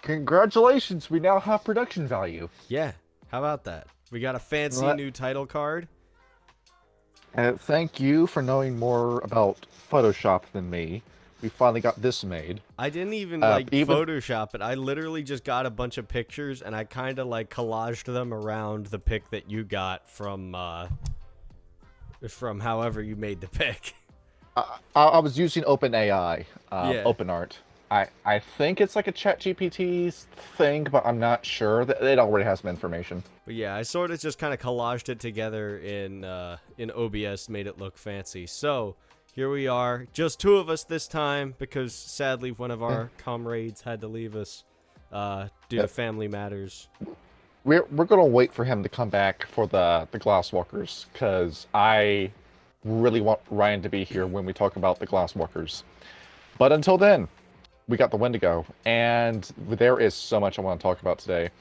Congratulations, we now have production value. Yeah, how about that? We got a fancy What? new title card. Thank you for knowing more about Photoshop than me. We finally got this made. I didn't even like Even Photoshop it. I literally just got a bunch of pictures and I kind of like collaged them around the pic that you got from however you made the pic. I was using OpenAI, Yeah. OpenArt. I think it's like a ChatGPT thing, but I'm not sure. It already has some information. But yeah, I sort of just kind of collaged it together in OBS, made it look fancy. So here we are, just two of us this time because sadly one of our comrades had to leave us due to family matters. We're gonna wait for him to come back for the Glasswalkers, because I really want Ryan to be here when we talk about the Glasswalkers. But until then, we got the Wendigo, and there is so much I want to talk about today.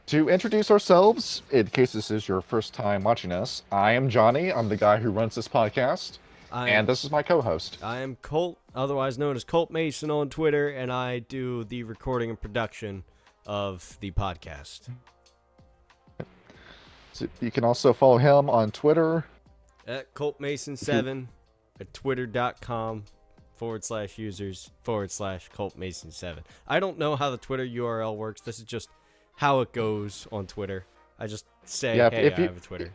To introduce ourselves, in case this is your first time watching us, I am Johnny. I'm the guy who runs this podcast, and this is my co-host. I am Colt, otherwise known as Colt Mason on Twitter, and I do the recording and production of the podcast. So you can also follow him on Twitter. At ColtMason7 at twitter.com/users/ColtMason7. I don't know how the Twitter URL works. This is just how it goes on Twitter. I just say, hey, I have a Twitter.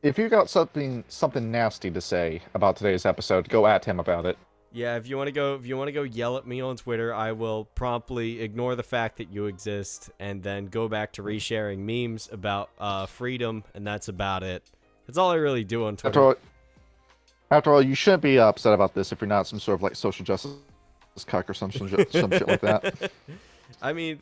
If you got something nasty to say about today's episode, go at him about it. Yeah, if you want to go yell at me on Twitter, I will promptly ignore the fact that you exist and then go back to resharing memes about freedom, and that's about it. That's all I really do on Twitter. After all, you shouldn't be upset about this if you're not some sort of like social justice cuck or some shit like that. I mean,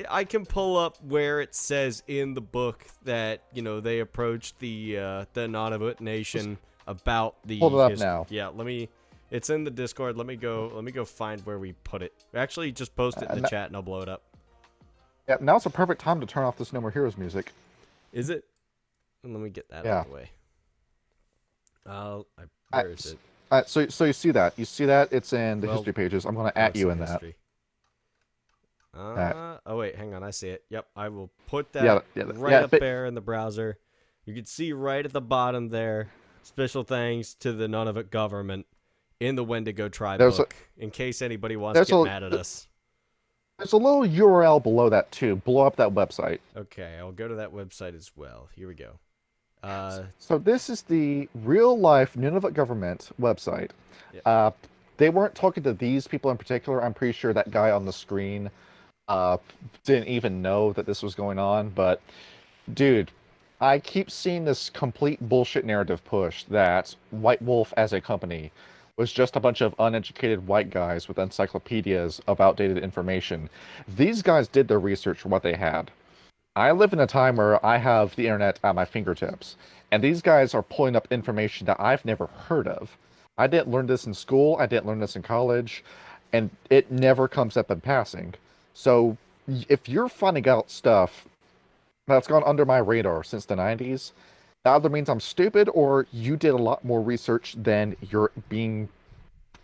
I can pull up where it says in the book that they approached the Nunavut Nation about the. Hold it up now. Yeah, It's in the Discord. Let me go find where we put it. Actually, just post it in the chat and I'll blow it up. Yeah, now's a perfect time to turn off this No More Heroes music. Is it? And let me get that out of the way. Where is it? So you see that? You see that? It's in the history pages. I'm going to at you in that. Oh wait, hang on. I see it. Yep, I will put that up there in the browser. You can see right at the bottom there. Special thanks to the Nunavut government in the Wendigo tribe book. In case anybody wants to get mad at us. There's a little URL below that too. Blow up that website. Okay, I'll go to that website as well. Here we go. So this is the real-life Nunavut government website. Yeah. They weren't talking to these people in particular. I'm pretty sure that guy on the screen didn't even know that this was going on. But, dude, I keep seeing this complete bullshit narrative push that White Wolf as a company was just a bunch of uneducated white guys with encyclopedias of outdated information. These guys did their research for what they had. I live in a time where I have the internet at my fingertips, and these guys are pulling up information that I've never heard of. I didn't learn this in school, I didn't learn this in college, and it never comes up in passing. So, if you're finding out stuff that's gone under my radar since the 90s, that either means I'm stupid or you did a lot more research than you're being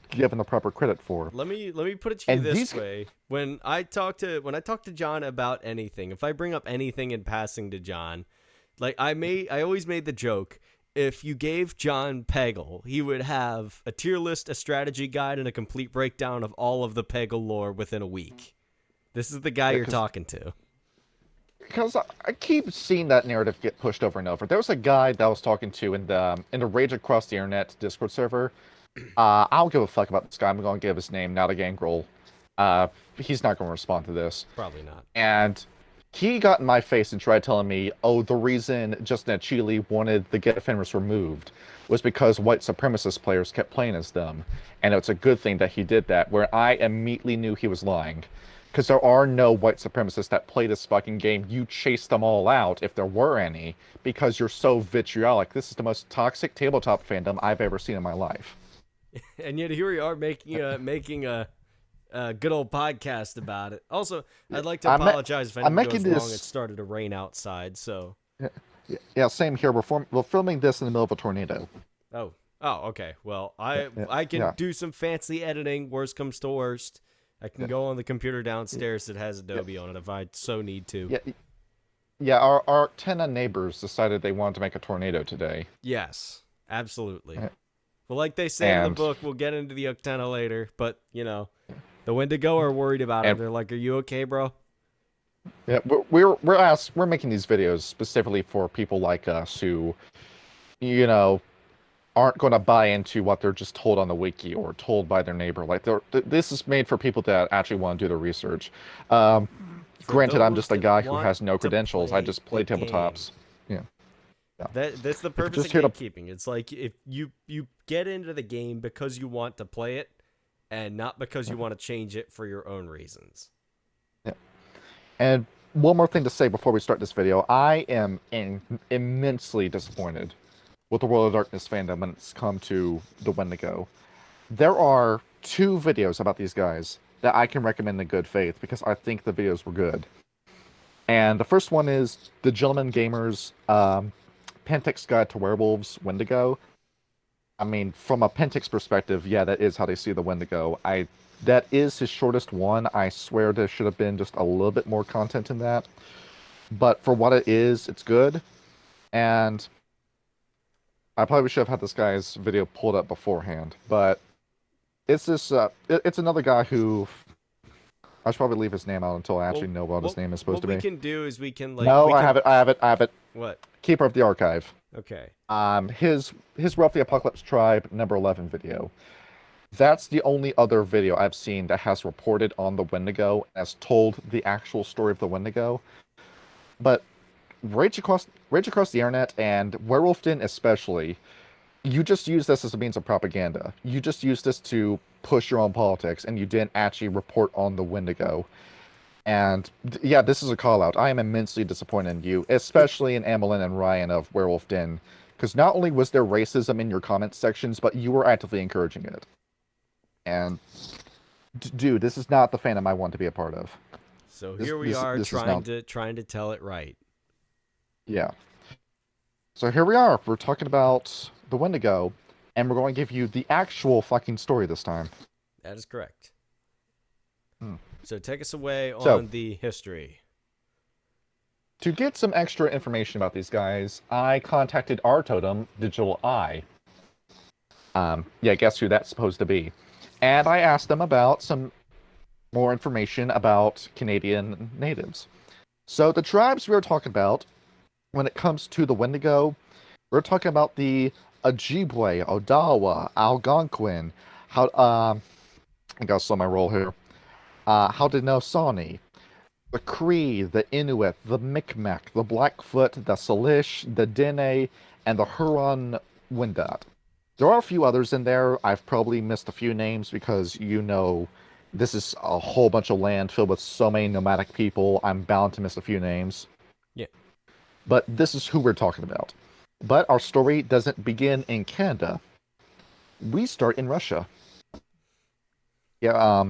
given the proper credit for. Let me put it to you this way. When I talk to John about anything, if I bring up anything in passing to John, like I always made the joke, if you gave John Peggle, he would have a tier list, a strategy guide, and a complete breakdown of all of the Peggle lore within a week. This is the guy you're talking to. Because I keep seeing that narrative get pushed over and over. There was a guy that I was talking to in the Rage Across the Internet Discord server. I don't give a fuck about this guy. I'm going to give his name, not a gangrel. He's not going to respond to this. Probably not. And he got in my face and tried telling me, oh, the reason Justin Achille wanted the Get Offenders removed was because white supremacist players kept playing as them. And it's a good thing that he did that, where I immediately knew he was lying. Because there are no white supremacists that play this fucking game. You chase them all out, if there were any, because you're so vitriolic. This is the most toxic tabletop fandom I've ever seen in my life. And yet here we are making a good old podcast about it. Also, I'd like to apologize if anything goes wrong. It started to rain outside, so. Yeah, same here. We're filming this in the middle of a tornado. Oh, okay. Well, I can do some fancy editing. Worst comes to worst. I can go on the computer downstairs that has Adobe on it if I so need to. Yeah. Our Tenna neighbors decided they wanted to make a tornado today. Yes, absolutely. Uh, Well, like they say in the And book, we'll get into the Uktena later, but, you know, the Wendigo are worried about him. and They're like, are you okay, bro? yeah, we're making these videos specifically for people like us who, you know, aren't going to buy into what they're just told on the wiki or told by their neighbor. Like, this is made for people that actually want to do the research. For Granted, I'm those just a that guy who want has no to credentials. I play just play the tabletops. Yeah. Yeah. That's the purpose just of here to gatekeeping. It's like if you get into the game because you want to play it and not because you want to change it for your own reasons. Yeah. And one more thing to say before we start this video. I am immensely disappointed with the World of Darkness fandom when it's come to the Wendigo. There are 2 videos about these guys that I can recommend in good faith because I think the videos were good. And the first one is The Gentleman Gamer's Pentix Guide to Werewolves Wendigo. I mean, from a Pentix perspective, yeah, that is how they see the Wendigo. That is his shortest one. I swear there should have been just a little bit more content in that. But for what it is, it's good. And I probably should have had this guy's video pulled up beforehand. But it's this, it's another guy who, I should probably leave his name out until I actually know what his name is supposed to be. What we can do is we can, like... No, I have it. What? Keeper of the Archive. Okay. His Roughly Apocalypse Tribe number 11 video. That's the only other video I've seen that has reported on the Wendigo, has told the actual story of the Wendigo. But Rage Across the Internet, and Werewolf Den especially, you just use this as a means of propaganda. You just use this to push your own politics, and you didn't actually report on the Wendigo. And yeah, this is a call out. I am immensely disappointed in you, especially in Amelin and Ryan of Werewolf Den, because not only was there racism in your comments sections, but you were actively encouraging it. And dude, this is not the fandom I want to be a part of. So here we are trying to tell it right. Yeah. So here we are. We're talking about the Wendigo, and we're going to give you the actual fucking story this time. That is correct. Hmm. So take us away on the history. To get some extra information about these guys, I contacted our totem, Digital Eye. Yeah, guess who that's supposed to be. And I asked them about some more information about Canadian natives. So the tribes we were talking about, when it comes to the Wendigo, we're talking about the Ojibwe, Odawa, Algonquin, I gotta slow my roll here. Haudenosaunee, the Cree, the Inuit, the Micmac, the Blackfoot, the Salish, the Dene, and the Huron-Wendat. There are a few others in there. I've probably missed a few names because, you know, this is a whole bunch of land filled with so many nomadic people. I'm bound to miss a few names. Yeah. But this is who we're talking about. But our story doesn't begin in Canada. We start in Russia. Yeah,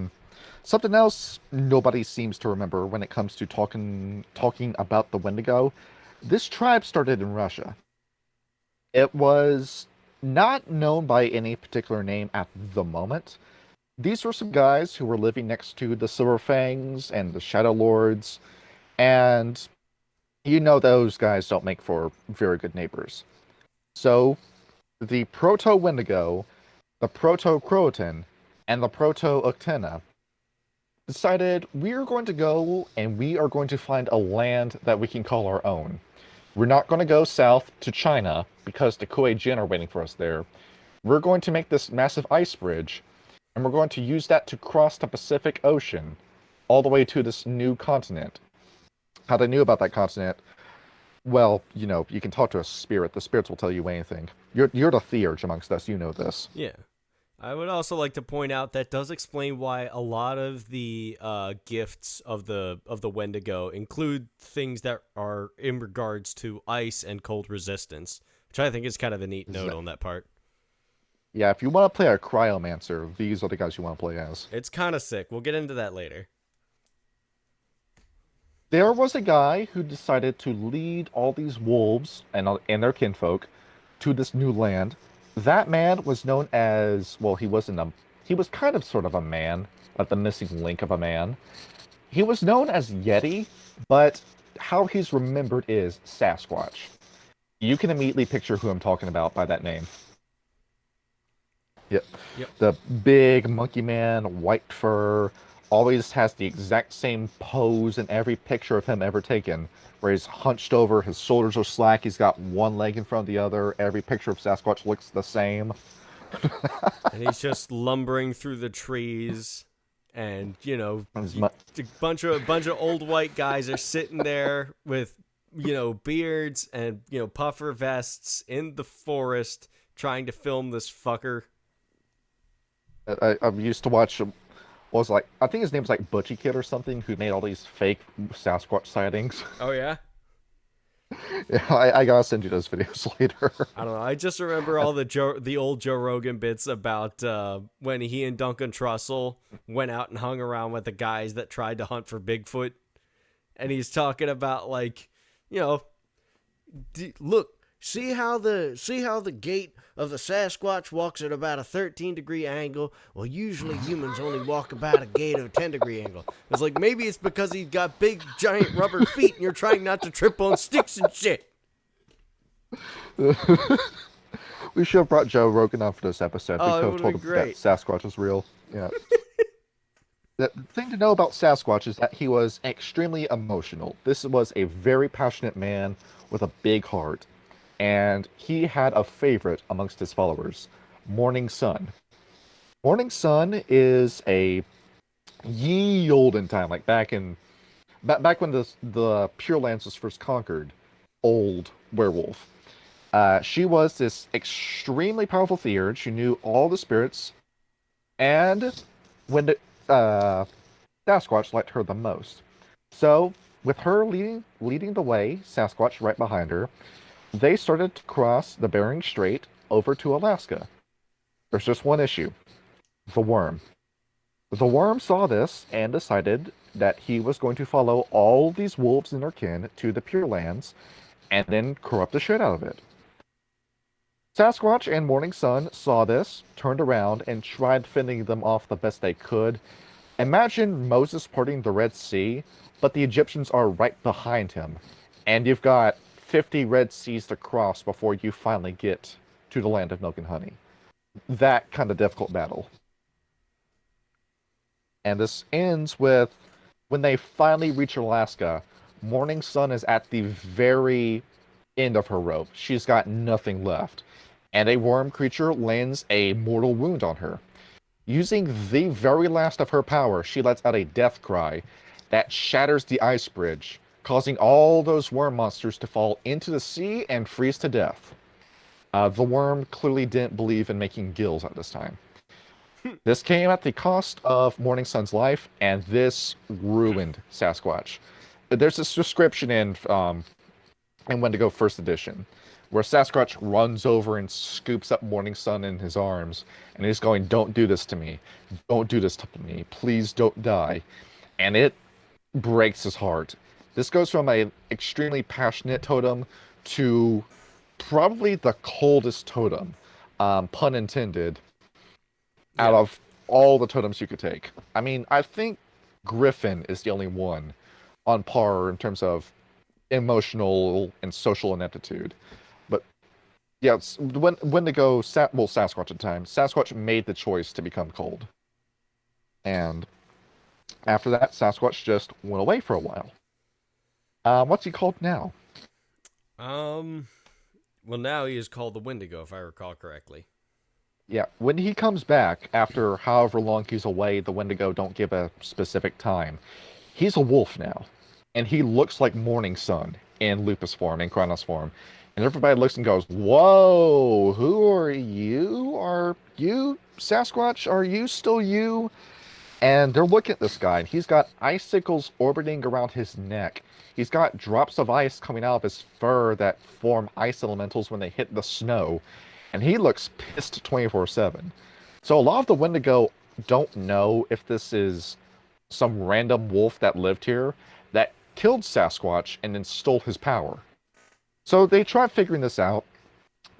something else nobody seems to remember when it comes to talking about the Wendigo. This tribe started in Russia. It was not known by any particular name at the moment. These were some guys who were living next to the Silver Fangs and the Shadow Lords, and you know those guys don't make for very good neighbors. So, the Proto-Wendigo, the Proto-Croatan, and the Proto-Uktena decided we are going to go and we are going to find a land that we can call our own. We're not going to go south to China because the Kuei-jin are waiting for us there. We're going to make this massive ice bridge, and we're going to use that to cross the Pacific Ocean all the way to this new continent. How they knew about that continent? Well, you know, you can talk to a spirit. The spirits will tell you anything. You're the theurge amongst us. You know this. Yeah. I would also like to point out that does explain why a lot of the gifts of the Wendigo include things that are in regards to ice and cold resistance, which I think is kind of a neat note on that part. Yeah, if you want to play a cryomancer, these are the guys you want to play as. It's kind of sick. We'll get into that later. There was a guy who decided to lead all these wolves and their kinfolk to this new land. That man was known as, well, he was kind of sort of a man. like the missing link of a man. He was known as Yeti, but how he's remembered is Sasquatch. You can immediately picture who I'm talking about by that name. Yep. Yep. The big monkey man, white fur, always has the exact same pose in every picture of him ever taken, where he's hunched over, his shoulders are slack, he's got one leg in front of the other. Every picture of Sasquatch looks the same. And he's just lumbering through the trees, and mu- a bunch of old white guys are sitting there with beards and puffer vests in the forest trying to film this fucker. I used to watch I think his name's like Butchie Kid or something, who made all these fake Sasquatch sightings. Oh yeah. Yeah, I gotta send you those videos later. I don't know. I just remember all the old Joe Rogan bits about when he and Duncan Trussell went out and hung around with the guys that tried to hunt for Bigfoot, and he's talking about look, see how the gait of the Sasquatch walks at about a 13-degree angle. Well, usually humans only walk about a gait of a 10-degree angle. It's like, maybe it's because he's got big giant rubber feet and you're trying not to trip on sticks and shit. We should have brought Joe Rogan on for this episode. We could have told him great. that Sasquatch is real. Yeah. The thing to know about Sasquatch is that he was extremely emotional. This was a very passionate man with a big heart. And he had a favorite amongst his followers, Morning Sun. Morning Sun is a ye olden time, like back when the Pure Lands was first conquered, old werewolf. She was this extremely powerful theurge. She knew all the spirits, and when Sasquatch liked her the most. So, with her leading the way, Sasquatch right behind her, they started to cross the Bering Strait over to Alaska. There's just one issue. The worm. The worm saw this and decided that he was going to follow all these wolves and their kin to the Pure Lands and then corrupt the shit out of it. Sasquatch and Morning Sun saw this, turned around, and tried fending them off the best they could. Imagine Moses parting the Red Sea, but the Egyptians are right behind him. And you've got 50 Red Seas to cross before you finally get to the land of milk and honey. That kind of difficult battle. And this ends with, when they finally reach Alaska, Morning Sun is at the very end of her rope. She's got nothing left. And a worm creature lands a mortal wound on her. Using the very last of her power, she lets out a death cry that shatters the ice bridge, causing all those worm monsters to fall into the sea and freeze to death. The worm clearly didn't believe in making gills at this time. This came at the cost of Morning Sun's life, and this ruined Sasquatch. There's this description in Wendigo First Edition, where Sasquatch runs over and scoops up Morning Sun in his arms, and he's going, "Don't do this to me. Don't do this to me. Please don't die." And it breaks his heart. This goes from an extremely passionate totem to probably the coldest totem, pun intended, out of all the totems you could take. I mean, I think Griffin is the only one on par in terms of emotional and social ineptitude. But yeah, Wendigo, Sasquatch at the time, Sasquatch made the choice to become cold. And after that, Sasquatch just went away for a while. What's he called now? Well, now he is called the Wendigo, if I recall correctly. Yeah, when he comes back, after however long he's away, the Wendigo don't give a specific time. He's a wolf now. And he looks like Morning Sun in Lupus form, in Kronos form. And everybody looks and goes, "Whoa, who are you? Are you Sasquatch? Are you still you?" And they're looking at this guy, and he's got icicles orbiting around his neck. He's got drops of ice coming out of his fur that form ice elementals when they hit the snow. And he looks pissed 24/7. So a lot of the Wendigo don't know if this is some random wolf that lived here that killed Sasquatch and then stole his power. So they try figuring this out.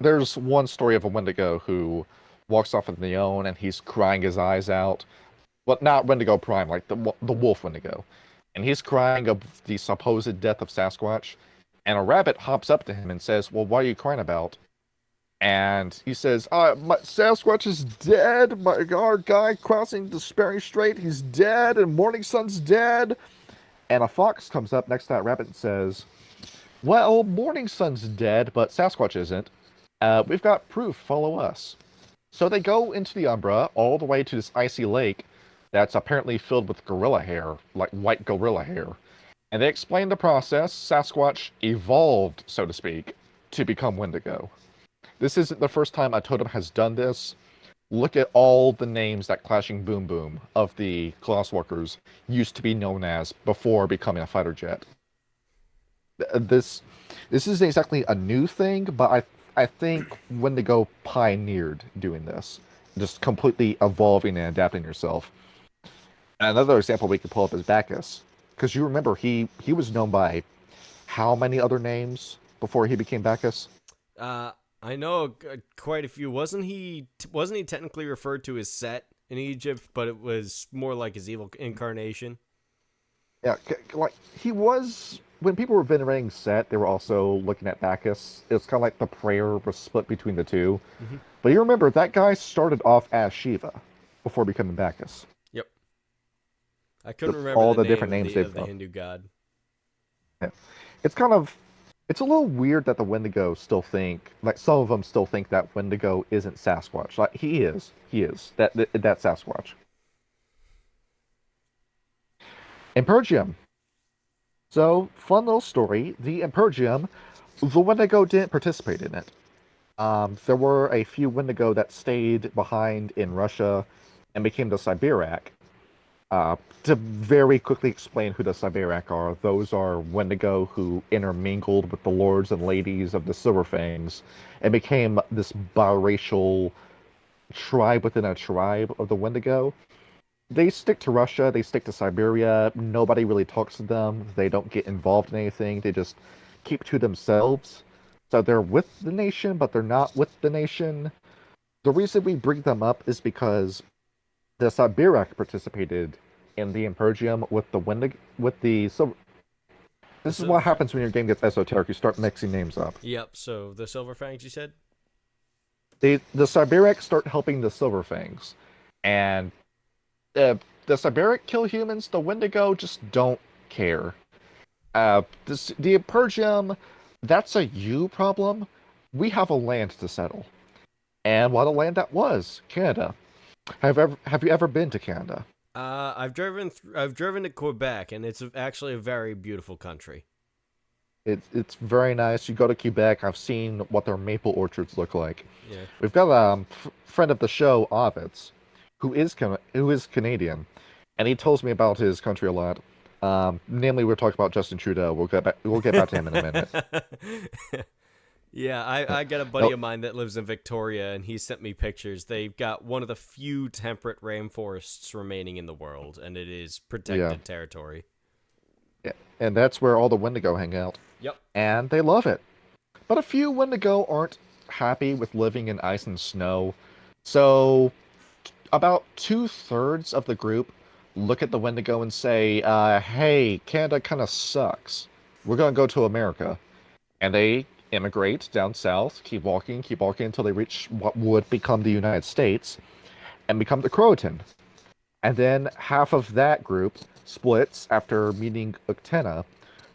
There's one story of a Wendigo who walks off on the own and he's crying his eyes out. Well, not Wendigo Prime, like the wolf Wendigo. And he's crying of the supposed death of Sasquatch. And a rabbit hops up to him and says, "Well, what are you crying about?" And he says, my Sasquatch is dead. Our guy crossing the Bering Strait, he's dead, and Morning Sun's dead." And a fox comes up next to that rabbit and says, "Well, Morning Sun's dead, but Sasquatch isn't. We've got proof. Follow us." So they go into the Umbra all the way to this icy lake that's apparently filled with gorilla hair, like white gorilla hair. And they explain the process. Sasquatch evolved, so to speak, to become Wendigo. This isn't the first time a totem has done this. Look at all the names that Clashing Boom Boom of the Glasswalkers used to be known as before becoming a fighter jet. This isn't exactly a new thing, but I think Wendigo pioneered doing this, just completely evolving and adapting yourself. Another example we could pull up is Bacchus, because you remember he was known by how many other names before he became Bacchus? I know quite a few. Wasn't he technically referred to as Set in Egypt, but it was more like his evil incarnation? Yeah, like he was when people were venerating Set, they were also looking at Bacchus. It's kind of like the prayer was split between the two. Mm-hmm. But you remember that guy started off as Shiva before becoming Bacchus. Yep. I couldn't remember all the the different name names of they've the Hindu god. Yeah. It's kind of it's a little weird that the Wendigo still think like some of them still think that Wendigo isn't Sasquatch. Like he is that Sasquatch. Impergium. So fun little story. The Impergium, the Wendigo didn't participate in it. There were a few Wendigo that stayed behind in Russia and became the Siberiac. To very quickly explain who the Siberiac are, those are Wendigo who intermingled with the lords and ladies of the Silverfangs and became this biracial tribe within a tribe of the Wendigo. They stick to Russia, they stick to Siberia, nobody really talks to them, they don't get involved in anything, they just keep to themselves. So they're with the nation, but they're not with the nation. The reason we bring them up is because the Siberiac participated in the Impergium with the Silver. This is what happens when your game gets esoteric. You start mixing names up. Yep. So the Silverfangs, you said? The Siberiac start helping the Silverfangs, and the Siberiac kill humans. The Wendigo just don't care. The Impergium, that's a you problem. We have a land to settle, and what a land that was, Canada. Have you ever been to Canada? I've driven to Quebec, and it's actually a very beautiful country. It's very nice. You go to Quebec. I've seen what their maple orchards look like. Yeah. We've got a friend of the show, Ovids, who is Canadian, and he tells me about his country a lot. Namely, we're talking about Justin Trudeau. We'll get back to him in a minute. Yeah, I got a buddy of mine that lives in Victoria, and he sent me pictures. They've got one of the few temperate rainforests remaining in the world, and it is protected territory. Yeah, and that's where all the Wendigo hang out. Yep. And they love it. But a few Wendigo aren't happy with living in ice and snow. So about 2/3 of the group look at the Wendigo and say, hey, Canada kind of sucks. We're going to go to America. And they immigrate down south, keep walking until they reach what would become the United States and become the Croatan. And then half of that group splits after meeting Uktena.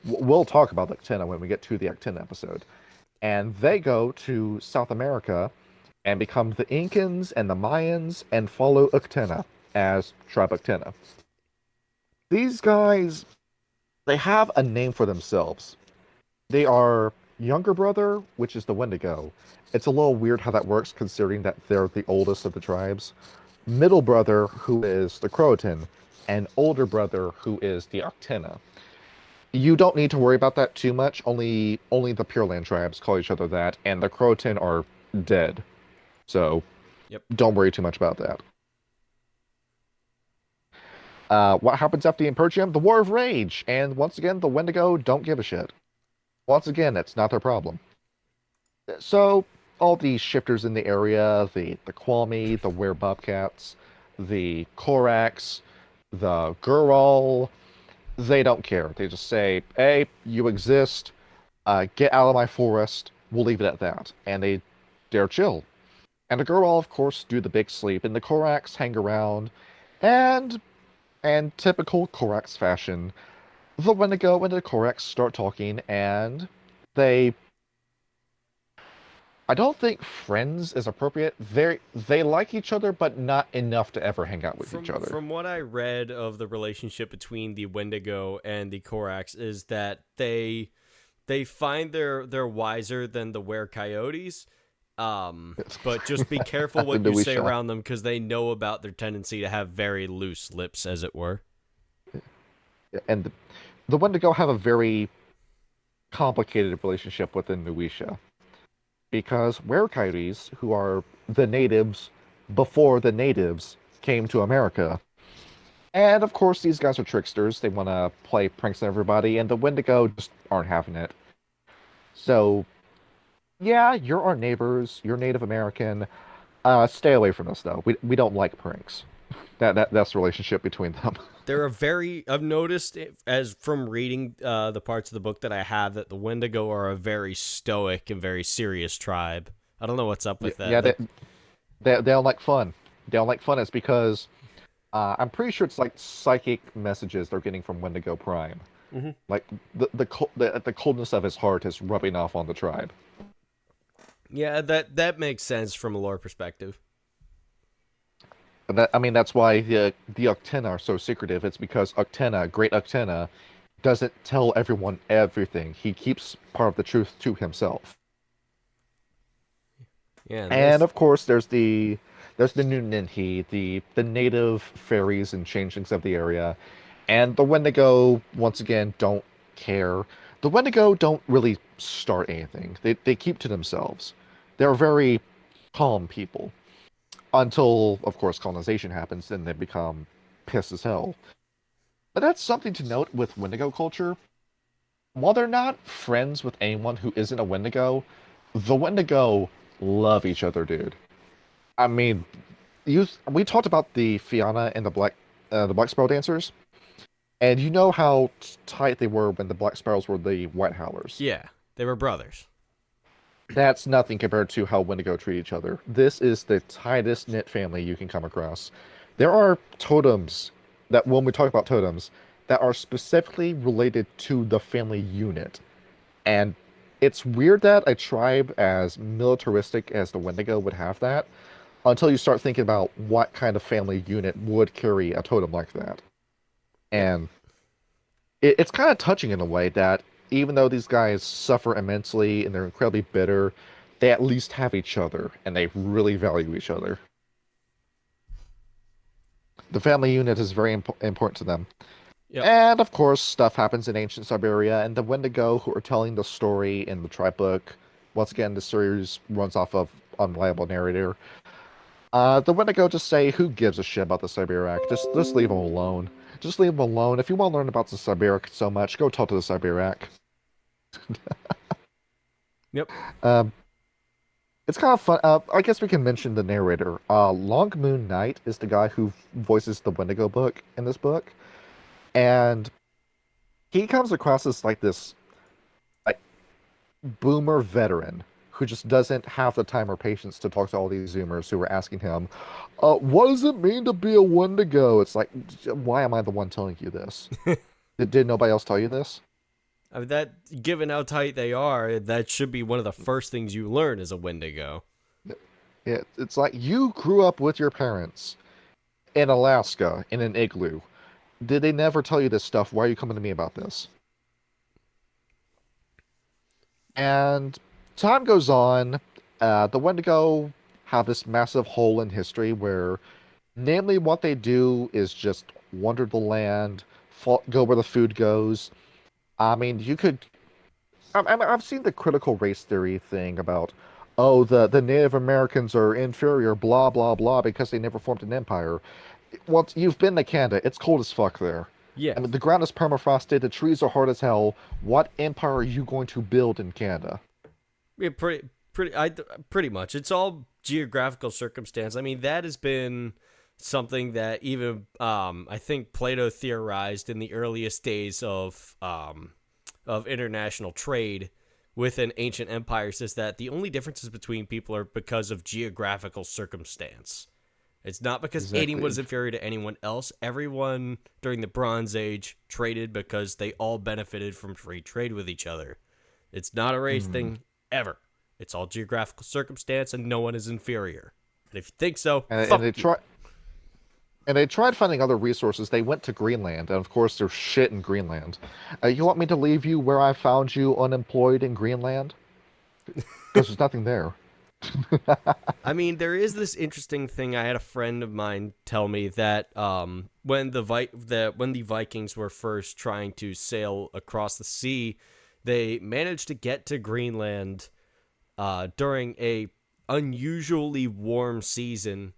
We'll talk about Uktena when we get to the Uktena episode. And they go to South America and become the Incans and the Mayans and follow Uktena as Tribe Uktena. These guys, they have a name for themselves. They are Younger Brother, which is the Wendigo. It's a little weird how that works considering that they're the oldest of the tribes. Middle Brother, who is the Croatan, and Older Brother, who is the Uktena. You don't need to worry about that too much. Only the Pure Land tribes call each other that, and the Croatan are dead. So, Don't worry too much about that. What happens after the Impergium? The War of Rage! And once again, the Wendigo don't give a shit. Once again, it's not their problem. So, all these shifters in the area, the Qualmy, the Were Bobcats, the Korax, the Gural, they don't care. They just say, "Hey, you exist. Get out of my forest. We'll leave it at that." And they're chill. And the Gural, of course, do the big sleep, and the Korax hang around, and typical Korax fashion, the Wendigo and the Korax start talking, and they I don't think friends is appropriate. They like each other, but not enough to ever hang out with each other. From what I read of the relationship between the Wendigo and the Korax is that they find they're wiser than the were-coyotes. But just be careful what you say around them because they know about their tendency to have very loose lips, as it were. And the Wendigo have a very complicated relationship with the Nuisha. Because were-coyotes, who are the natives before the natives came to America, and of course these guys are tricksters, they want to play pranks on everybody, and the Wendigo just aren't having it. So, yeah, you're our neighbors, you're Native American, stay away from us though, we don't like pranks. That's the relationship between them. I've noticed as from reading the parts of the book that I have that the Wendigo are a very stoic and very serious tribe. I don't know what's up with that. Yeah, they don't like fun. They don't like fun. It's because I'm pretty sure it's like psychic messages they're getting from Wendigo Prime. Mm-hmm. Like the coldness of his heart is rubbing off on the tribe. Yeah, that makes sense from a lore perspective. That's why the Uktena are so secretive. It's because Uktena, Great Uktena, doesn't tell everyone everything. He keeps part of the truth to himself. Yeah, and of course, there's the new Ninhi, the native fairies and changelings of the area, and the Wendigo once again don't care. The Wendigo don't really start anything. They keep to themselves. They're very calm people. Until, of course, colonization happens, and they become pissed as hell. But that's something to note with Wendigo culture. While they're not friends with anyone who isn't a Wendigo, the Wendigo love each other, dude. I mean, we talked about the Fianna and the Black Sparrow dancers, and you know how tight they were when the Black Sparrows were the White Howlers. Yeah, they were brothers. That's nothing compared to how Wendigo treat each other. This is the tightest knit family you can come across. There are totems that, when we talk about totems, that are specifically related to the family unit. And it's weird that a tribe as militaristic as the Wendigo would have that, until you start thinking about what kind of family unit would carry a totem like that. And it's kind of touching in a way that even though these guys suffer immensely and they're incredibly bitter, they at least have each other, and they really value each other. The family unit is very important to them. Yep. And, of course, stuff happens in ancient Siberia, and the Wendigo, who are telling the story in the tribe book, once again, the series runs off of unreliable narrator. The Wendigo just say, who gives a shit about the Siberiac? Just leave them alone. Just leave them alone. If you want to learn about the Siberiac so much, go talk to the Siberiac. Yep. It's kind of fun. I guess we can mention the narrator. Long Moon Knight is the guy who voices the Wendigo book in this book. And he comes across as this boomer veteran who just doesn't have the time or patience to talk to all these Zoomers who are asking him, what does it mean to be a Wendigo? It's like, why am I the one telling you this? Did nobody else tell you this? I mean, that, given how tight they are, that should be one of the first things you learn as a Wendigo. It's like, you grew up with your parents in Alaska in an igloo. Did they never tell you this stuff? Why are you coming to me about this? And time goes on. The Wendigo have this massive hole in history where, namely, what they do is just wander the land, go where the food goes. I mean, I've seen the critical race theory thing about, the Native Americans are inferior, blah, blah, blah, because they never formed an empire. Well, you've been to Canada. It's cold as fuck there. Yeah. I mean, the ground is permafrosted. The trees are hard as hell. What empire are you going to build in Canada? Yeah, pretty much. It's all geographical circumstance. I mean, that has been something that even I think Plato theorized in the earliest days of international trade within ancient empires, is that the only differences between people are because of geographical circumstance. It's not because anyone was inferior to anyone else. Everyone during the Bronze Age traded because they all benefited from free trade with each other. It's not a race thing ever. It's all geographical circumstance, and no one is inferior. And if you think so, and they tried finding other resources. They went to Greenland, and of course there's shit in Greenland. You want me to leave you where I found you unemployed in Greenland? Because there's nothing there. I mean, there is this interesting thing. I had a friend of mine tell me that when the Vikings were first trying to sail across the sea, they managed to get to Greenland during a unusually warm season,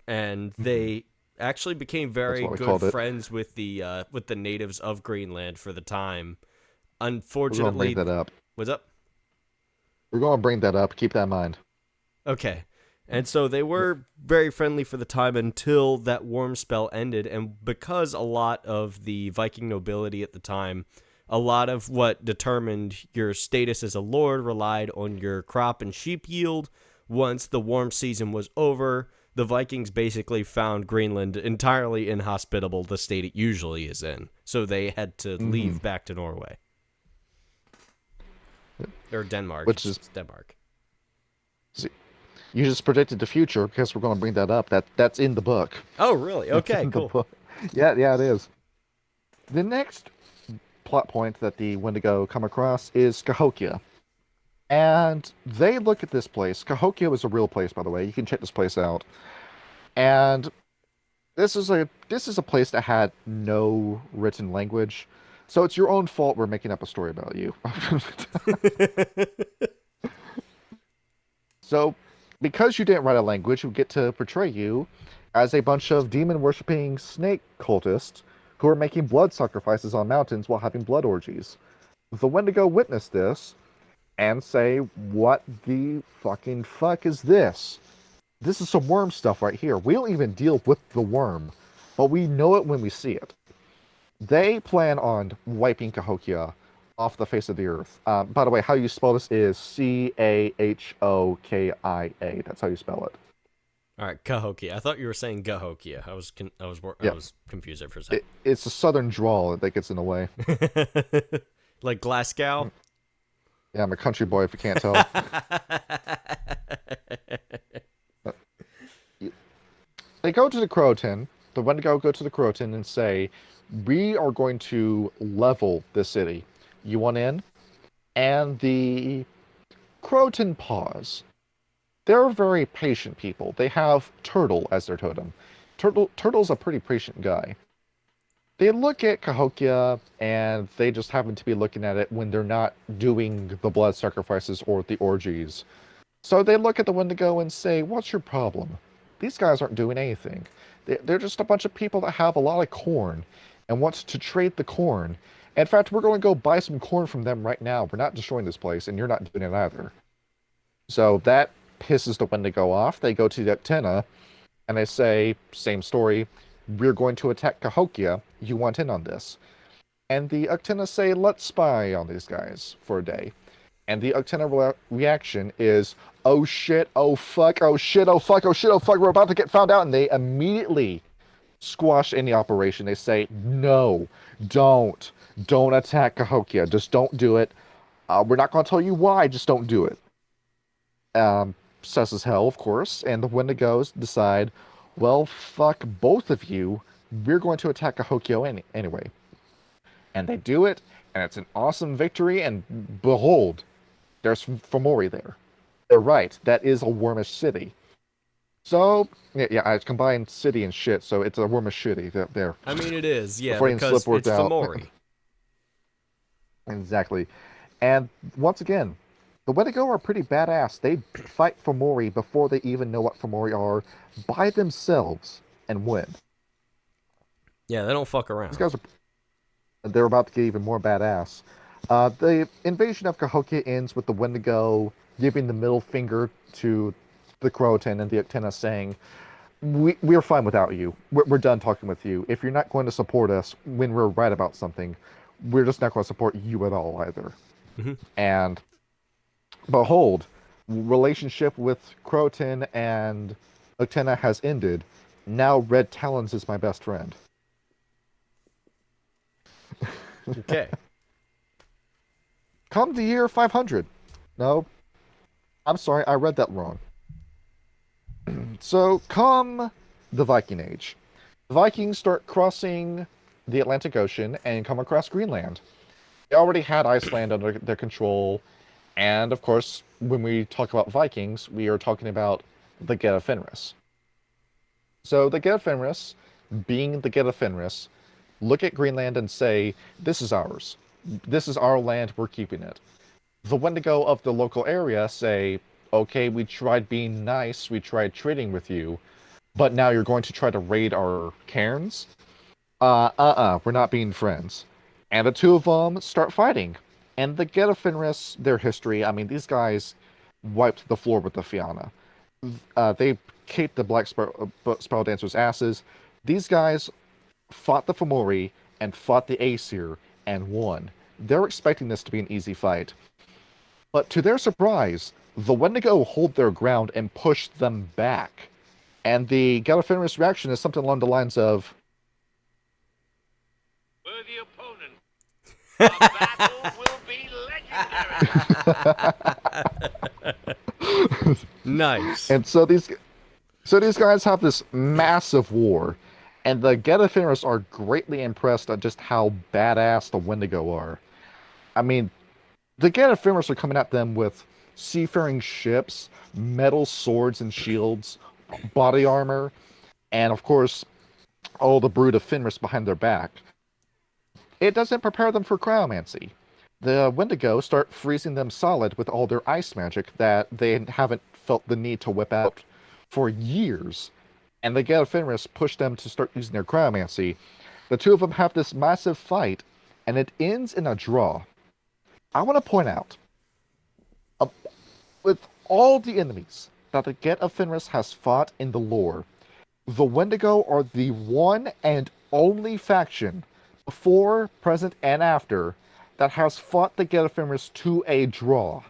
and they actually became very good friends with the natives of Greenland for the time. Unfortunately, we're going to bring that up. What's up? We're going to bring that up. Keep that in mind. Okay. And so they were very friendly for the time until that warm spell ended. And because a lot of the Viking nobility at the time, a lot of what determined your status as a lord relied on your crop and sheep yield. Once the warm season was over, the Vikings basically found Greenland entirely inhospitable, the state it usually is in. So they had to leave back to Norway. Or Denmark. Which is Denmark. See, you just predicted the future because we're going to bring that up. That's in the book. Oh, really? Okay, cool. Yeah, it is. The next plot point that the Wendigo come across is Cahokia. And they look at this place. Cahokia was a real place, by the way. You can check this place out. And this is a place that had no written language. So it's your own fault we're making up a story about you. So, because you didn't write a language, we get to portray you as a bunch of demon-worshipping snake cultists who are making blood sacrifices on mountains while having blood orgies. The Wendigo witness this and say, what the fucking fuck is this? This is some worm stuff right here. We don't even deal with the worm, but we know it when we see it. They plan on wiping Cahokia off the face of the earth. By the way, how you spell this is Cahokia. That's how you spell it. All right, Cahokia. I thought you were saying Gahokia. I was confused there for a second. It's a southern drawl that gets in the way. Like Glasgow? Yeah, I'm a country boy if you can't tell. They go to the Croatan. The Wendigo go to the Croatan and say, we are going to level this city. You want in? And the Croatan pause. They're very patient people. They have Turtle as their totem. Turtle's a pretty patient guy. They look at Cahokia, and they just happen to be looking at it when they're not doing the blood sacrifices or the orgies. So they look at the Wendigo and say, what's your problem? These guys aren't doing anything. They're just a bunch of people that have a lot of corn and want to trade the corn. In fact, we're going to go buy some corn from them right now. We're not destroying this place, and you're not doing it either. So that pisses the Wendigo off. They go to the Uktena, and they say, same story, we're going to attack Cahokia. You want in on this? And the Uktena say, let's spy on these guys for a day. And the Uktena reaction is, oh shit, oh fuck, oh shit, oh fuck, oh shit, oh fuck, we're about to get found out. And they immediately squash any operation. They say, no, don't attack Cahokia. Just don't do it. We're not going to tell you why, just don't do it. Sus as hell, of course. And the Wendigos decide, well, fuck both of you. We're going to attack Cahokia anyway. And they do it, and it's an awesome victory, and behold, there's Fomori there. They're right, that is a wormish city. So, yeah, I combined city and shit, so it's a wormish city there. I mean, it is, yeah, because it's Fomori. Exactly. And once again, the Wendigo are pretty badass. They fight Fomori before they even know what Fomori are by themselves and win. Yeah, they don't fuck around. These guys they're about to get even more badass. The invasion of Cahokia ends with the Wendigo giving the middle finger to the Croatan and the Uktena saying, we're fine without you. We're done talking with you. If you're not going to support us when we're right about something, we're just not going to support you at all either. Hmm. And behold, relationship with Croton and Octena has ended. Now Red Talons is my best friend. Okay. Come the year 500. No, I'm sorry, I read that wrong. So come the Viking Age. The Vikings start crossing the Atlantic Ocean and come across Greenland. They already had Iceland under their control, and of course, when we talk about Vikings, we are talking about the Geta Fenris. So the Geta Fenris, being the Geta Fenris, look at Greenland and say, "This is ours. This is our land. We're keeping it." The Wendigo of the local area say, "Okay, we tried being nice. We tried trading with you, but now you're going to try to raid our cairns? We're not being friends." And the two of them start fighting. And the Geta Fenris, their history, I mean, these guys wiped the floor with the Fianna. They kicked the Black Spiral Dancers' asses. These guys fought the Fomori and fought the Aesir and won. They're expecting this to be an easy fight. But to their surprise, the Wendigo hold their ground and push them back. And the Geta Fenris reaction is something along the lines of, Worthy opponent. Our battle will be legendary. Nice. and so these guys have this massive war, and the Geta Fenris are greatly impressed at just how badass the Wendigo are. I mean, the Geta Fenris are coming at them with seafaring ships, metal swords and shields, body armor, and of course, all the brood of Fenris behind their back. It doesn't prepare them for cryomancy. The Wendigo start freezing them solid with all their ice magic that they haven't felt the need to whip out for years. And the Geta Fenris push them to start using their cryomancy. The two of them have this massive fight, and it ends in a draw. I want to point out, uh, with all the enemies that the Geta Fenris has fought in the lore, the Wendigo are the one and only faction, before, present, and after, that has fought the Geta Fenris to a draw.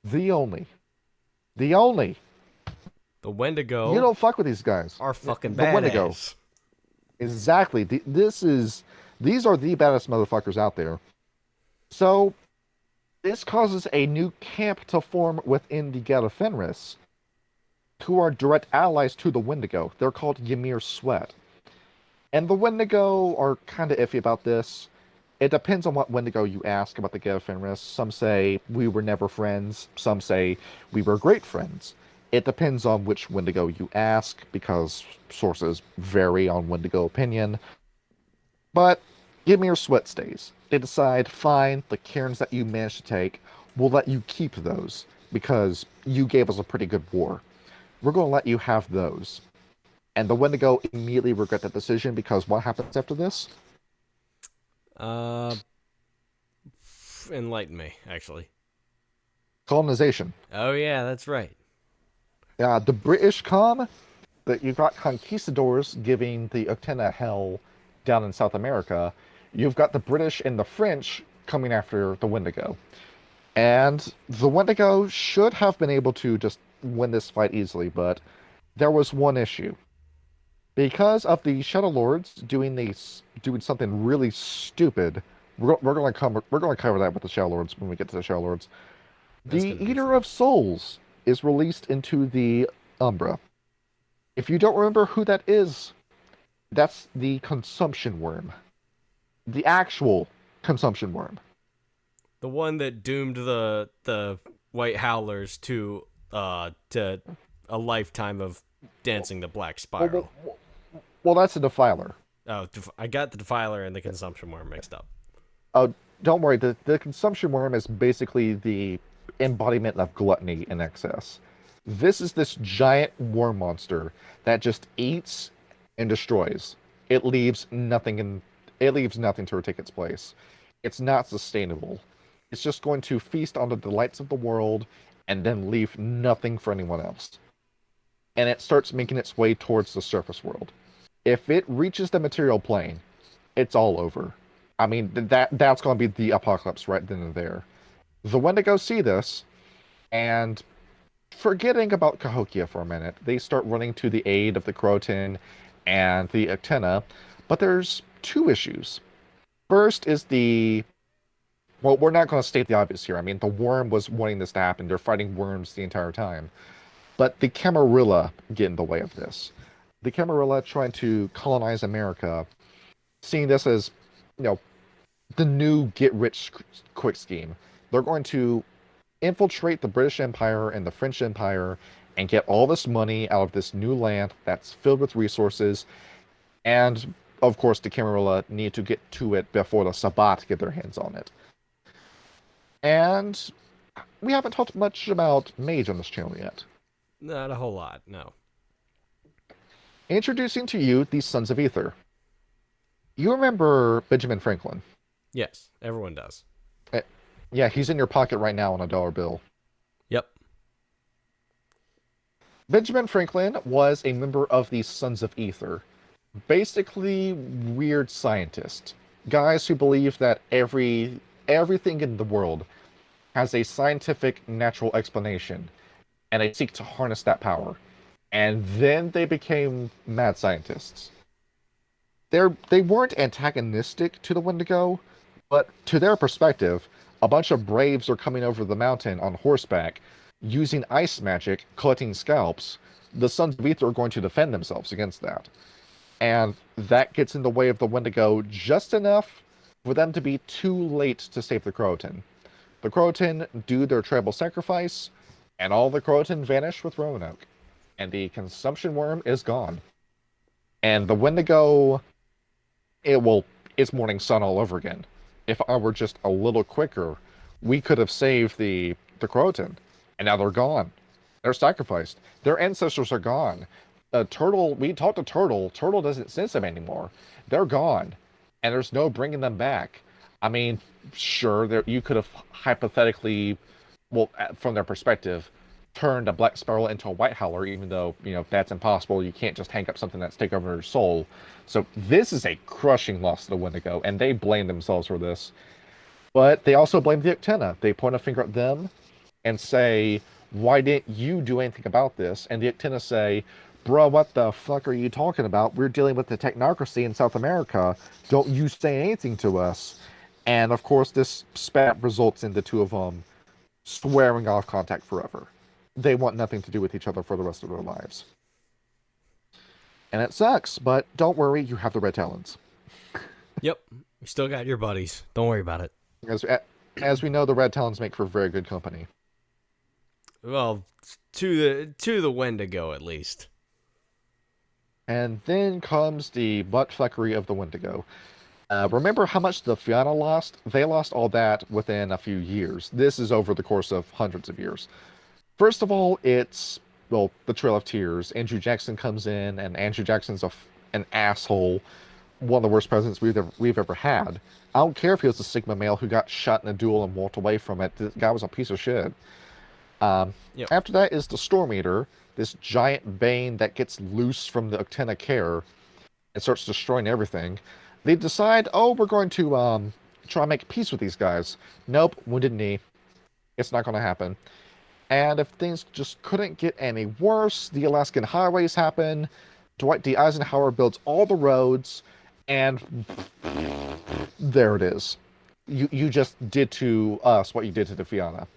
The only. The only. The Wendigo. You don't fuck with these guys. Are fucking the badass. Wendigo. Exactly. These are the baddest motherfuckers out there. So, this causes a new camp to form within the Geta Fenris, who are direct allies to the Wendigo. They're called Ymir Sweat. And the Wendigo are kind of iffy about this. It depends on what Wendigo you ask about the Geta Fenris. Some say we were never friends. Some say we were great friends. It depends on which Wendigo you ask, because sources vary on Wendigo opinion. But Ymir Sweat stays. They decide, fine, the cairns that you managed to take, we'll let you keep those, because you gave us a pretty good war. We're going to let you have those. And the Wendigo immediately regret that decision, because what happens after this? Enlighten me, actually. Colonization. Oh yeah, that's right. The British come, that you've got conquistadors giving the Octena hell down in South America. You've got the British and the French coming after the Wendigo. And the Wendigo should have been able to just win this fight easily, but there was one issue. Because of the Shadow Lords doing something really stupid, we're going to cover that with the Shadow Lords when we get to the Shadow Lords. The Eater of Souls is released into the Umbra. If you don't remember who that is, that's the Consumption Worm. The actual Consumption Worm. The one that doomed the White Howlers to a lifetime of dancing the Black Spiral. Well, that's a Defiler. Oh, I got the Defiler and the Consumption Worm mixed up. Oh, don't worry. The Consumption Worm is basically the embodiment of gluttony in excess. This is this giant worm monster that just eats and destroys. It leaves nothing to take its place. It's not sustainable. It's just going to feast on the delights of the world and then leave nothing for anyone else. and it starts making its way towards the surface world. If it reaches the material plane, it's all over. I mean, that's going to be the apocalypse right then and there. The Wendigo see this, and forgetting about Cahokia for a minute, they start running to the aid of the Croton and the Actina, but there's two issues. First is well, we're not going to state the obvious here. I mean, the worm was wanting this to happen. They're fighting worms the entire time. But the Camarilla get in the way of this. The Camarilla trying to colonize America, seeing this as, the new get-rich-quick scheme. They're going to infiltrate the British Empire and the French Empire and get all this money out of this new land that's filled with resources. And, of course, the Camarilla need to get to it before the Sabbat get their hands on it. And we haven't talked much about Mage on this channel yet. Not a whole lot, no. Introducing to you the Sons of Ether. You remember Benjamin Franklin? Yes, everyone does. Yeah, he's in your pocket right now on a dollar bill. Yep. Benjamin Franklin was a member of the Sons of Ether. Basically, weird scientists. Guys who believe that everything in the world has a scientific, natural explanation, and they seek to harness that power. And then they became mad scientists. They weren't antagonistic to the Wendigo, but to their perspective, a bunch of braves are coming over the mountain on horseback, using ice magic, collecting scalps. The Sons of Ether are going to defend themselves against that. And that gets in the way of the Wendigo just enough for them to be too late to save the Croton. The Croton do their tribal sacrifice, and all the Croton vanish with Roanoke. And the consumption worm is gone. And the Wendigo, it's morning sun all over again. If I were just a little quicker, we could have saved the Croton. And now they're gone. They're sacrificed. Their ancestors are gone. Turtle, we talked to Turtle. Turtle doesn't sense them anymore. They're gone. And there's no bringing them back. I mean, sure, you could have hypothetically, well, from their perspective, turned a black sparrow into a white howler, even though, that's impossible. You can't just hang up something that's taken over your soul. So this is a crushing loss to the Wendigo, and they blame themselves for this. But they also blame the Actina. They point a finger at them and say, why didn't you do anything about this? And the Actina say, bro, what the fuck are you talking about? We're dealing with the technocracy in South America. Don't you say anything to us. And, of course, this spat results in the two of them swearing off contact forever. They want nothing to do with each other for the rest of their lives. And it sucks, but don't worry, you have the Red Talons. Yep, you still got your buddies. Don't worry about it. As we know, the Red Talons make for very good company. Well, to the Wendigo, at least. And then comes the buttfuckery of the Wendigo. Remember how much the Fianna lost? They lost all that within a few years. This is over the course of hundreds of years. First of all, it's, the Trail of Tears. Andrew Jackson comes in, and Andrew Jackson's an asshole. One of the worst presidents we've ever had. I don't care if he was a Sigma male who got shot in a duel and walked away from it. The guy was a piece of shit. Yep. After that is the Storm Eater, this giant bane that gets loose from the Actina Care and starts destroying everything. They decide, we're going to try and make peace with these guys. Nope, Wounded Knee. It's not going to happen. And if things just couldn't get any worse, the Alaskan highways happen. Dwight D. Eisenhower builds all the roads, and there it is. You just did to us what you did to the Fianna.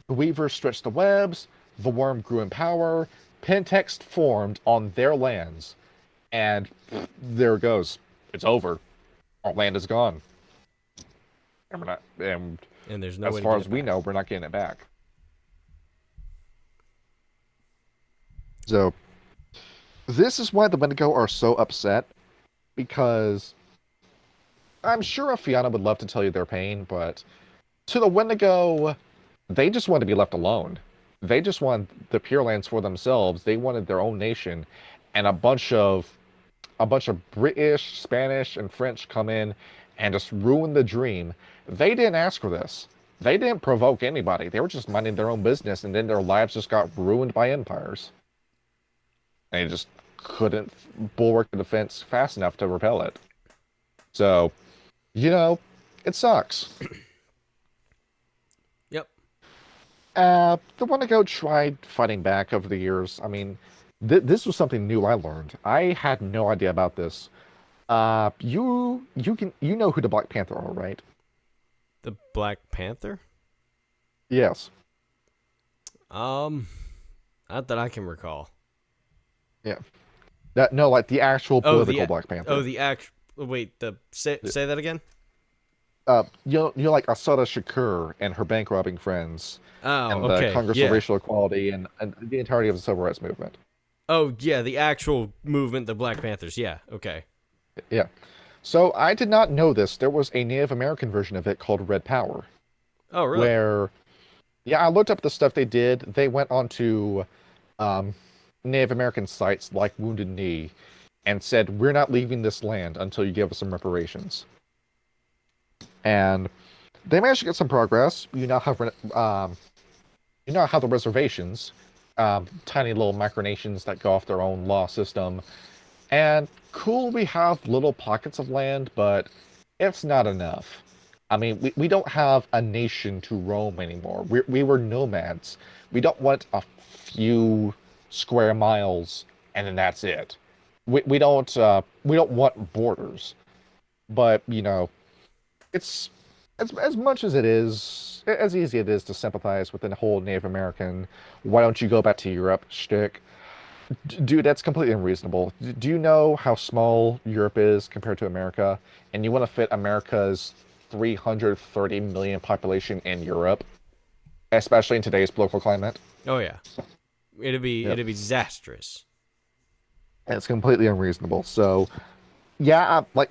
The Weavers stretched the webs, the worm grew in power, Pentext formed on their lands, and there it goes. It's over. Our land is gone. And we're not, and there's no as way far to get as it we back. know, we're not getting it back. So, this is why the Wendigo are so upset, because I'm sure a Fianna would love to tell you their pain, but to the Wendigo, they just want to be left alone. They just want the Pure Lands for themselves. They wanted their own nation, and a bunch of British, Spanish, and French come in and just ruin the dream. They didn't ask for this. They didn't provoke anybody. They were just minding their own business, and then their lives just got ruined by empires. and he just couldn't bulwark the defense fast enough to repel it. So, it sucks. Yep. The Wendigo tried fighting back over the years. I mean, this was something new I learned. I had no idea about this. You know who the Black Panther are, right? The Black Panther? Yes. Not that I can recall. Yeah. No, like the actual political Black Panther. Oh, the act. Wait, say that again. You're like Asada Shakur and her bank robbing friends, Oh, and okay. the Congress Yeah. of Racial Equality, and the entirety of the civil rights movement. Oh, yeah, the actual movement, the Black Panthers. Yeah. Okay. Yeah. So I did not know this. There was a Native American version of it called Red Power, Oh, really? where, yeah, I looked up the stuff they did. They went on to Native American sites like Wounded Knee and said, "We're not leaving this land until you give us some reparations." And they managed to get some progress. You know how the reservations, tiny little micronations that go off their own law system. And cool, we have little pockets of land, but it's not enough. I mean, we don't have a nation to roam anymore. We were nomads. We don't want a few square miles and then that's it. We don't want borders. But, it's as much as it is as easy it is to sympathize with the whole Native American, why don't you go back to Europe shtick. Dude, that's completely unreasonable. Do you know how small Europe is compared to America? And you want to fit America's 330 million population in Europe, especially in today's political climate? Oh, yeah. It'd be Yep. disastrous. It's completely unreasonable. So, yeah, like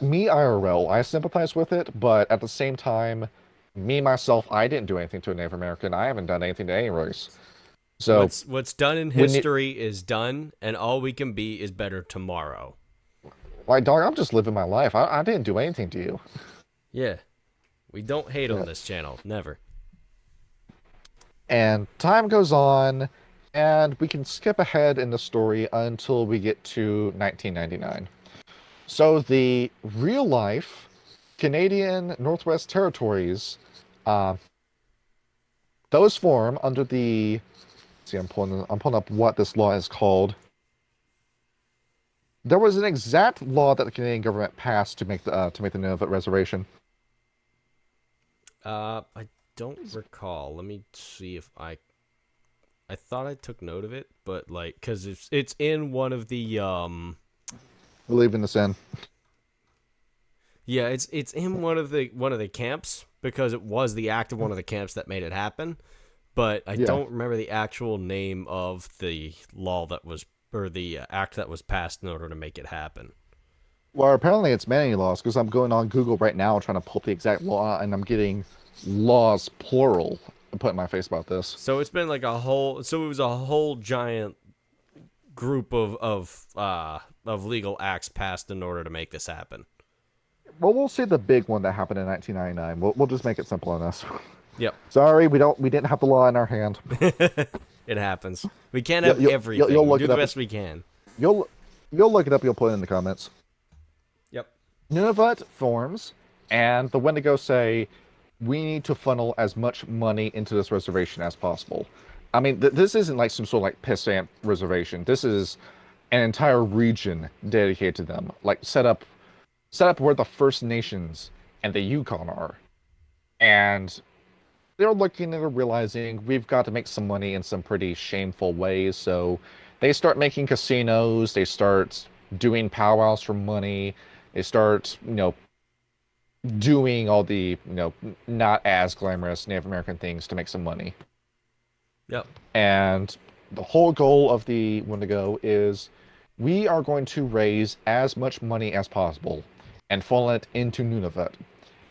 me IRL, I sympathize with it, but at the same time, me myself, I didn't do anything to a Native American. I haven't done anything to any race. So What's done in when you- history is done, and all we can be is better tomorrow. like, dog, I'm just living my life. I didn't do anything to you. Yeah. We don't hate Yeah. on this channel. Never. And time goes on, and we can skip ahead in the story until we get to 1999. So the real life Canadian Northwest Territories, those form under the. See, I'm pulling up what this law is called. There was an exact law that the Canadian government passed to make the Nunavut reservation. I don't recall. Let me see if I thought I took note of it, but cuz it's in one of the We're leaving this in. yeah, it's in one of the camps because it was the act of one of the camps that made it happen, but I Yeah. don't remember the actual name of the law that was or the act that was passed in order to make it happen. Well, apparently it's many laws because I'm going on Google right now trying to pull up the exact law, and I'm getting laws plural put in my face about this. So it's been like it was a whole giant group of legal acts passed in order to make this happen. Well, we'll see the big one that happened in 1999. We'll just make it simple on us. Yep. Sorry, we didn't have the law in our hand. It happens. We can't have You'll everything. look We'll do it the up. best we can. You'll look it up. You'll put it in the comments. Yep. Nunavut forms, and the Wendigo say, we need to funnel as much money into this reservation as possible. I mean, this isn't like some sort of like pissant reservation. This is an entire region dedicated to them. Like set up where the First Nations and the Yukon are. And they're looking and they're realizing we've got to make some money in some pretty shameful ways. So they start making casinos. They start doing powwows for money. They start, doing all the, not as glamorous Native American things to make some money. Yep. And the whole goal of the Wendigo is we are going to raise as much money as possible and funnel it into Nunavut.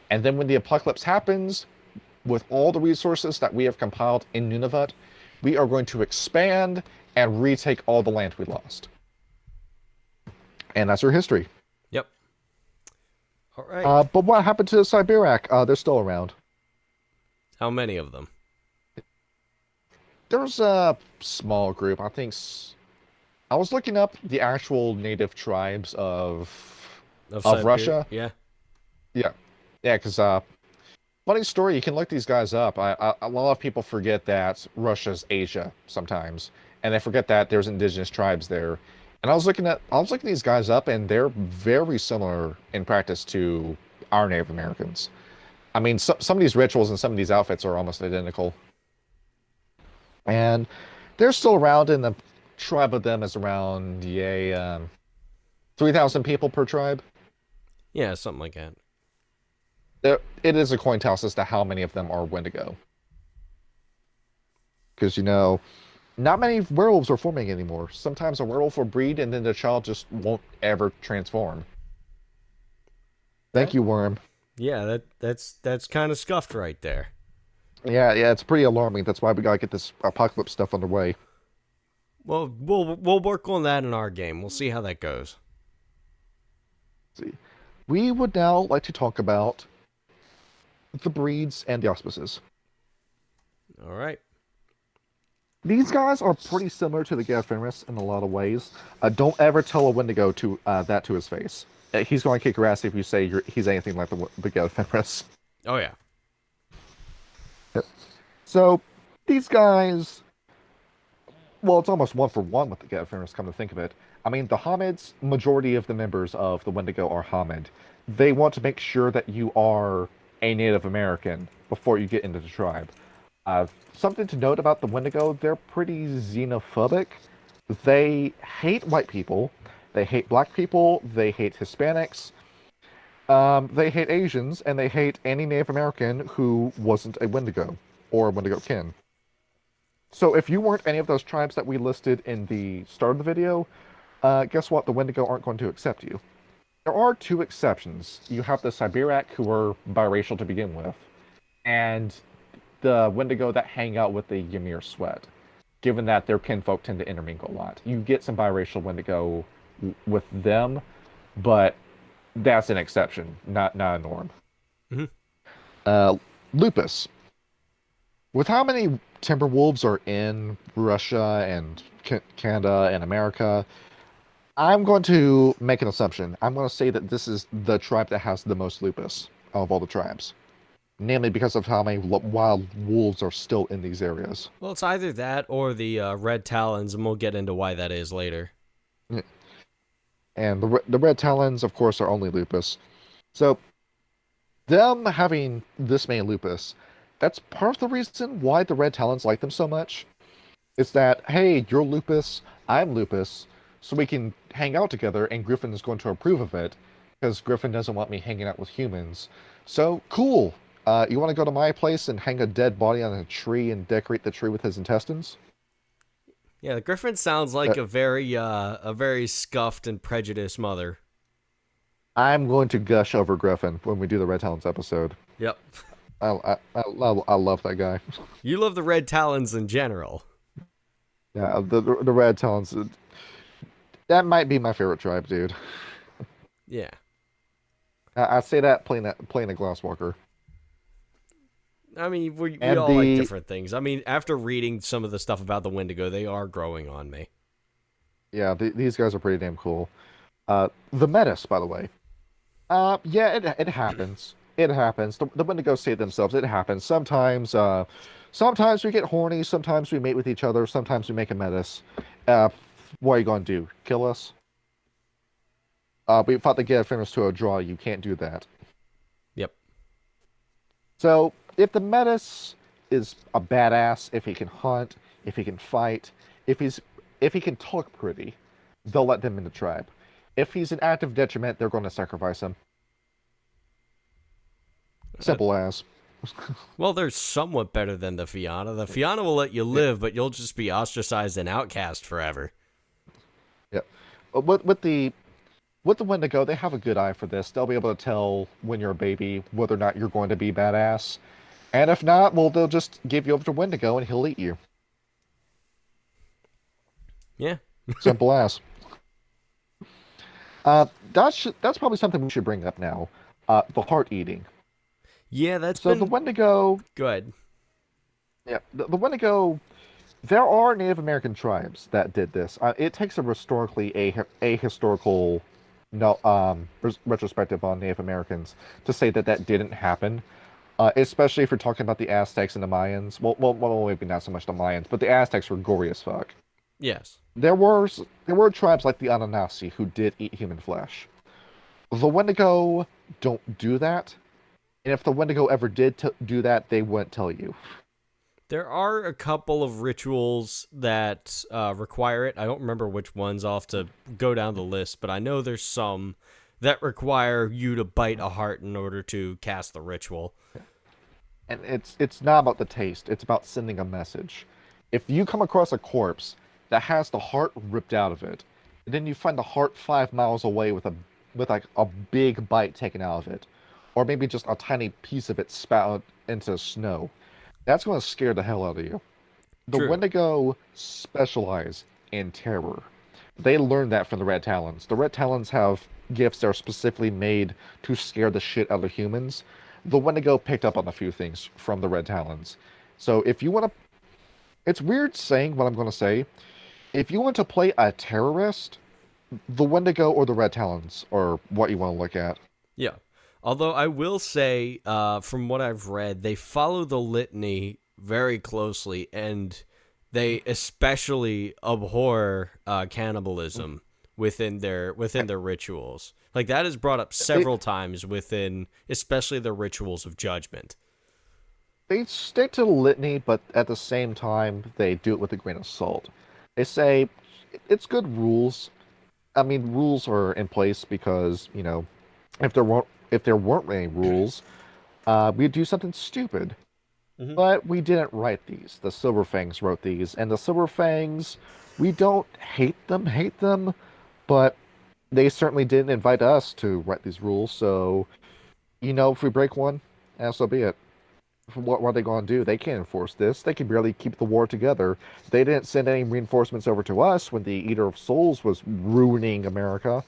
And then when the apocalypse happens, with all the resources that we have compiled in Nunavut, we are going to expand and retake all the land we lost. And that's our history. Yep. All right. But what happened to Siberiac? They're still around. How many of them? There's a small group. I think I was looking up the actual native tribes of Siberia? Russia. Yeah. Yeah, yeah, because funny story, you can look these guys up. A lot of people forget that Russia's Asia sometimes, and they forget that there's indigenous tribes there. And I was looking these guys up, and they're very similar in practice to our Native Americans. I mean, some of these rituals and some of these outfits are almost identical. And they're still around, and the tribe of them is around, 3,000 people per tribe. Yeah, something like that. It is a coin toss as to how many of them are Wendigo. Because, not many werewolves are forming anymore. Sometimes a werewolf will breed and then the child just won't ever transform. Thank you, Worm. Yeah, that's kind of scuffed right there. Yeah, it's pretty alarming. That's why we gotta get this apocalypse stuff underway. Well, we'll work on that in our game. We'll see how that goes. Let's see. We would now like to talk about the breeds and the auspices. All right. These guys are pretty similar to the Gadfenris in a lot of ways. Don't ever tell a Wendigo that to his face. He's going to kick your ass if you say he's anything like the Gadfenris. Oh yeah. So, these guys, well, it's almost one for one with the Gadfenris, come to think of it. I mean, the Hamids, majority of the members of the Wendigo are Hamid. They want to make sure that you are a Native American before you get into the tribe. Something to note about the Wendigo, they're pretty xenophobic. They hate white people, they hate black people, they hate Hispanics, they hate Asians, and they hate any Native American who wasn't a Wendigo or a Wendigo kin. So if you weren't any of those tribes that we listed in the start of the video, guess what? The Wendigo aren't going to accept you. There are two exceptions. You have the Siberiac, who are biracial to begin with, and the Wendigo that hang out with the Ymir Sweat, given that their kinfolk tend to intermingle a lot. You get some biracial Wendigo with them, but that's an exception, not a norm. Mm-hmm. Lupus. With how many Timberwolves are in Russia and Canada and America, I'm going to make an assumption. I'm going to say that this is the tribe that has the most lupus of all the tribes. Namely because of how many wild wolves are still in these areas. Well, it's either that or the red talons, and we'll get into why that is later. Yeah. And the red talons, of course, are only lupus. So, them having this many lupus, that's part of the reason why the red talons like them so much. It's that, hey, you're lupus, I'm lupus, so we can hang out together, and Griffin is going to approve of it, because Griffin doesn't want me hanging out with humans. So, cool. You want to go to my place and hang a dead body on a tree and decorate the tree with his intestines? Yeah, the Griffin sounds like a very scuffed and prejudiced mother. I'm going to gush over Griffin when we do the Red Talons episode. Yep. I love that guy. You love the red talons in general. Yeah, the Red Talons. That might be my favorite tribe, dude. Yeah. I say that playing a Glasswalker. I mean, we all like different things. I mean, after reading some of the stuff about the Wendigo, they are growing on me. Yeah, these guys are pretty damn cool. The Metis, by the way. Yeah, it happens. It happens. The Wendigo say it themselves. It happens. Sometimes we get horny. Sometimes we mate with each other. Sometimes we make a Metis. What are you going to do? Kill us? We fought the Gadfenris to a draw. You can't do that. Yep. So, if the Metis is a badass, if he can hunt, if he can fight, if he can talk pretty, they'll let them in the tribe. If he's an active detriment, they're going to sacrifice him. Simple as. Well, they're somewhat better than the Fianna. The Fianna will let you live, but you'll just be ostracized and outcast forever. Yeah. With the Wendigo, they have a good eye for this. They'll be able to tell when you're a baby whether or not you're going to be badass. And if not, well, they'll just give you over to Wendigo and he'll eat you. Yeah. Simple as. That's probably something we should bring up now. The heart eating. Yeah, that's so the Wendigo. Go ahead. Yeah, the Wendigo. There are Native American tribes that did this. It takes a historical no retrospective on Native Americans to say that that didn't happen. Especially if you're talking about the Aztecs and the Mayans. Well, maybe not so much the Mayans, but the Aztecs were gory as fuck. Yes. There were tribes like the Anunnaki who did eat human flesh. The Wendigo don't do that, and if the Wendigo ever did do that, they wouldn't tell you. There are a couple of rituals that require it. I don't remember which ones. I'll have to go down the list, but I know there's some that require you to bite a heart in order to cast the ritual. And it's not about the taste, it's about sending a message. If you come across a corpse that has the heart ripped out of it, and then you find the heart 5 miles away with like a big bite taken out of it, or maybe just a tiny piece of it spat into snow, that's going to scare the hell out of you. The True. Wendigo specialize in terror. They learned that from the Red Talons. The Red Talons have gifts that are specifically made to scare the shit out of humans. The Wendigo picked up on a few things from the Red Talons. So if you want to, it's weird saying what I'm going to say. If you want to play a terrorist, the Wendigo or the Red Talons are what you want to look at. Yeah. Although I will say, from what I've read, they follow the litany very closely, and they especially abhor cannibalism within their rituals. Like that is brought up several times within, especially the rituals of judgment. They stick to the litany, but at the same time, they do it with a grain of salt. They say it's good rules. I mean, rules are in place because, if there weren't any rules, we'd do something stupid. Mhm. But we didn't write these. The Silverfangs wrote these, and the Silverfangs, we don't hate them, but they certainly didn't invite us to write these rules. So, if we break one, so be it. What are they going to do? They can't enforce this. They can barely keep the war together. They didn't send any reinforcements over to us when the Eater of Souls was ruining America.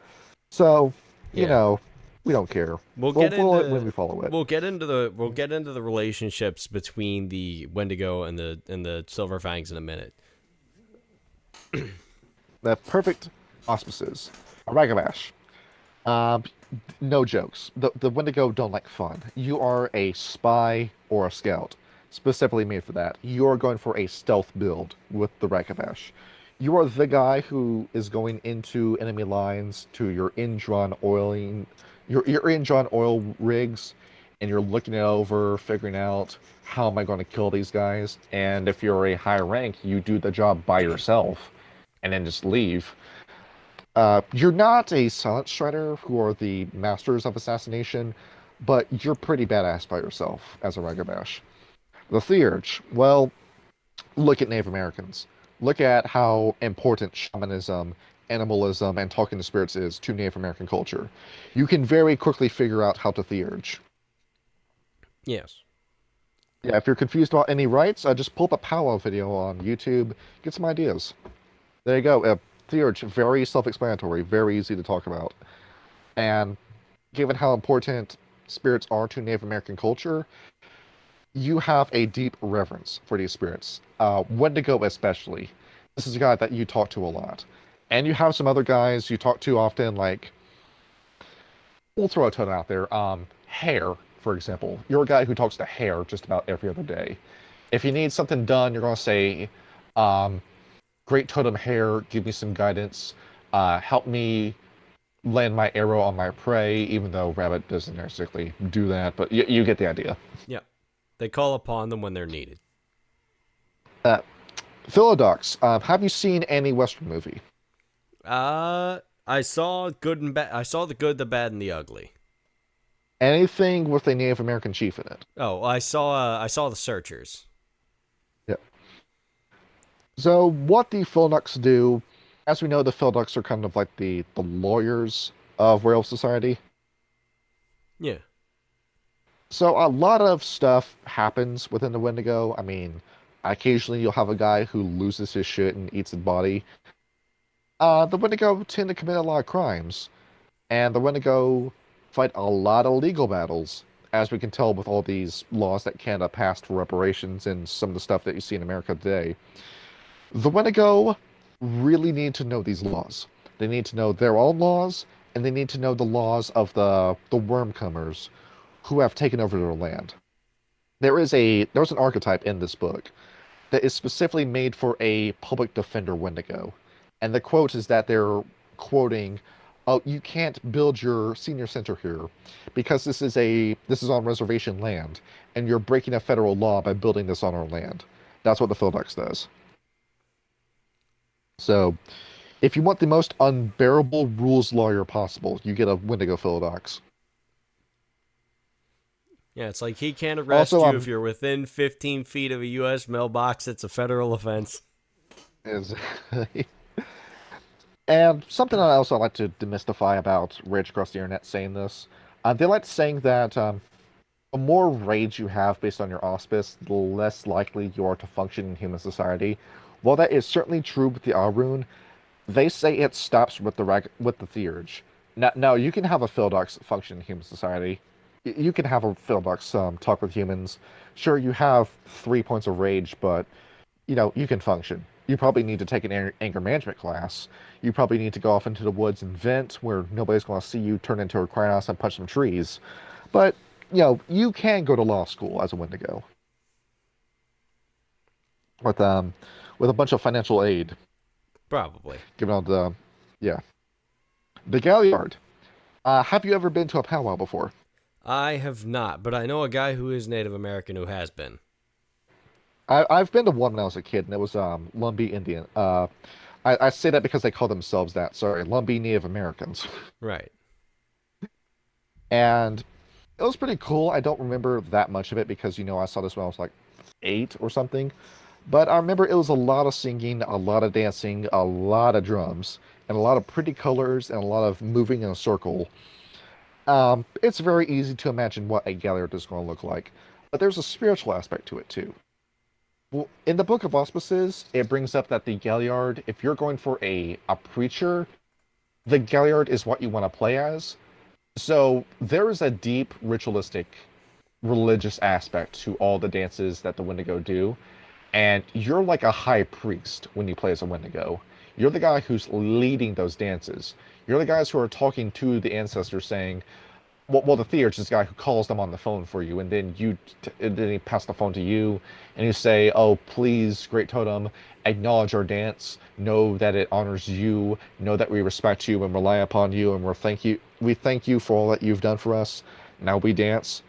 So, Yeah. we don't care. We'll We'll get follow into it when we follow it. we'll get into the relationships between the Wendigo and the Silverfangs in a minute. The perfect auspices. A Ragabash. Um, no jokes. The Wendigo don't like fun. You are a spy or a scout, specifically made for that. You're going for a stealth build with the Ragabash. You are the guy who is going into enemy lines to your in-drawn oil rigs, and you're looking it over, figuring out how am I going to kill these guys. And if you're a high rank, you do the job by yourself, and then just leave. You're not a silent strider who are the masters of assassination, but you're pretty badass by yourself as a Ragabash. The Theurge, well, look at Native Americans. Look at how important shamanism, animalism, and talking to spirits is to Native American culture. You can very quickly figure out how to Theurge. Yes. Yeah, if you're confused about any rites, just pull up a powwow video on YouTube, get some ideas. There you go. Theurge, very self-explanatory, very easy to talk about. And given how important spirits are to Native American culture, you have a deep reverence for these spirits. Wendigo especially. This is a guy that you talk to a lot. And you have some other guys you talk to often, like, we'll throw a totem out there. Hare, for example. You're a guy who talks to Hare just about every other day. If you need something done, you're going to say, Great Totem Hare, give me some guidance. Help me land my arrow on my prey, even though Rabbit doesn't necessarily do that, but you get the idea. Yeah. They call upon them when they're needed. Philodox, have you seen any Western movie? I saw good and bad. I saw the good, the bad, and the ugly. Anything with a Native American chief in it? Oh, I saw the Searchers. Yeah. So what the Philodox do, as we know, the Philodox are kind of like the lawyers of Werewolf Society. Yeah. So a lot of stuff happens within the Wendigo. I mean, occasionally you'll have a guy who loses his shit and eats his body. The Wendigo tend to commit a lot of crimes, and the Wendigo fight a lot of legal battles, as we can tell with all these laws that Canada passed for reparations and some of the stuff that you see in America today. The Wendigo really need to know these laws. They need to know their own laws, and they need to know the laws of the Wormcomers who have taken over their land. There's an archetype in this book that is specifically made for a public defender Wendigo. And the quote is that they're quoting, "Oh, you can't build your senior center here because this is on reservation land, and you're breaking a federal law by building this on our land." That's what the Philodex does. So, if you want the most unbearable rules lawyer possible, you get a Wendigo Philodex. Yeah, it's like he can't arrest Also, you if you're within 15 feet of a U.S. mailbox. It's a federal offense. is And something else I like to demystify about Rage Across the Internet saying this, they like saying that the more rage you have based on your auspice, the less likely you are to function in human society. While that is certainly true with the Arun, they say it stops with the Theurge. Now you can have a Philodox function in human society. You can have a Philodox talk with humans. Sure, you have 3 points of rage, but you can function. You probably need to take an anger management class. You probably need to go off into the woods and vent where nobody's going to see you turn into a Krynos and punch some trees. But, you can go to law school as a Wendigo. With a bunch of financial aid. Probably. Given all the, yeah. The Galliard. Have you ever been to a powwow before? I have not, but I know a guy who is Native American who has been. I've been to one when I was a kid, and it was Lumbee Indian. I say that because they call themselves that. Sorry, Lumbee Native Americans. Right. And it was pretty cool. I don't remember that much of it because, I saw this when I was like 8 or something. But I remember it was a lot of singing, a lot of dancing, a lot of drums, and a lot of pretty colors, and a lot of moving in a circle. It's very easy to imagine what a Galliard is going to look like. But there's a spiritual aspect to it, too. Well, in the Book of Auspices, it brings up that the Galliard, if you're going for a preacher, the Galliard is what you want to play as. So there is a deep ritualistic religious aspect to all the dances that the Wendigo do. And you're like a high priest when you play as a Wendigo. You're the guy who's leading those dances. You're the guys who are talking to the ancestors saying, well, the Theurge is the guy who calls them on the phone for you, and then he pass the phone to you, and you say, "Oh, please, Great Totem, acknowledge our dance. Know that it honors you. Know that we respect you and rely upon you, and we thank you for all that you've done for us. Now we dance."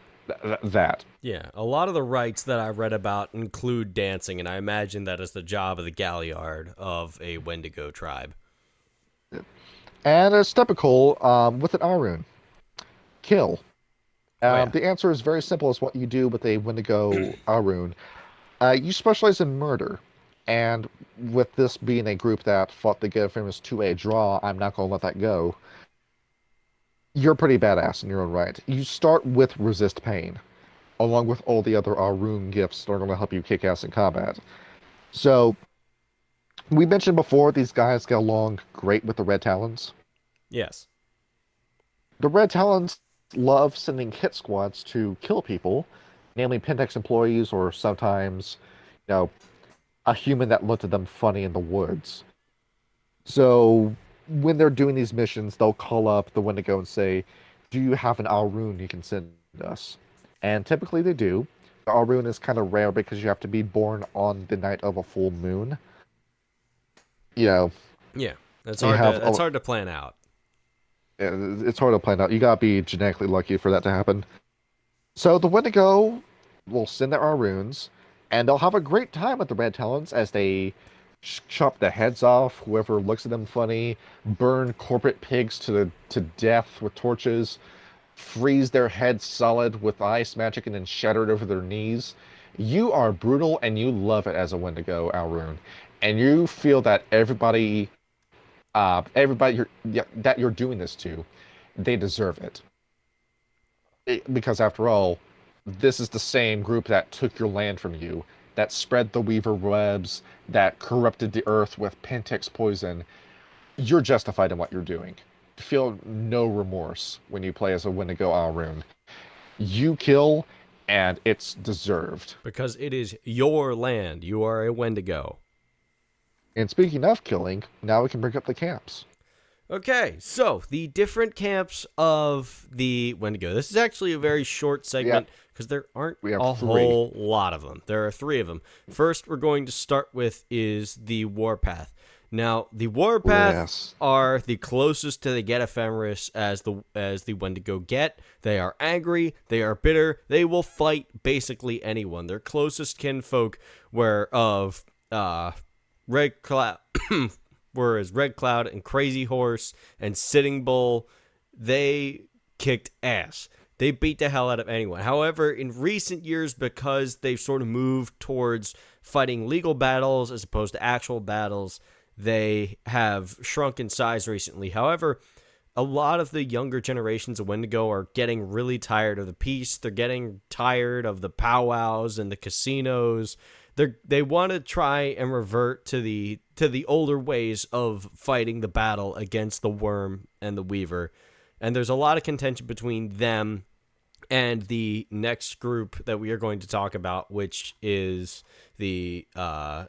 That. Yeah, a lot of the rites that I read about include dancing, and I imagine that is the job of the Galliard of a Wendigo tribe. And it's typical with an Arun. Kill. The answer is very simple as what you do with a Wendigo Arun. You specialize in murder. And with this being a group that fought the Get Famous 2A draw, I'm not going to let that go. You're pretty badass in your own right. You start with Resist Pain, along with all the other Arun gifts that are going to help you kick ass in combat. So, we mentioned before, these guys get along great with the Red Talons. Yes. The Red Talons love sending hit squads to kill people, namely Pentex employees or sometimes, a human that looked at them funny in the woods. So when they're doing these missions, they'll call up the Wendigo and say, "Do you have an Alrune you can send us?" And typically they do. The Alrune is kind of rare because you have to be born on the night of a full moon. Yeah, that's hard to plan out. It's hard to plan out. You gotta be genetically lucky for that to happen. So the Wendigo will send their Arunes, and they'll have a great time with the Red Talons as they chop the heads off whoever looks at them funny, burn corporate pigs to death with torches, freeze their heads solid with ice magic, and then shatter it over their knees. You are brutal, and you love it as a Wendigo, Alrune, and you feel that everybody that you're doing this to, they deserve it. Because after all, this is the same group that took your land from you, that spread the weaver webs, that corrupted the earth with Pentex poison. You're justified in what you're doing. Feel no remorse when you play as a Wendigo Alrune. You kill, and it's deserved. Because it is your land. You are a Wendigo. And speaking of killing, now we can bring up the camps. Okay, so the different camps of the Wendigo. This is actually a very short Yeah, segment because there aren't we have a 3. whole lot of them. There are 3 of them. First, we're going to start with is the Warpath. Now, the Warpath Yes. are the closest to the Get Ephemeris as the Wendigo get. They are angry. They are bitter. They will fight basically anyone. Their closest kinfolk were of Red Cloud. Whereas Red Cloud and Crazy Horse and Sitting Bull, they kicked ass. They beat the hell out of anyone. However, in recent years, because they've sort of moved towards fighting legal battles as opposed to actual battles, they have shrunk in size recently. However, a lot of the younger generations of Wendigo are getting really tired of the peace. They're getting tired of the powwows and the casinos. They want to try and revert to the older ways of fighting the battle against the Worm and the Weaver. And there's a lot of contention between them and the next group that we are going to talk about, which is the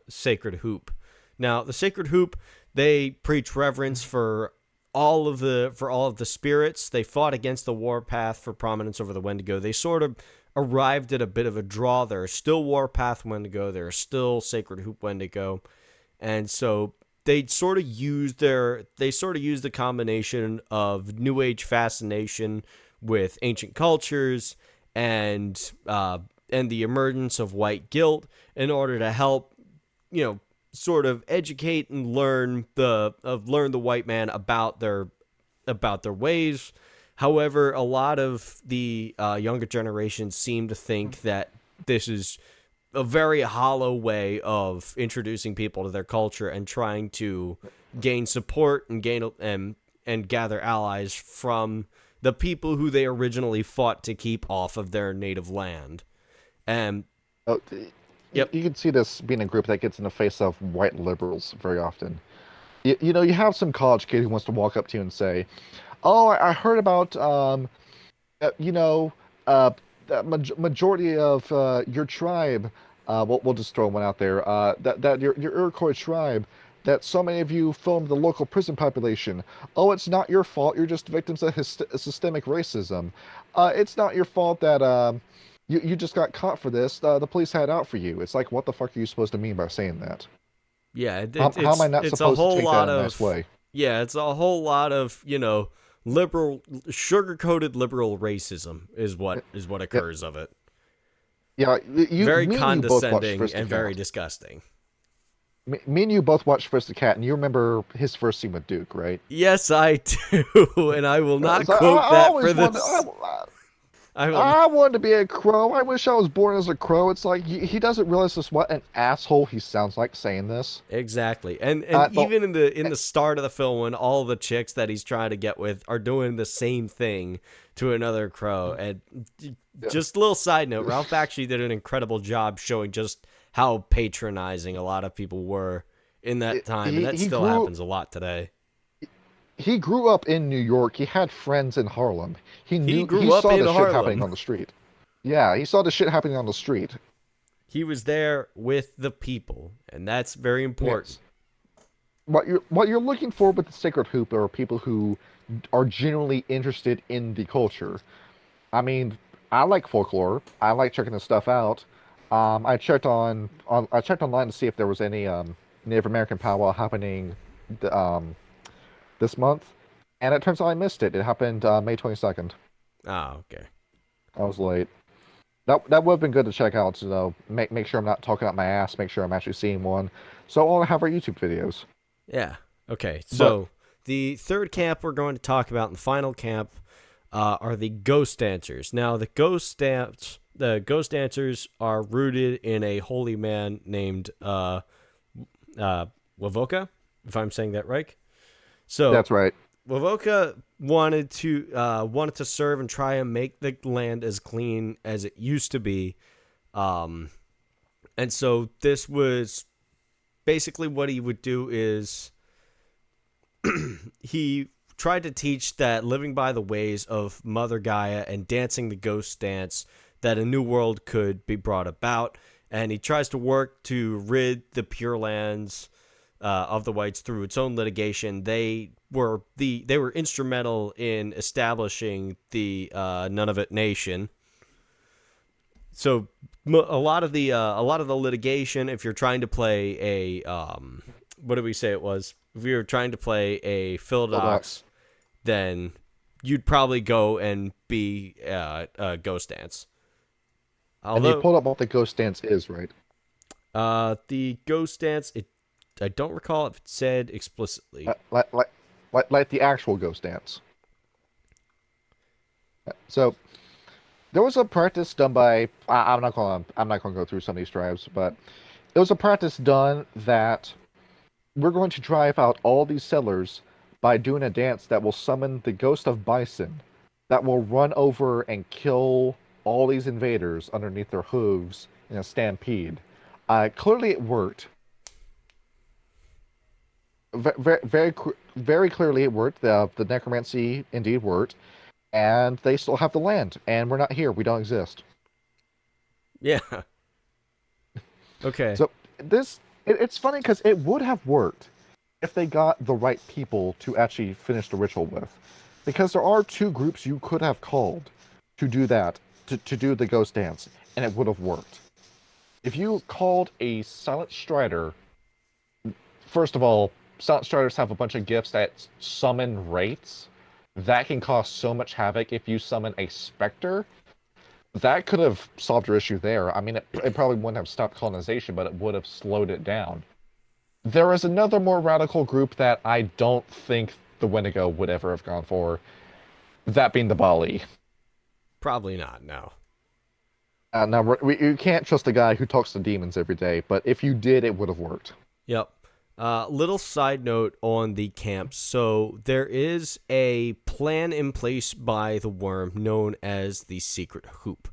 Sacred Hoop. Now, the Sacred Hoop, they preach reverence for all of the spirits. They fought against the Warpath for prominence over the Wendigo. They sort of arrived at a bit of a draw. There are still Warpath Wendigo. There are still Sacred Hoop Wendigo. And so they sort of use the combination of New Age fascination with ancient cultures and the emergence of white guilt in order to help, sort of educate and learn the white man about their ways. However, a lot of the younger generations seem to think that this is a very hollow way of introducing people to their culture and trying to gain support and and gather allies from the people who they originally fought to keep off of their native land. And Oh, Yep. you can see this being a group that gets in the face of white liberals very often. You have some college kid who wants to walk up to you and say, "Oh, I heard about uh, you know, the majority of your tribe. We'll just throw one out there. That your Iroquois tribe. That so many of you filmed the local prison population. Oh, it's not your fault. You're just victims of systemic racism. It's not your fault that you just got caught for this. The police had it out for you. It's like, what the fuck are you supposed to mean by saying that? yeah, How am I not it's a supposed to whole take lot that in a of nice way? yeah, it's a whole lot of liberal sugar-coated liberal racism is what Yeah, occurs of it. yeah. Very Me and you both watched condescending First the and very Cat. disgusting. Me and you both watched First the Cat, and you remember his first scene with Duke, right? Yes, I do, and I will not quote I that for always wanted. this. I will. I wanted to be a crow. I wish I was born as a crow. It's like he doesn't realize this. What an asshole he sounds like saying this. Exactly. And But even in the start of the film when all the chicks that he's trying to get with are doing the same thing to another crow. And just a little side note, Ralph actually did an incredible job showing just how patronizing a lot of people were in that time, and that he still grew happens a lot today. he grew up in New York. He had friends in Harlem. He He grew up saw in the shit happening Harlem. on the street. Yeah, he saw the shit happening on the street. He was there with the people, and that's very important. Yes. What you're looking for with the Sacred Hoop are people who are genuinely interested in the culture. I mean, I like folklore. I like checking this stuff out. I checked online to see if there was any Native American powwow happening th- um, this month, and it turns out I missed it. It happened May 22nd. Oh, okay. I was late. That would have been good to check out. So make sure I'm not talking out my ass. Make sure I'm actually seeing one. So I'll have our YouTube videos. Yeah. Okay. But So the third camp we're going to talk about, and the final camp, are the ghost dancers. Now, the ghost dancers are rooted in a holy man named Wavoka, if I'm saying that right. So that's right. Wavoka wanted to serve and try and make the land as clean as it used to be, and so this was basically what he would do is he tried to teach that living by the ways of Mother Gaia and dancing the ghost dance, that a new world could be brought about, and he tries to work to rid the Pure Lands of the whites through its own litigation. They were instrumental in establishing the Nunavut Nation. So a lot of the litigation, if you're trying to play a what did we say it was? If you were trying to play a Philodox, then you'd probably go and be Ghost Dance. And you pulled up what the Ghost Dance is, right? The Ghost Dance, I don't recall if it said explicitly. Like the actual Ghost Dance. So there was a practice done by I'm not going to go through some of these tribes, but it was a practice done that we're going to drive out all these settlers by doing a dance that will summon the ghost of bison that will run over and kill all these invaders underneath their hooves in a stampede. Clearly it worked. Very clearly it worked. The necromancy indeed worked. And they still have the land. And we're not here. We don't exist. Yeah. Okay. So it's funny because it would have worked if they got the right people to actually finish the ritual with. Because there are two groups you could have called to do that, to do the ghost dance, and it would have worked. If you called a Silent Strider, first of all, Silent Striders have a bunch of gifts that summon wraiths. That can cause so much havoc. If you summon a Spectre, that could have solved your issue there. I mean, it probably wouldn't have stopped colonization, but it would have slowed it down. There is another more radical group that I don't think the Wendigo would ever have gone for. That being the Bali. Probably not, no. Now, you can't trust a guy who talks to demons every day, but if you did, it would have worked. Yep. Little side note on the camps. So there is a plan in place by the worm known as the Secret Hoop.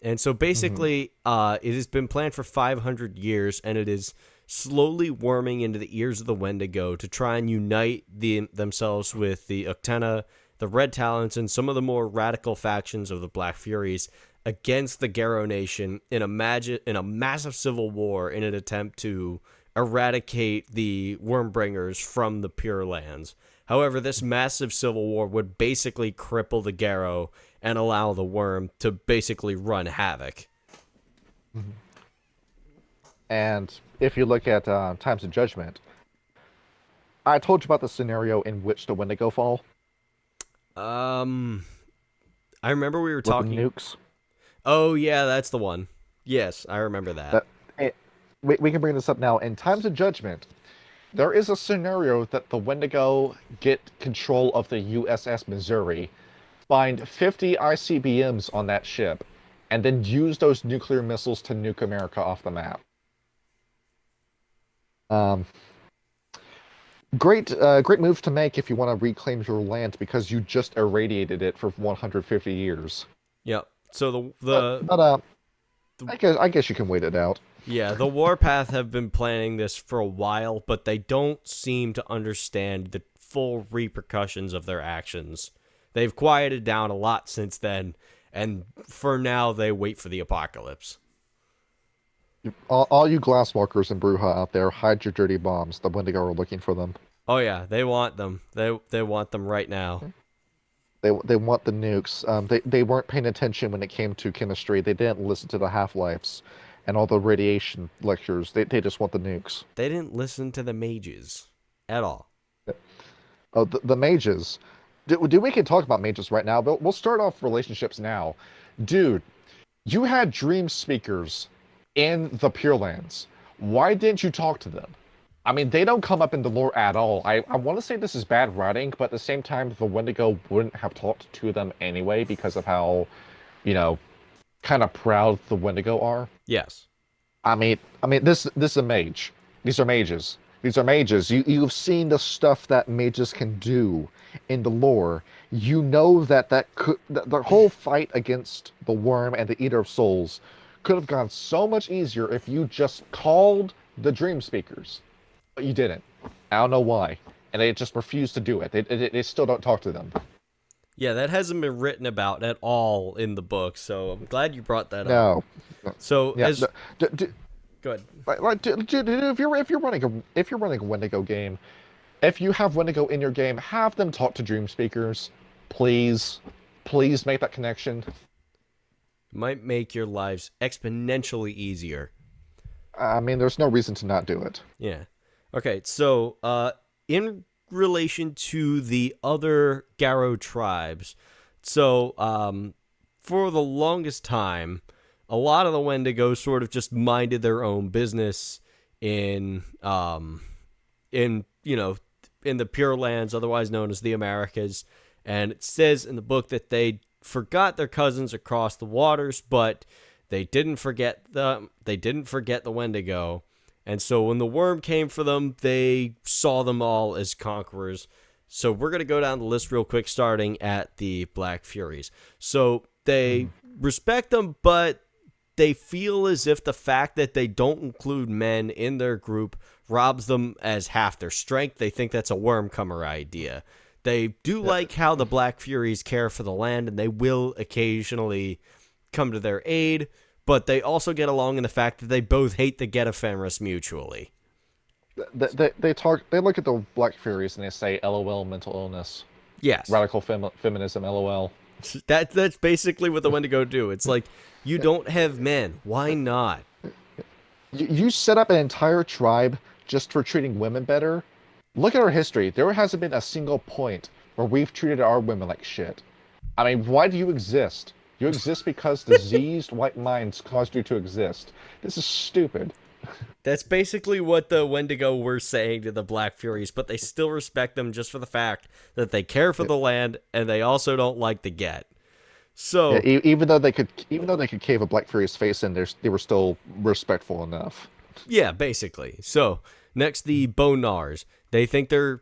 And so basically, it has been planned for 500 years, and it is slowly worming into the ears of the Wendigo to try and unite themselves with the Uktena, the Red Talons, and some of the more radical factions of the Black Furies against the Garou Nation in a massive civil war in an attempt to eradicate the Wormbringers from the Pure Lands. However, this massive civil war would basically cripple the Garou and allow the worm to basically run havoc. And if you look at Times of Judgment, I told you about the scenario in which the Wendigo fall. I remember we were talking... the nukes. Oh, yeah, that's the one. Yes, I remember that. We can bring this up now. In Times of Judgment, there is a scenario that the Wendigo get control of the USS Missouri, find 50 ICBMs on that ship, and then use those nuclear missiles to nuke America off the map. Great move to make if you want to reclaim your land because you just irradiated it for 150 years. Yep. So I guess you can wait it out. Yeah, the Warpath have been planning this for a while, but they don't seem to understand the full repercussions of their actions. They've quieted down a lot since then, and for now, they wait for the apocalypse. All you glasswalkers in Bruja out there, hide your dirty bombs. The Wendigo are looking for them. Oh yeah, they want them. They want them right now. They want the nukes. They weren't paying attention when it came to chemistry. They didn't listen to the half-lives and all the radiation lectures. They just want the nukes. They didn't listen to the mages at all. Oh, the mages. Dude, we can talk about mages right now, but we'll start off relationships now. Dude, you had dream speakers in the Pure Lands. Why didn't you talk to them? I mean, they don't come up in the lore at all. I want to say this is bad writing, but at the same time, the Wendigo wouldn't have talked to them anyway because of how, kind of proud the Wendigo are. Yes. I mean, this is a mage. These are mages. These are mages. You've seen the stuff that mages can do in the lore. You know that the whole fight against the worm and the Eater of Souls could have gone so much easier if you just called the dream speakers. But you didn't. I don't know why. And they just refused to do it. They still don't talk to them. Yeah, that hasn't been written about at all in the book, so I'm glad you brought that up. No. So, yeah, Go ahead. Dude, if you're running a Wendigo game, if you have Wendigo in your game, have them talk to dream speakers, please, please make that connection. Might make your lives exponentially easier. I mean, there's no reason to not do it. Yeah. Okay, so in relation to the other Garou tribes, so for the longest time, a lot of the Wendigo sort of just minded their own business in the Pure Lands, otherwise known as the Americas. And it says in the book that they forgot their cousins across the waters, but they didn't forget the Wendigo. And so when the worm came for them, they saw them all as conquerors. So we're going to go down the list real quick, starting at the Black Furies. So they respect them, but they feel as if the fact that they don't include men in their group robs them as half their strength. They think that's a wormcomer idea. They do like how the Black Furies care for the land, and they will occasionally come to their aid, but they also get along in the fact that they both hate the Get Ephemeris mutually. They look at the Black Furies and they say, "LOL, mental illness." Yes. Radical feminism, LOL. That's basically what the Wendigo do. It's like, you don't have men. Why not? You set up an entire tribe just for treating women better. Look at our history. There hasn't been a single point where we've treated our women like shit. I mean, why do you exist? You exist because diseased white minds caused you to exist. This is stupid. That's basically what the Wendigo were saying to the Black Furies, but they still respect them just for the fact that they care for the land and they also don't like the Get. So yeah, even though they could cave a Black Fury's face in, they were still respectful enough. Yeah, basically. So next, the Bonars. They think they're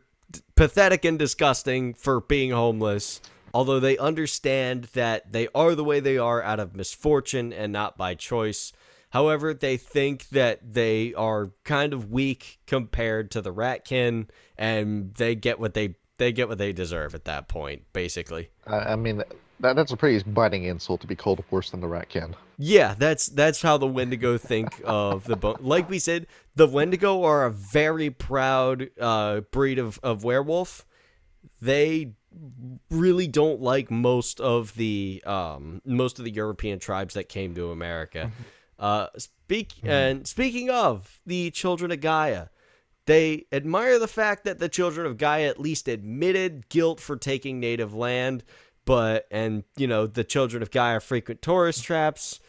pathetic and disgusting for being homeless, although they understand that they are the way they are out of misfortune and not by choice. However, they think that they are kind of weak compared to the Ratkin, and they get what they deserve at that point, basically. I mean, that's a pretty biting insult to be called worse than the Ratkin. Yeah, that's how the Wendigo think of the like we said, the Wendigo are a very proud breed of werewolf. They really don't like most of the European tribes that came to America. Speaking of the Children of Gaia, they admire the fact that the Children of Gaia at least admitted guilt for taking native land, the Children of Gaia frequent tourist traps,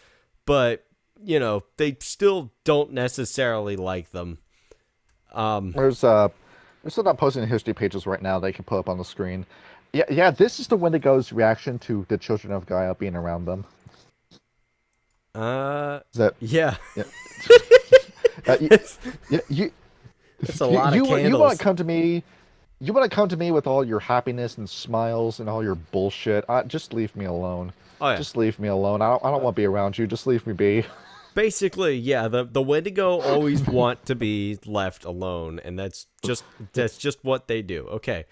but they still don't necessarily like them. There's still not posting the history pages right now. They can put up on the screen. Yeah. This is the Wendigo's reaction to the Children of Gaia being around them. Yeah. It's a lot of candles. You want to come to me? You want to come to me with all your happiness and smiles and all your bullshit? Just leave me alone. Oh, yeah. Just leave me alone. I don't want to be around you. Just leave me be. Basically, yeah, the Wendigo always want to be left alone, and that's just what they do. Okay,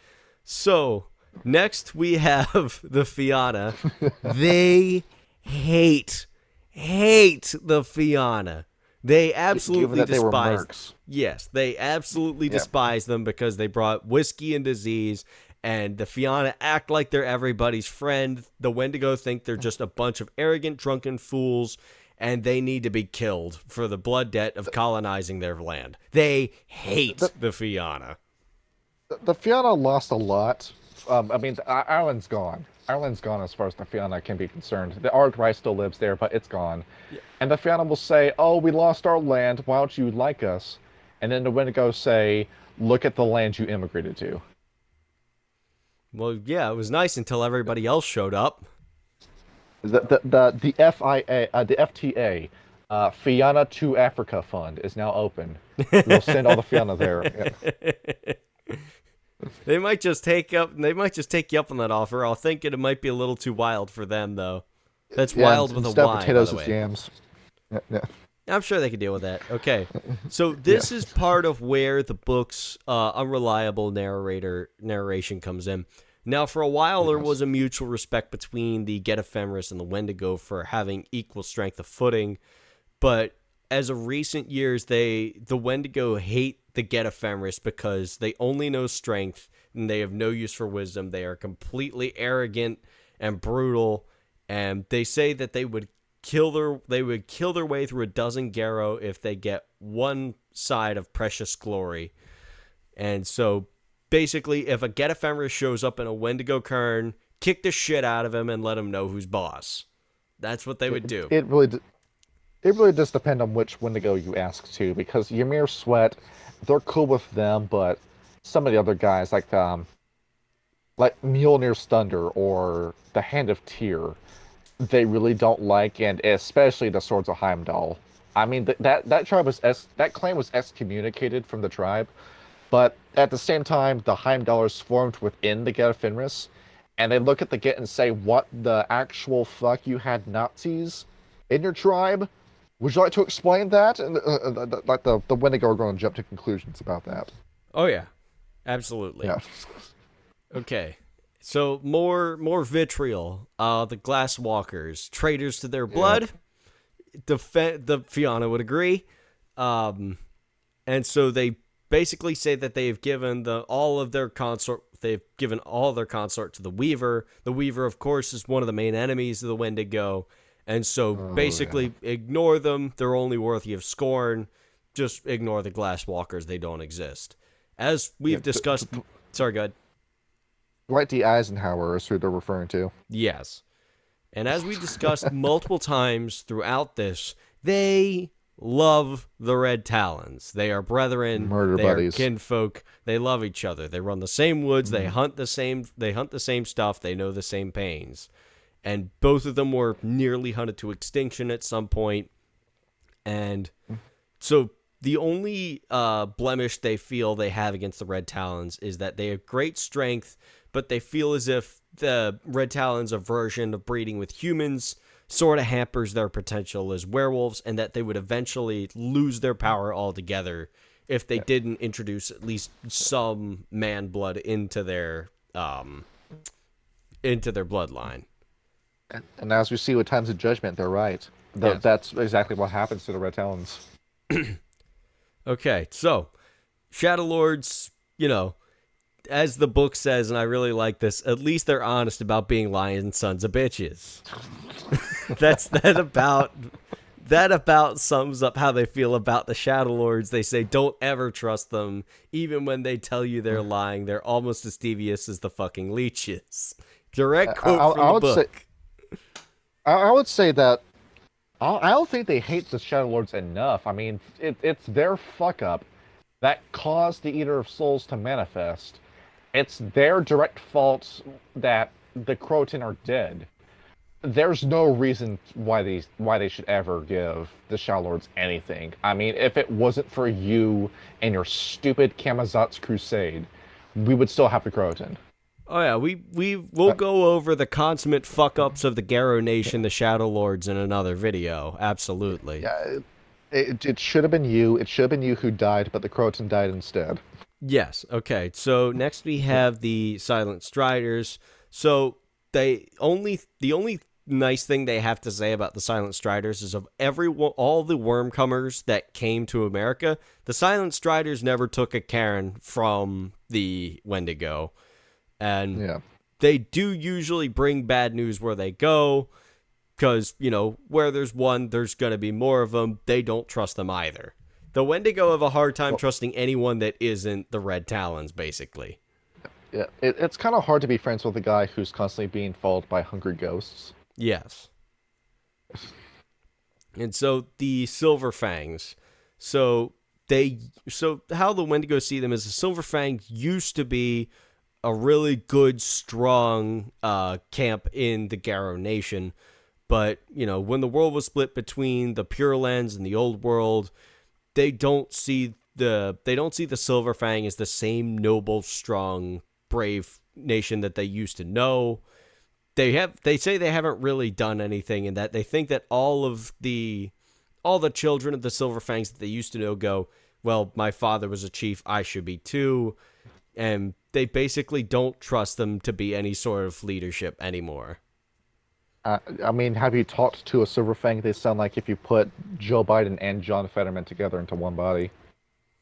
so next we have the Fianna. They hate the Fianna. They absolutely despise. Yes, they absolutely despise them because they brought whiskey and disease, and the Fianna act like they're everybody's friend. The Wendigo think they're just a bunch of arrogant, drunken fools, and they need to be killed for the blood debt of colonizing their land. They hate the Fianna. The Fianna lost a lot. I mean, Ireland's gone. Ireland's gone as far as the Fianna can be concerned. The Ardgrai still lives there, but it's gone. Yeah. And the Fianna will say, "Oh, we lost our land. Why don't you like us?" And then the Wendigo say, "Look at the land you immigrated to." Well, yeah, it was nice until everybody else showed up. The FTA, Fianna to Africa Fund is now open. We'll send all the Fianna there. Yeah. They might just take you up on that offer. I'll think it might be a little too wild for them, though. That's wild with a Y. Potatoes with yams. Yeah. I'm sure they can deal with that. Okay, so this is part of where the book's unreliable narration comes in. Now, for a while, there was a mutual respect between the Get Ephemeris and the Wendigo for having equal strength of footing, but as of recent years, the Wendigo hate the Get Ephemeris because they only know strength and they have no use for wisdom. They are completely arrogant and brutal, and they say that they would kill their way through a dozen Garou if they get one side of precious glory. And so basically, if a Get Ephemeris shows up in a Wendigo cairn, kick the shit out of him and let him know who's boss. That's what they would do. It really does depend on which Wendigo you ask to, because Ymir Sweat, they're cool with them, but some of the other guys, like Mjolnir's Thunder or the Hand of Tyr, they really don't like, and especially the Swords of Heimdall. I mean, that clan was excommunicated from the tribe, but at the same time, the Heimdallers formed within the Get Ephemeris, and they look at the Get and say, "What the actual fuck? You had Nazis in your tribe? Would you like to explain that?" And like the Wendigo are going to jump to conclusions about that. Oh yeah, absolutely. Yeah. Okay, so more vitriol. The Glass Walkers, traitors to their blood. The Fiona would agree, and so they basically say that they have given all of their consort to the Weaver. The Weaver, of course, is one of the main enemies of the Wendigo, and so basically ignore them. They're only worthy of scorn. Just ignore the Glass Walkers. They don't exist. As we've discussed. Sorry, go ahead. Dwight D. Eisenhower is who they're referring to. Yes. And as we discussed multiple times throughout this, they love the Red Talons. They are brethren. Murder buddies. Are kinfolk. They love each other. They run the same woods. They hunt the same stuff. They know the same pains. And both of them were nearly hunted to extinction at some point. And so the only blemish they feel they have against the Red Talons is that they have great strength, but they feel as if the Red Talons' aversion of breeding with humans sort of hampers their potential as werewolves, and that they would eventually lose their power altogether if they didn't introduce at least some man blood into their bloodline. And as we see with Times of Judgment, they're right. That's exactly what happens to the Red Talons. Okay, so Shadow Lords, as the book says, and I really like this, at least they're honest about being lion sons of bitches. That about sums up how they feel about the Shadow Lords. They say don't ever trust them. Even when they tell you they're lying, they're almost as devious as the fucking leeches. Direct quote from the book. I would say that I don't think they hate the Shadow Lords enough. I mean, it's their fuck up that caused the Eater of Souls to manifest. It's their direct fault that the Croton are dead. There's no reason why they should ever give the Shadow Lords anything. I mean, if it wasn't for you and your stupid Kamazat's crusade, we would still have the Croton. Oh yeah, we'll go over the consummate fuck ups of the Garou Nation, the Shadow Lords, in another video. Absolutely. Yeah, it should have been you. It should have been you who died, but the Croton died instead. Yes. Okay. So next we have the Silent Striders. So the only nice thing they have to say about the Silent Striders is of all the Wormcomers that came to America, the Silent Striders never took a cairn from the Wendigo. And they do usually bring bad news where they go, because, where there's one, there's going to be more of them. They don't trust them either. The Wendigo have a hard time trusting anyone that isn't the Red Talons, basically. Yeah, it's kind of hard to be friends with a guy who's constantly being followed by hungry ghosts. Yes. And so the Silver Fangs. So how the Wendigo see them is the Silver Fangs used to be a really good, strong camp in the Garou Nation. But, when the world was split between the Pure Lands and the Old World, they don't see the Silver Fang as the same noble, strong, brave nation that they used to know. They say they haven't really done anything, and that they think that all the children of the Silver Fangs that they used to know go, well, my father was a chief, I should be too. And they basically don't trust them to be any sort of leadership anymore. I mean, have you talked to a Silverfang? They sound like if you put Joe Biden and John Fetterman together into one body.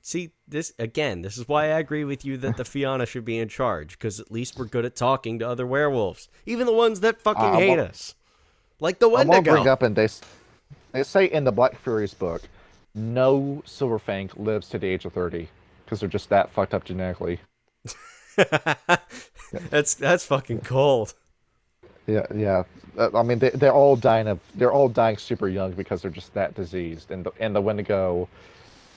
See, this is why I agree with you that the Fianna should be in charge, because at least we're good at talking to other werewolves, even the ones that fucking hate us, like the I want to bring Wendigo. up, and they say in the Black Furies book, no Silverfang lives to the age of 30 because they're just that fucked up genetically. That's fucking cold. Yeah, yeah. I mean, they're all dying super young because they're just that diseased, and the Wendigo.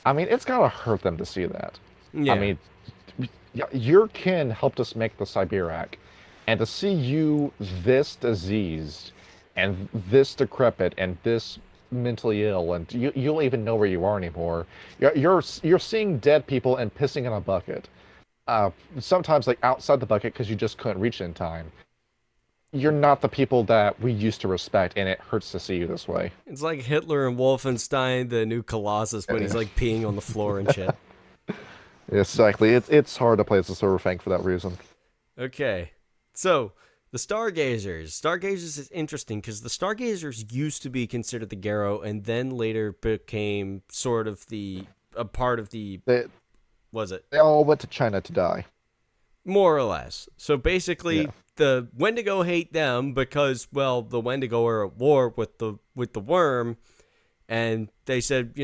I mean, it's gotta hurt them to see that. I Yeah. mean, your kin helped us make the Siberiac, and to see you this diseased, and this decrepit, and this mentally ill, and you don't even know where you are anymore. You're seeing dead people and pissing in a bucket. Sometimes like outside the bucket because you just couldn't reach it in time. You're not the people that we used to respect, and it hurts to see you this way. It's like Hitler and Wolfenstein, the new Colossus, when he's like peeing on the floor and shit. Exactly. It's hard to play as a Silverfang for that reason. Okay. So, the Stargazers. Stargazers is interesting because the Stargazers used to be considered the Garou and then later became sort of a part of the, They was it? they all went to China to die. More or less. So basically, Yeah. the Wendigo hate them because, well, the Wendigo are at war with the worm, and they said,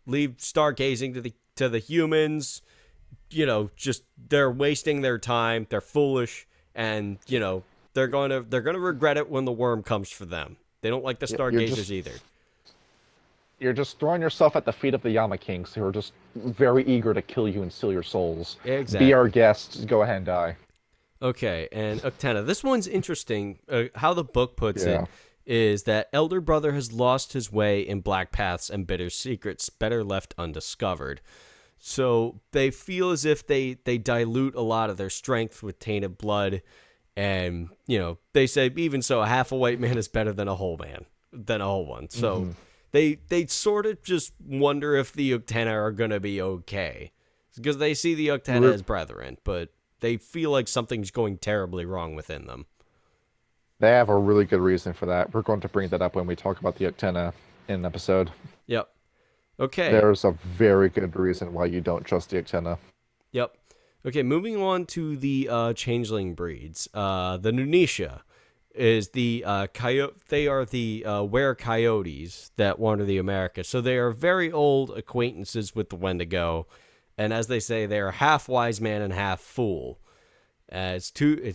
leave stargazing to the humans. Just they're wasting their time. They're foolish, and they're gonna regret it when the worm comes for them. They don't like the stargazers either. You're just throwing yourself at the feet of the Yama Kings, who are just very eager to kill you and steal your souls. Exactly. Be our guests. Go ahead and die. Okay, and Uktena, this one's interesting. How the book puts Yeah. it is that Elder Brother has lost his way in black paths and bitter secrets, better left undiscovered. So they feel as if they dilute a lot of their strength with tainted blood, and they say even so, a half a white man is better than a whole one. So they sort of just wonder if the Uktena are gonna be okay, because they see the Uktena as brethren, but they feel like something's going terribly wrong within them. They have a really good reason for that. We're going to bring that up when we talk about the Uktena in an episode. Yep. Okay. There's a very good reason why you don't trust the Uktena. Yep. Okay, moving on to the changeling breeds. The Nunisha is the coyote. They are the were-coyotes that wander the Americas. So they are very old acquaintances with the Wendigo. And as they say, they are half wise man and half fool. It's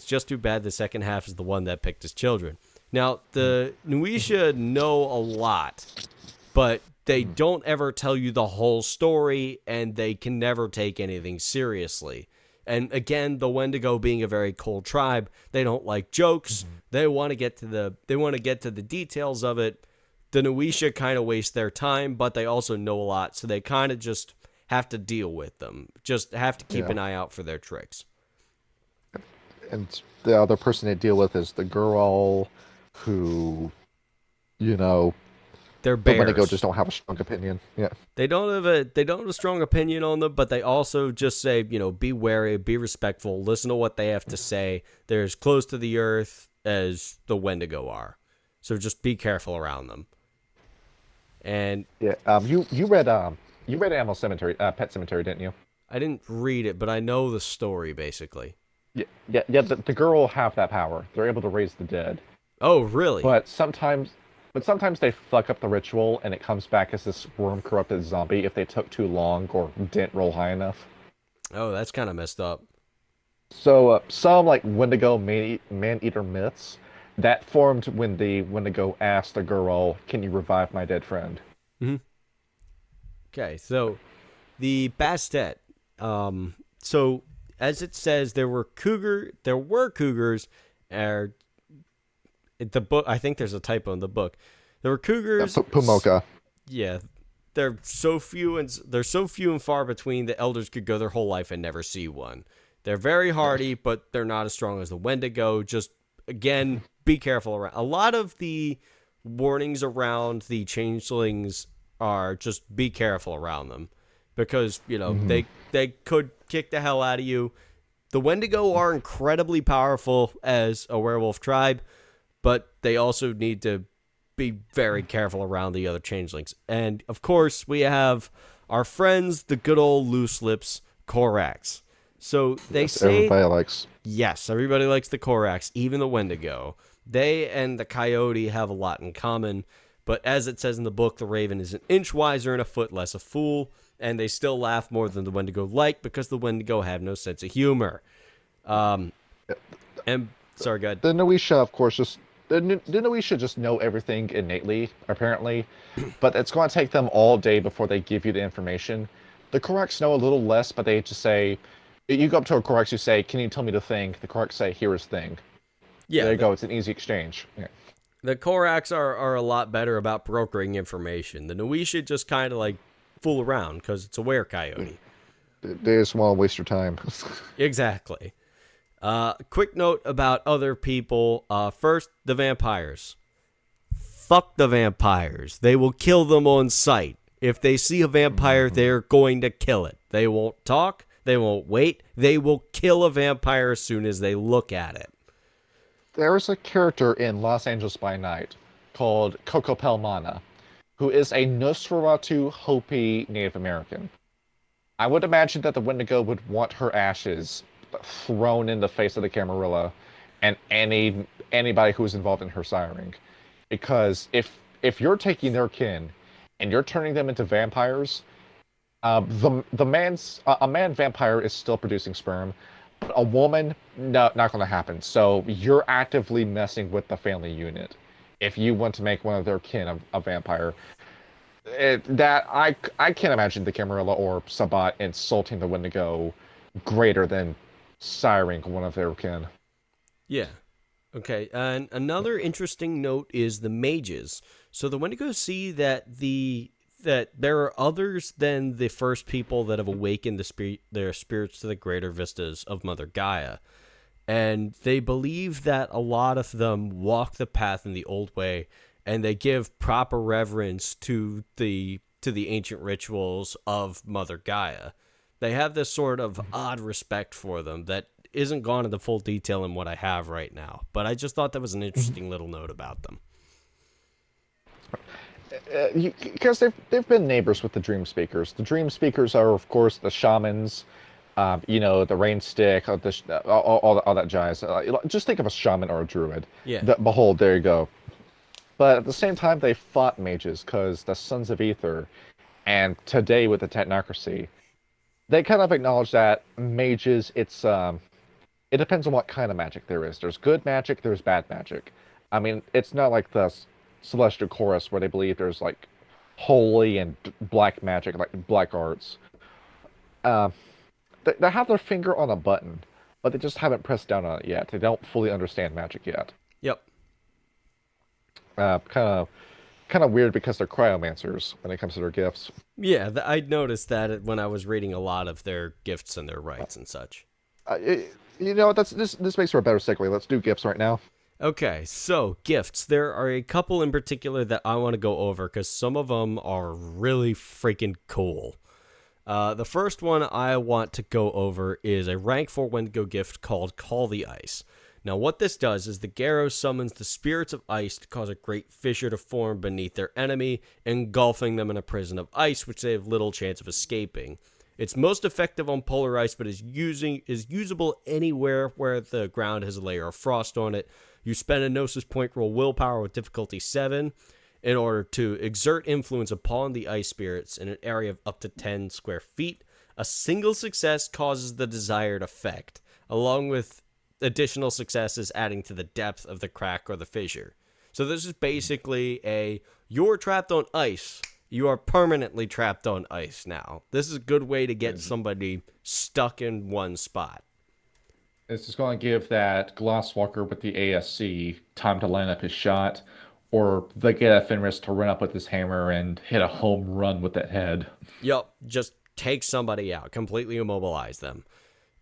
just too bad the second half is the one that picked his children. Now, the Nuisha know a lot, but they don't ever tell you the whole story, and they can never take anything seriously. And again, the Wendigo being a very cold tribe, they don't like jokes. They want to get to the details of it. The Nuisha kind of waste their time, but they also know a lot, so they kind of just have to deal with them. Just have to keep an eye out for their tricks. And the other person they deal with is the girl who, They're the bears. Wendigo just don't have a strong opinion. Yeah. They don't have a strong opinion on them, but they also just say, be wary, be respectful, listen to what they have to say. They're as close to the earth as the Wendigo are. So just be careful around them. And Yeah. You read Animal Cemetery, Pet Cemetery, didn't you? I didn't read it, but I know the story basically. Yeah. The girl have that power. They're able to raise the dead. Oh, really? But sometimes they fuck up the ritual, and it comes back as this worm-corrupted zombie if they took too long or didn't roll high enough. Oh, that's kind of messed up. So some like Wendigo man-eater myths that formed when the Wendigo asked the girl, "Can you revive my dead friend?" Okay, so the Bastet. So as it says, there were cougars. The book. I think there's a typo in the book. There were cougars. Pumoka. Yeah, they're so few and far between that elders could go their whole life and never see one. They're very hardy, but they're not as strong as the Wendigo. Just again, be careful around. A lot of the warnings around the changelings are just be careful around them, because they could kick the hell out of you. The Wendigo are incredibly powerful as a werewolf tribe, but they also need to be very careful around the other changelings. And of course, we have our friends, the good old loose lips, Korax. So they say Everybody likes. yes, everybody likes the Korax, even the Wendigo. They and the Coyote have a lot in common, but as it says in the book, the Raven is an inch wiser and a foot less a fool, and they still laugh more than the Wendigo like because the Wendigo have no sense of humor. And sorry, go ahead. The Noisha, of course, the Noisha just know everything innately, apparently, but it's going to take them all day before they give you the information. The Korax know a little less, but they just say, you go up to a Korax, you say, "Can you tell me the thing?" The Korax say, "Here is thing." Yeah, there you go. It's an easy exchange. Yeah. The Korax are a lot better about brokering information. The Noisha just kind of like fool around because it's a were-coyote. They just want to waste your time. Exactly. Quick note about other people. First, the vampires. Fuck the vampires. They will kill them on sight. If they see a vampire, they're going to kill it. They won't talk. They won't wait. They will kill a vampire as soon as they look at it. There is a character in Los Angeles by Night called Coco Pelmana, who is a Nosferatu Hopi Native American. I would imagine that the Wendigo would want her ashes thrown in the face of the Camarilla and anybody who is involved in her siring. Because if you're taking their kin and you're turning them into vampires, a man vampire is still producing sperm, but a woman, no, not going to happen. So you're actively messing with the family unit if you want to make one of their kin a vampire. I can't imagine the Camarilla or Sabat insulting the Wendigo greater than siring one of their kin. Yeah. Okay. And another interesting note is the mages. So the Wendigo see that there are others than the first people that have awakened their spirits to the greater vistas of Mother Gaia. And they believe that a lot of them walk the path in the old way, and they give proper reverence to the ancient rituals of Mother Gaia. They have this sort of odd respect for them that isn't gone into full detail in what I have right now. But I just thought that was an interesting little note about them. Because they've been neighbors with the Dream Speakers. The Dream Speakers are, of course, the shamans, the rain stick, all that jazz. Just think of a shaman or a druid. Yeah. Behold, there you go. But at the same time, they fought mages because the Sons of Ether, and today with the technocracy, they kind of acknowledge that mages, it depends on what kind of magic there is. There's good magic, there's bad magic. I mean, it's not like the Celestial Chorus where they believe there's like holy and black magic, like black arts. They have their finger on a button, but they just haven't pressed down on it yet. They don't fully understand magic yet. Yep. Kind of weird because they're cryomancers when it comes to their gifts. Yeah, I noticed that when I was reading a lot of their gifts and their rites and such. This makes for a better segue. Let's do gifts right now. Okay, so gifts. There are a couple in particular that I want to go over because some of them are really freaking cool. The first one I want to go over is a rank 4 Wendigo gift called Call the Ice. Now, what this does is the Garou summons the spirits of ice to cause a great fissure to form beneath their enemy, engulfing them in a prison of ice, which they have little chance of escaping. It's most effective on polar ice, but is usable anywhere where the ground has a layer of frost on it. You spend a Gnosis point, roll willpower with difficulty 7 in order to exert influence upon the ice spirits in an area of up to 10 square feet. A single success causes the desired effect, along with additional successes adding to the depth of the crack or the fissure. So this is basically you're trapped on ice. You are permanently trapped on ice now. This is a good way to get somebody stuck in one spot. This is going to give that Glasswalker with the ASC time to line up his shot, or they get a Fenris to run up with his hammer and hit a home run with that head. Yup, just take somebody out, completely immobilize them.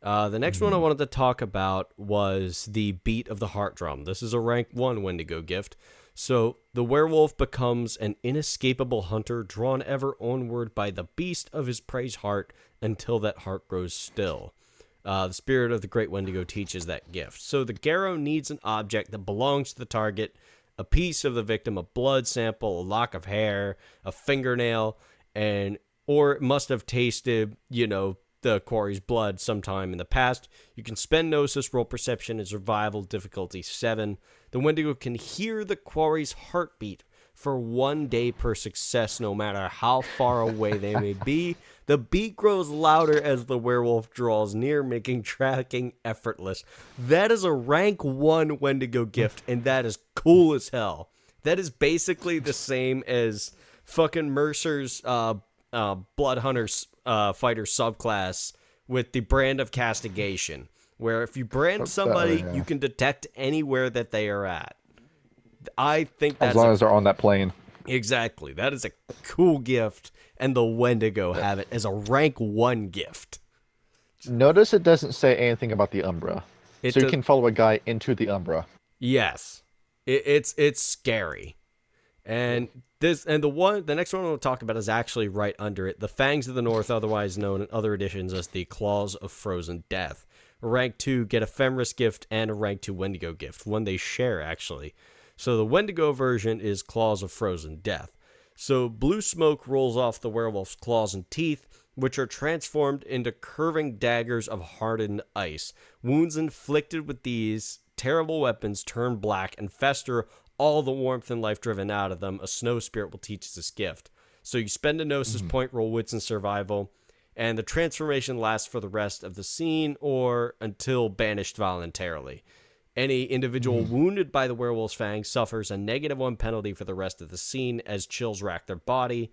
The next one I wanted to talk about was the Beat of the Heart Drum. This is a rank 1 Wendigo gift. So the werewolf becomes an inescapable hunter drawn ever onward by the beast of his prey's heart until that heart grows still. The spirit of the Great Wendigo teaches that gift. So the Garou needs an object that belongs to the target, a piece of the victim, a blood sample, a lock of hair, a fingernail, or it must have tasted, the quarry's blood sometime in the past. You can spend Gnosis, roll Perception, and Survival, difficulty 7. The Wendigo can hear the quarry's heartbeat for 1 day per success, no matter how far away they may be. The beat grows louder as the werewolf draws near, making tracking effortless. That is a rank 1 Wendigo gift, and that is cool as hell. That is basically the same as fucking Mercer's Blood Hunters fighter subclass with the brand of castigation, where if you brand somebody, you can detect anywhere that they are at. I think that's as long as they're on that plane. Exactly. That is a cool gift, and the Wendigo have it as a rank 1 gift. Notice it doesn't say anything about the Umbra. So you can follow a guy into the Umbra. Yes. It's scary. And the next one we'll talk about is actually right under it. The Fangs of the North, otherwise known in other editions as the Claws of Frozen Death. Rank 2 get a Fenris gift and a rank 2 Wendigo gift. One they share, actually. So the Wendigo version is Claws of Frozen Death. So blue smoke rolls off the werewolf's claws and teeth, which are transformed into curving daggers of hardened ice. Wounds inflicted with these terrible weapons turn black and fester all the warmth and life driven out of them. A snow spirit will teach this gift. So you spend a Gnosis point, roll wits and survival, and the transformation lasts for the rest of the scene or until banished voluntarily. Any individual wounded by the werewolf's fang suffers a -1 penalty for the rest of the scene as chills rack their body.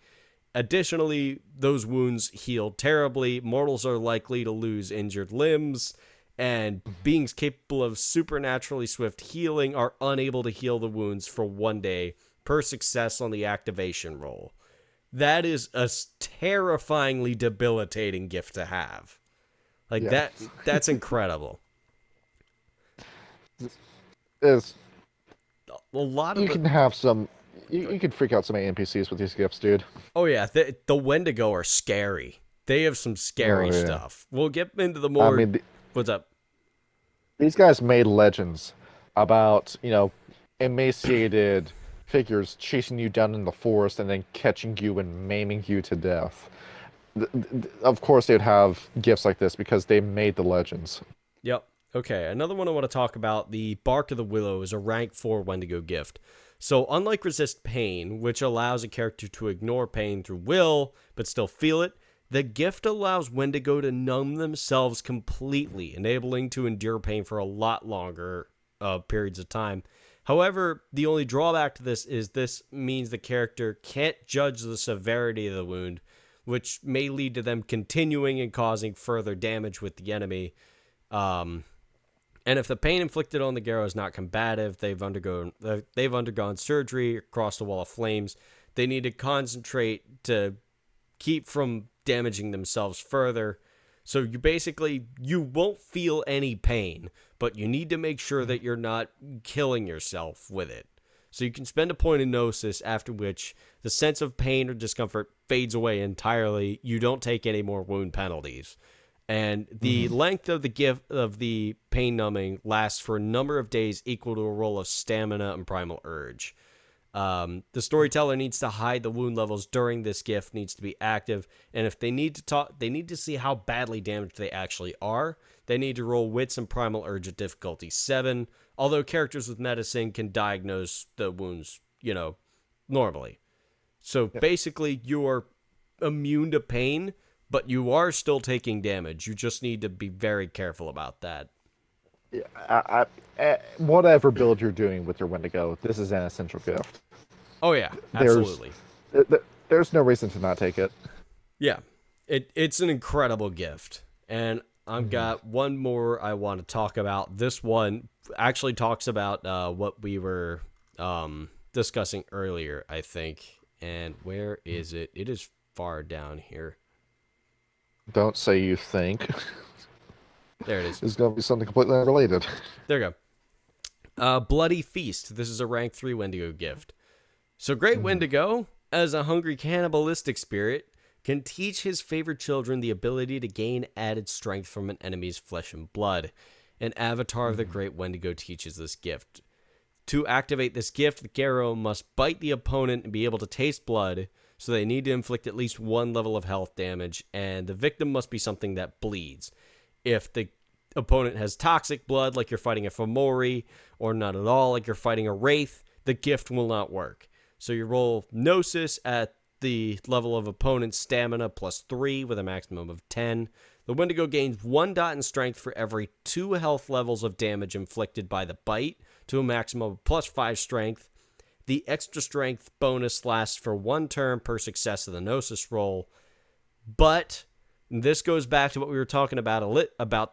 Additionally, those wounds heal terribly. Mortals are likely to lose injured limbs, and beings capable of supernaturally swift healing are unable to heal the wounds for 1 day per success on the activation roll. That is a terrifyingly debilitating gift to have. That's incredible. Is A lot of you can have some. You can freak out some NPCs with these gifts, dude. Oh yeah, the Wendigo are scary. They have some scary stuff. We'll get into the more. What's up? These guys made legends about emaciated figures chasing you down in the forest and then catching you and maiming you to death. Of course, they'd have gifts like this because they made the legends. Yep. Okay, another one I want to talk about, the Bark of the Willow, is a rank 4 Wendigo gift. So unlike Resist Pain, which allows a character to ignore pain through will, but still feel it, the gift allows Wendigo to numb themselves completely, enabling to endure pain for a lot longer periods of time. However, the only drawback to this is this means the character can't judge the severity of the wound, which may lead to them continuing and causing further damage with the enemy. And if the pain inflicted on the Garou is not combative, they've undergone surgery, crossed a wall of flames, they need to concentrate to keep from damaging themselves further. So you won't feel any pain, but you need to make sure that you're not killing yourself with it. So you can spend a point in Gnosis, after which the sense of pain or discomfort fades away entirely. You don't take any more wound penalties. And the length of the gift of the pain numbing lasts for a number of days equal to a roll of stamina and primal urge. The storyteller needs to hide the wound levels during this gift, needs to be active, and if they need to talk, they need to see how badly damaged they actually are. They need to roll wits and primal urge at difficulty 7, although characters with medicine can diagnose the wounds, normally. So basically, you are immune to pain, but you are still taking damage. You just need to be very careful about that. Whatever build you're doing with your Wendigo, this is an essential gift. Oh yeah, absolutely. There's no reason to not take it. Yeah, it's an incredible gift. And I've got one more I want to talk about. This one actually talks about what we were discussing earlier, I think. And where is it? It is far down here. Don't say you think. There it is. It's going to be something completely unrelated. There you go. Bloody Feast. This is a rank 3 Wendigo gift. So Great Wendigo, as a hungry cannibalistic spirit, can teach his favorite children the ability to gain added strength from an enemy's flesh and blood. An avatar of the Great Wendigo teaches this gift. To activate this gift, the Garou must bite the opponent and be able to taste blood, so they need to inflict at least one level of health damage, and the victim must be something that bleeds. If the opponent has toxic blood, like you're fighting a Fomori, or not at all, like you're fighting a Wraith, the gift will not work. So you roll Gnosis at the level of opponent's stamina +3 with a maximum of 10. The Wendigo gains 1 dot in strength for every 2 health levels of damage inflicted by the bite, to a maximum of +5 strength. The extra strength bonus lasts for 1 turn per success of the Gnosis roll. But this goes back to what we were talking about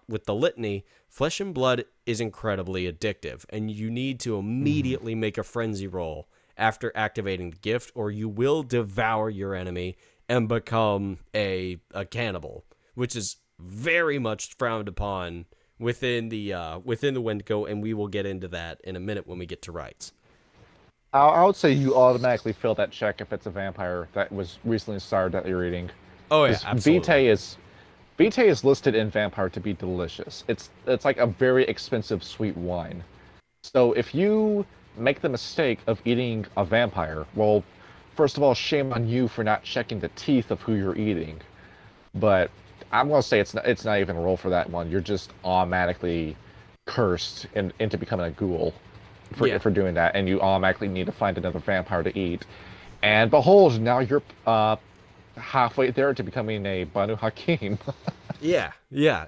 with the litany. Flesh and blood is incredibly addictive, and you need to immediately make a frenzy roll after activating the gift, or you will devour your enemy and become a cannibal, which is very much frowned upon within the Wendigo, and we will get into that in a minute when we get to rites. I would say you automatically fill that check if it's a vampire that was recently started that you're eating. Oh yeah, absolutely. Vitae is listed in vampire to be delicious. It's like a very expensive sweet wine. So if you make the mistake of eating a vampire, well, first of all, shame on you for not checking the teeth of who you're eating. But I'm gonna say it's not even a roll for that one. You're just automatically cursed into becoming a ghoul for doing that, and you automatically need to find another vampire to eat. And behold, now you're halfway there to becoming a Banu Hakim. Yeah.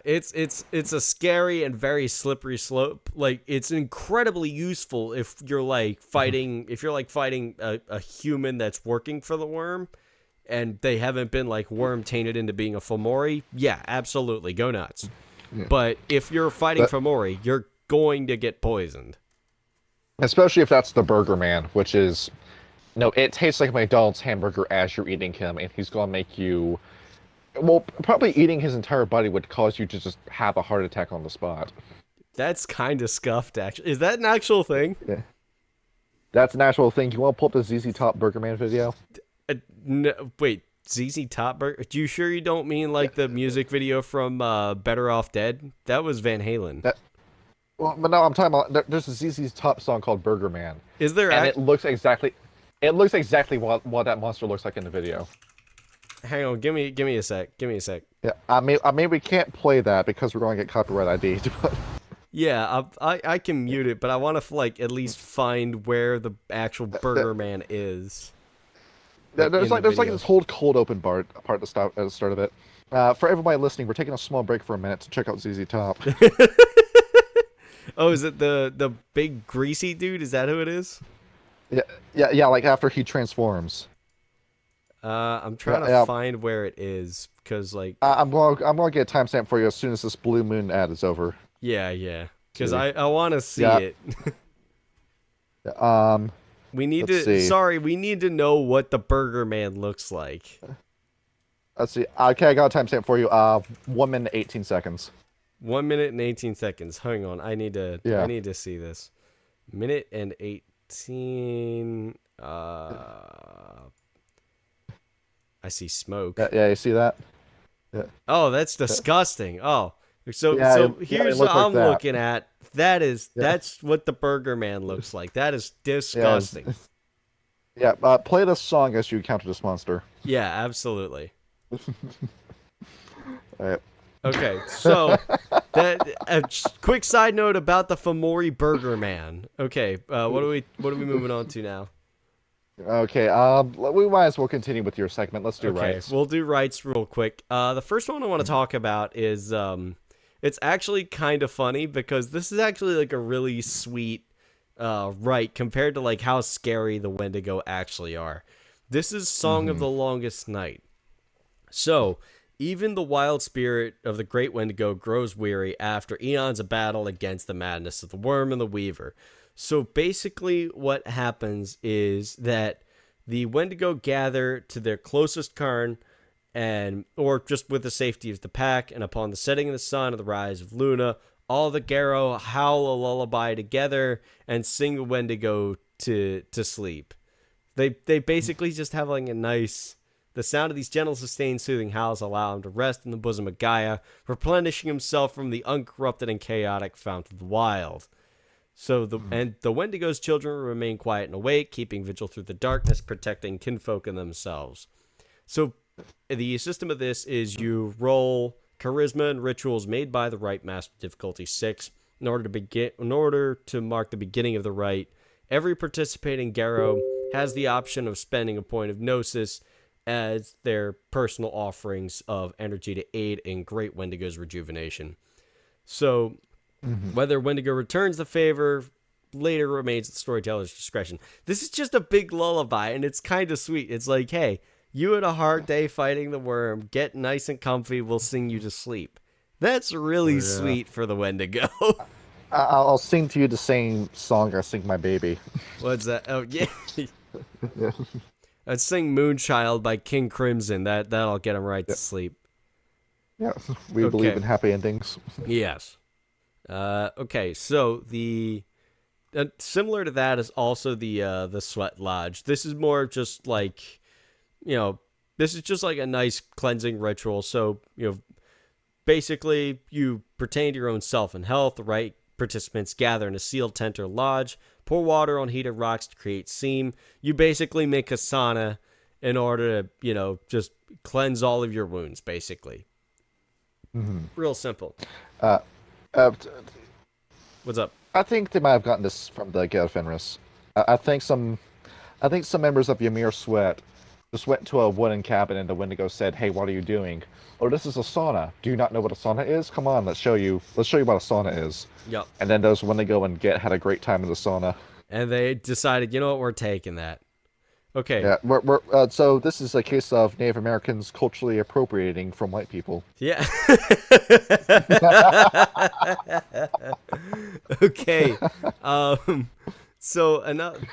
It's a scary and very slippery slope. Like, it's incredibly useful if you're like fighting a human that's working for the worm, and they haven't been like worm tainted into being a Fomori. Yeah, absolutely, go nuts. Yeah. But if you're fighting Fomori, you're going to get poisoned. Especially if that's the Burger Man, which is, no, it tastes like McDonald's hamburger as you're eating him, and he's gonna make you, well, probably eating his entire body would cause you to just have a heart attack on the spot. That's kind of scuffed, actually. Is that an actual thing? Yeah. That's an actual thing. You want to pull up the ZZ Top Burger Man video? No, wait, ZZ Top Burger? You sure you don't mean like the music video from Better Off Dead? That was Van Halen. Well, but no, I'm talking about, there's a ZZ Top song called Burger Man. Is there? And it looks exactly what that monster looks like in the video. Hang on, give me a sec. Yeah, I mean, we can't play that because we're going to get copyright ID. But... Yeah, I can mute it, but I want to like at least find where the actual Burger Man is. There's like this whole cold open part at the start of it. For everybody listening, we're taking a small break for a minute to check out ZZ Top. Oh, is it the big greasy dude? Is that who it is? Yeah. Like after he transforms. I'm trying to find where it is because like I'm gonna get a timestamp for you as soon as this Blue Moon ad is over. Yeah. Because I want to see it. We need to. Sorry, we need to know what the Burger Man looks like. Let's see. Okay, I got a timestamp for you. 1 minute 18 seconds. 1 minute and 18 seconds. Hang on. I need to see this. Minute and 18. I see smoke. Yeah, you see that? Yeah. Oh, that's disgusting. Oh, so here's what I'm looking at. That's what the Burger Man looks like. That is disgusting. Yeah, play this song as you encounter this monster. Yeah, absolutely. All right. Okay, so a quick side note about the Fomori Burger Man. Okay, what are we moving on to now? Okay, we might as well continue with your segment. Let's do rites. We'll do rites real quick. The first one I want to talk about is it's actually kind of funny because this is actually like a really sweet rite compared to like how scary the Wendigo actually are. This is Song of the Longest Night. So, even the wild spirit of the great Wendigo grows weary after eons of battle against the madness of the worm and the weaver. So basically what happens is that the Wendigo gather to their closest cairn, or just with the safety of the pack, and upon the setting of the sun and the rise of Luna, all the Garou howl a lullaby together and sing the Wendigo to sleep. They basically just have like a nice The sound of these gentle, sustained, soothing howls allow him to rest in the bosom of Gaia, replenishing himself from the uncorrupted and chaotic fount of the wild. So the Wendigo's children remain quiet and awake, keeping vigil through the darkness, protecting kinfolk and themselves. So the system of this is you roll charisma and rituals made by the Rite Master, difficulty 6, in order to mark the beginning of the rite. Every participating Garou has the option of spending a point of gnosis as their personal offerings of energy to aid in Great Wendigo's rejuvenation. So whether Wendigo returns the favor later remains at the storyteller's discretion. This is just a big lullaby, and it's kind of sweet. It's like, hey, you had a hard day fighting the worm. Get nice and comfy. We'll sing you to sleep. That's really sweet for the Wendigo. I'll sing to you the same song I sing my baby. What's that? Oh, yeah. I'd sing Moonchild by King Crimson. That'll get him right to sleep. Yeah, we believe in happy endings. Yes. Okay, so the similar to that is also the Sweat Lodge. This is more just like, this is just like a nice cleansing ritual. So, basically you pertain to your own self and health. The right participants gather in a sealed tent or lodge, pour water on heated rocks to create steam. You basically make a sauna in order to, just cleanse all of your wounds, basically. Real simple. What's up? I think they might have gotten this from the Gale Fenris. I think some members of Ymir Sweat just went to a wooden cabin and the Wendigo said, "Hey, what are you doing?" "Oh, this is a sauna." "Do you not know what a sauna is? Come on, let's show you what a sauna is." Yep. And then those Wendigo and Get had a great time in the sauna. And they decided, you know what, we're taking that. Okay. Yeah, so this is a case of Native Americans culturally appropriating from white people. Yeah. Okay. So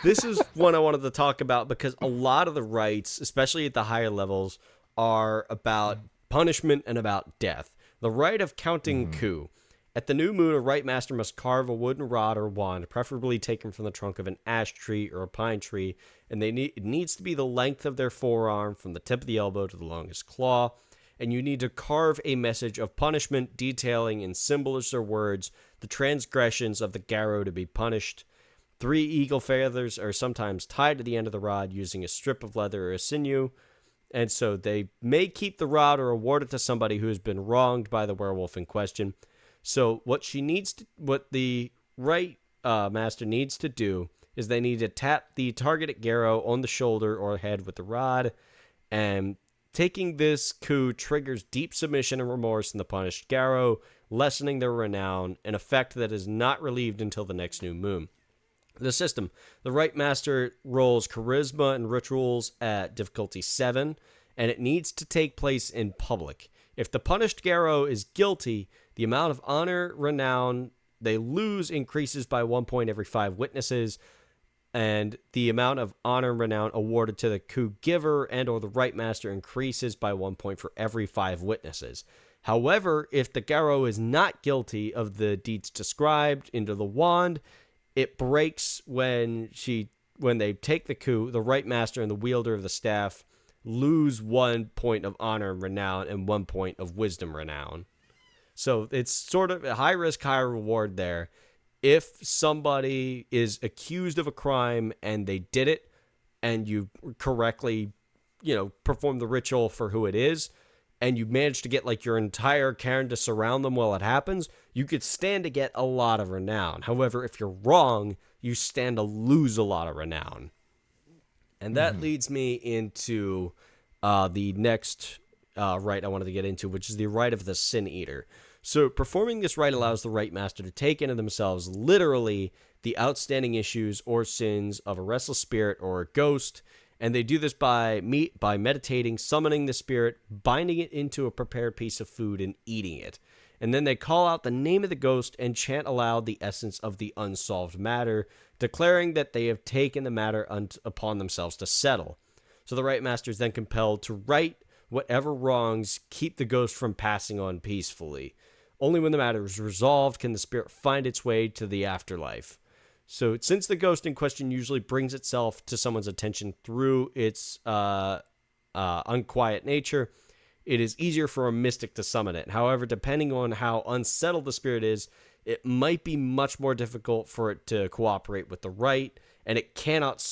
this is one I wanted to talk about because a lot of the rites, especially at the higher levels, are about punishment and about death. The rite of counting coup. At the new moon, a rite master must carve a wooden rod or wand, preferably taken from the trunk of an ash tree or a pine tree, and it needs to be the length of their forearm from the tip of the elbow to the longest claw. And you need to carve a message of punishment detailing in symbols or words the transgressions of the Garou to be punished. 3 eagle feathers are sometimes tied to the end of the rod using a strip of leather or a sinew. And so they may keep the rod or award it to somebody who has been wronged by the werewolf in question. So what the rite master needs to do is they need to tap the targeted Garou on the shoulder or head with the rod, and taking this coup triggers deep submission and remorse in the punished Garou, lessening their renown, an effect that is not relieved until the next new moon. The system. The rite master rolls charisma and rituals at difficulty 7, and it needs to take place in public. If the punished Garou is guilty, the amount of honor, renown they lose increases by 1 point every 5 witnesses, and the amount of honor and renown awarded to the coup giver and or the rite master increases by 1 point for every 5 witnesses. However, if the Garou is not guilty of the deeds described into the wand, it breaks when they take the coup. The rite master and the wielder of the staff lose 1 point of honor and renown and 1 point of wisdom renown. So it's sort of a high risk, high reward there. If somebody is accused of a crime and they did it and you correctly, perform the ritual for who it is, and you manage to get like your entire cairn to surround them while it happens, you could stand to get a lot of renown. However, if you're wrong, you stand to lose a lot of renown. And that leads me into the next rite I wanted to get into, which is the rite of the Sin Eater. So performing this rite allows the rite master to take into themselves literally the outstanding issues or sins of a restless spirit or a ghost, and they do this by meditating, summoning the spirit, binding it into a prepared piece of food, and eating it. And then they call out the name of the ghost and chant aloud the essence of the unsolved matter, declaring that they have taken the matter upon themselves to settle. So the rite master is then compelled to right whatever wrongs keep the ghost from passing on peacefully. Only when the matter is resolved can the spirit find its way to the afterlife. So since the ghost in question usually brings itself to someone's attention through its unquiet nature, it is easier for a mystic to summon it. However, depending on how unsettled the spirit is, it might be much more difficult for it to cooperate with the rite, and it cannot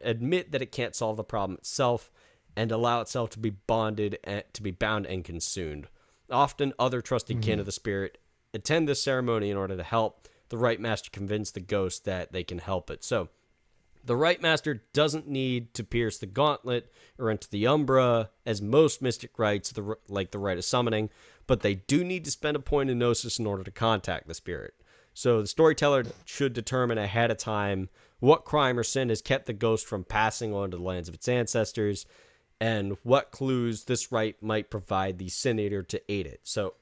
admit that it can't solve the problem itself and allow itself to be bound and consumed. Often, other trusted kin of the spirit attend this ceremony in order to help the rite master convince the ghost that they can help it. So, the rite master doesn't need to pierce the gauntlet or enter the umbra, as most mystic rites, like the rite of summoning, but they do need to spend a point in gnosis in order to contact the spirit. So the storyteller should determine ahead of time what crime or sin has kept the ghost from passing on to the lands of its ancestors, and what clues this rite might provide the sin eater to aid it. So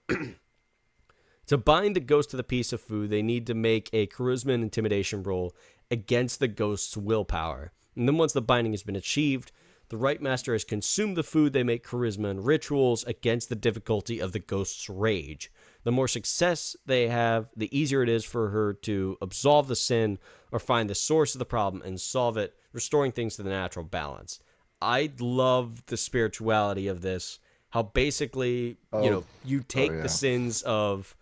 to bind the ghost to the piece of food, they need to make a charisma and intimidation roll against the ghost's willpower. And then once the binding has been achieved, the rite master has consumed the food. They make charisma and rituals against the difficulty of the ghost's rage. The more success they have, the easier it is for her to absolve the sin or find the source of the problem and solve it, restoring things to the natural balance. I love the spirituality of this. How basically, you take the sins of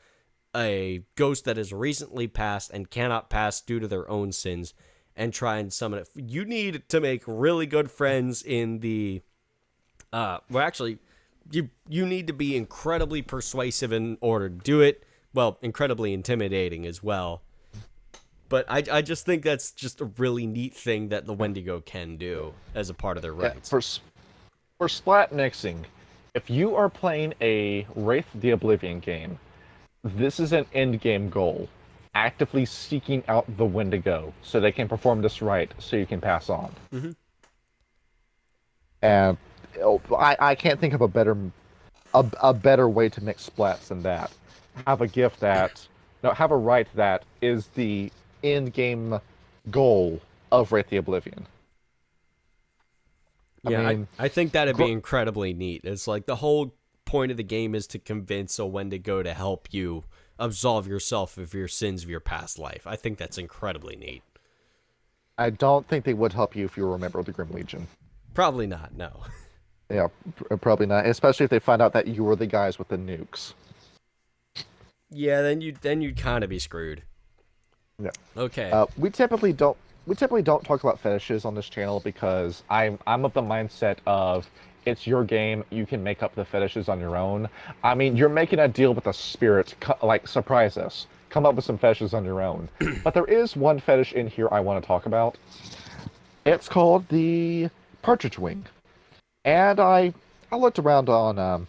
a ghost that has recently passed and cannot pass due to their own sins and try and summon it. You need to make really good friends in the you need to be incredibly persuasive in order to do it. Well, incredibly intimidating as well. But I just think that's just a really neat thing that the Wendigo can do as a part of their rites. For splat mixing, if you are playing a Wraith the Oblivion game, this is an end game goal. Actively seeking out the Wendigo so they can perform this rite so you can pass on. Mm-hmm. And I can't think of a better way to mix splats than that. Have a rite that is the end game goal of Wraith the Oblivion. I think that'd be incredibly neat. It's like the whole point of the game is to convince a Wendigo to help you absolve yourself of your sins of your past life. I think that's incredibly neat. I don't think they would help you if you remember the Grim Legion. Probably not, no. Yeah, probably not. Especially if they find out that you were the guys with the nukes. Yeah, then you'd kind of be screwed. Yeah. Okay. We typically don't talk about fetishes on this channel because I'm of the mindset of it's your game. You can make up the fetishes on your own. I mean, you're making a deal with a spirit, like surprise us. Come up with some fetishes on your own. But there is one fetish in here I want to talk about. It's called the partridge wing. And I looked around on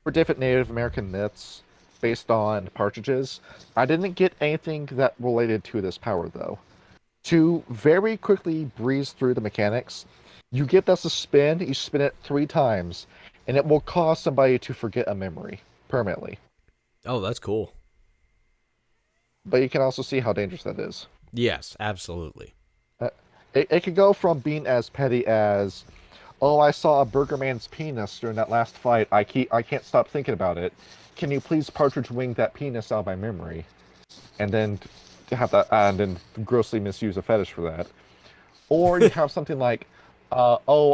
for different Native American myths based on partridges. I didn't get anything that related to this power though. To very quickly breeze through the mechanics, you get this to spin, you spin it 3 times, and it will cause somebody to forget a memory permanently. Oh, that's cool. But you can also see how dangerous that is. Yes, absolutely. It could go from being as petty as, oh, I saw a Burger Man's penis during that last fight. I can't stop thinking about it. Can you please partridge wing that penis out of my memory? And then have that, and then grossly misuse a fetish for that. Or you have something like, oh,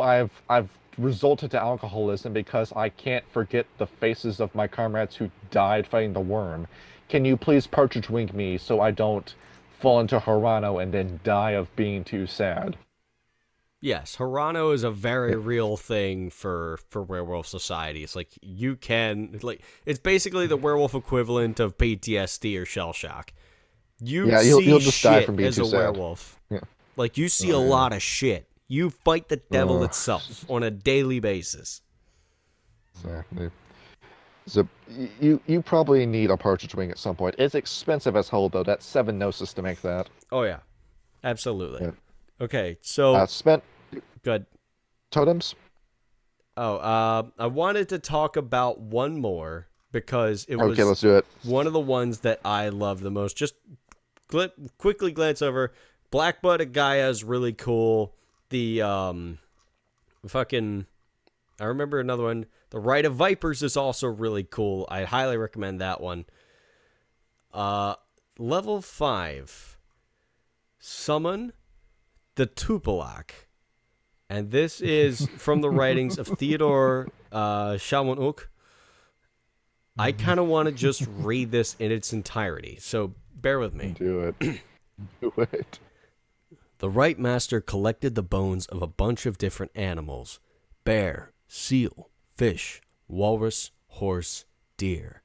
I've resulted to alcoholism because I can't forget the faces of my comrades who died fighting the worm. Can you please partridge wing me so I don't fall into Harano and then die of being too sad? Yes, Harano is a very real thing for werewolf society. It's like it's basically the werewolf equivalent of PTSD or shell shock. You'll just die from being as a werewolf. Yeah. Like you see a lot of shit. You fight the devil itself on a daily basis. Exactly. So you probably need a partridge wing at some point. It's expensive as hell though. That's 7 gnosis to make that. Oh yeah, absolutely. Yeah. Okay, so spent. Good. Totems. Oh, I wanted to talk about one more because it was let's do it. One of the ones that I love the most. Just quickly glance over. Black-Butted Gaia is really cool. The I remember another one. The Rite of Vipers is also really cool. I highly recommend that one. Level 5. Summon the Tupilak. And this is from the writings of Theodore Shawanuk. I kind of want to just read this in its entirety, so bear with me. Do it. Do it. The Rite Master collected the bones of a bunch of different animals: bear, seal, fish, walrus, horse, deer.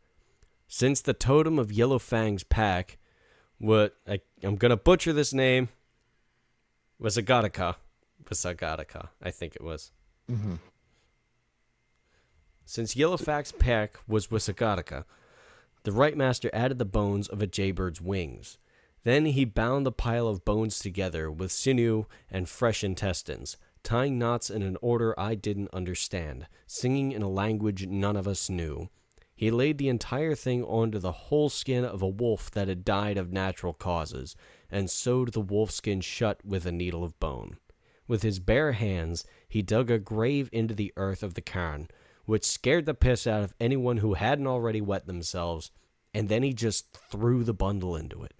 Since the totem of Yellowfang's pack, I'm going to butcher this name, Wasagatica, I think it was. Mm-hmm. Since Yellowfang's pack was Wasagatica, the Rite Master added the bones of a jaybird's wings. Then he bound the pile of bones together with sinew and fresh intestines, tying knots in an order I didn't understand, singing in a language none of us knew. He laid the entire thing onto the whole skin of a wolf that had died of natural causes, and sewed the wolf skin shut with a needle of bone. With his bare hands, he dug a grave into the earth of the cairn, which scared the piss out of anyone who hadn't already wet themselves, and then he just threw the bundle into it.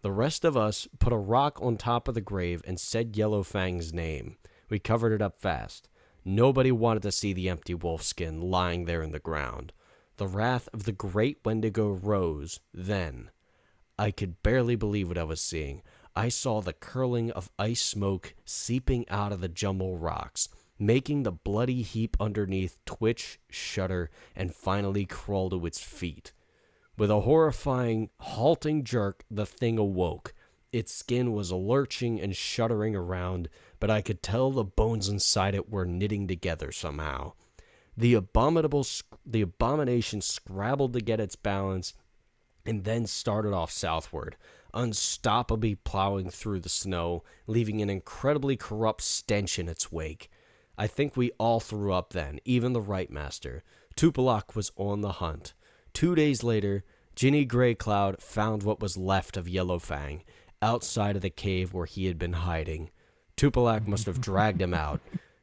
The rest of us put a rock on top of the grave and said Yellowfang's name. We covered it up fast. Nobody wanted to see the empty wolf skin lying there in the ground. The wrath of the great Wendigo rose then. I could barely believe what I was seeing. I saw the curling of ice smoke seeping out of the jumble rocks, making the bloody heap underneath twitch, shudder, and finally crawl to its feet. With a horrifying, halting jerk, the thing awoke. Its skin was lurching and shuddering around, but I could tell the bones inside it were knitting together somehow. The abomination scrabbled to get its balance, and then started off southward, unstoppably plowing through the snow, leaving an incredibly corrupt stench in its wake. I think we all threw up then, even the Rite Master. Tupilok was on the hunt. 2 days later, Ginny Greycloud found what was left of Yellowfang, outside of the cave where he had been hiding. Tupilok must have dragged him out.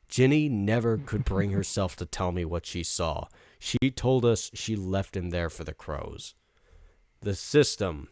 Ginny never could bring herself to tell me what she saw. She told us she left him there for the crows. The system.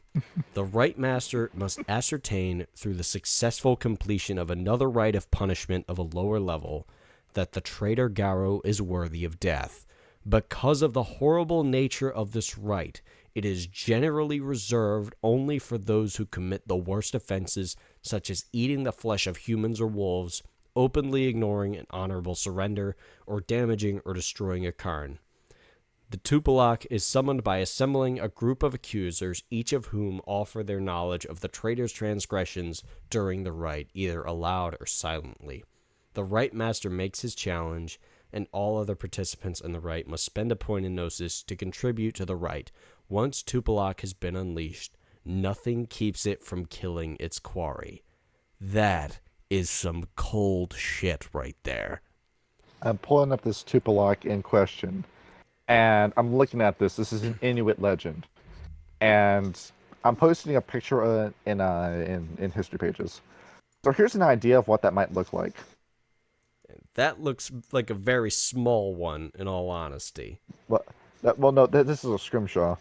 The Rite Master must ascertain, through the successful completion of another rite of punishment of a lower level, that the traitor Garou is worthy of death. Because of the horrible nature of this rite, it is generally reserved only for those who commit the worst offenses, such as eating the flesh of humans or wolves, openly ignoring an honorable surrender, or damaging or destroying a cairn. The Tupilok is summoned by assembling a group of accusers, each of whom offer their knowledge of the traitor's transgressions during the rite, either aloud or silently. The Rite Master makes his challenge, and all other participants in the rite must spend a point in Gnosis to contribute to the rite. Once Tupilok has been unleashed, nothing keeps it from killing its quarry. That is some cold shit right there. I'm pulling up this Tupilok in question, and I'm looking at this. This is an Inuit legend, and I'm posting a picture in history pages. So here's an idea of what that might look like. That looks like a very small one, in all honesty. No, this is a scrimshaw.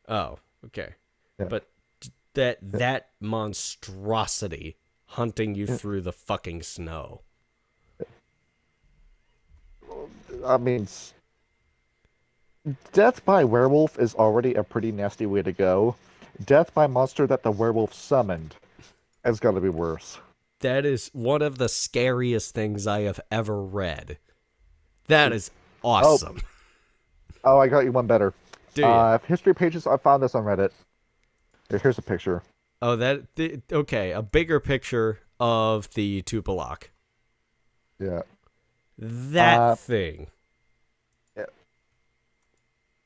Oh, okay. Yeah. But that monstrosity hunting you through the fucking snow. I mean, death by werewolf is already a pretty nasty way to go. Death by monster that the werewolf summoned has got to be worse. That is one of the scariest things I have ever read. That is awesome. Oh, I got you one better. Dude. History pages, I found this on Reddit. Here's a picture. Oh, okay. A bigger picture of the Tupilok. Yeah. That thing. Yeah.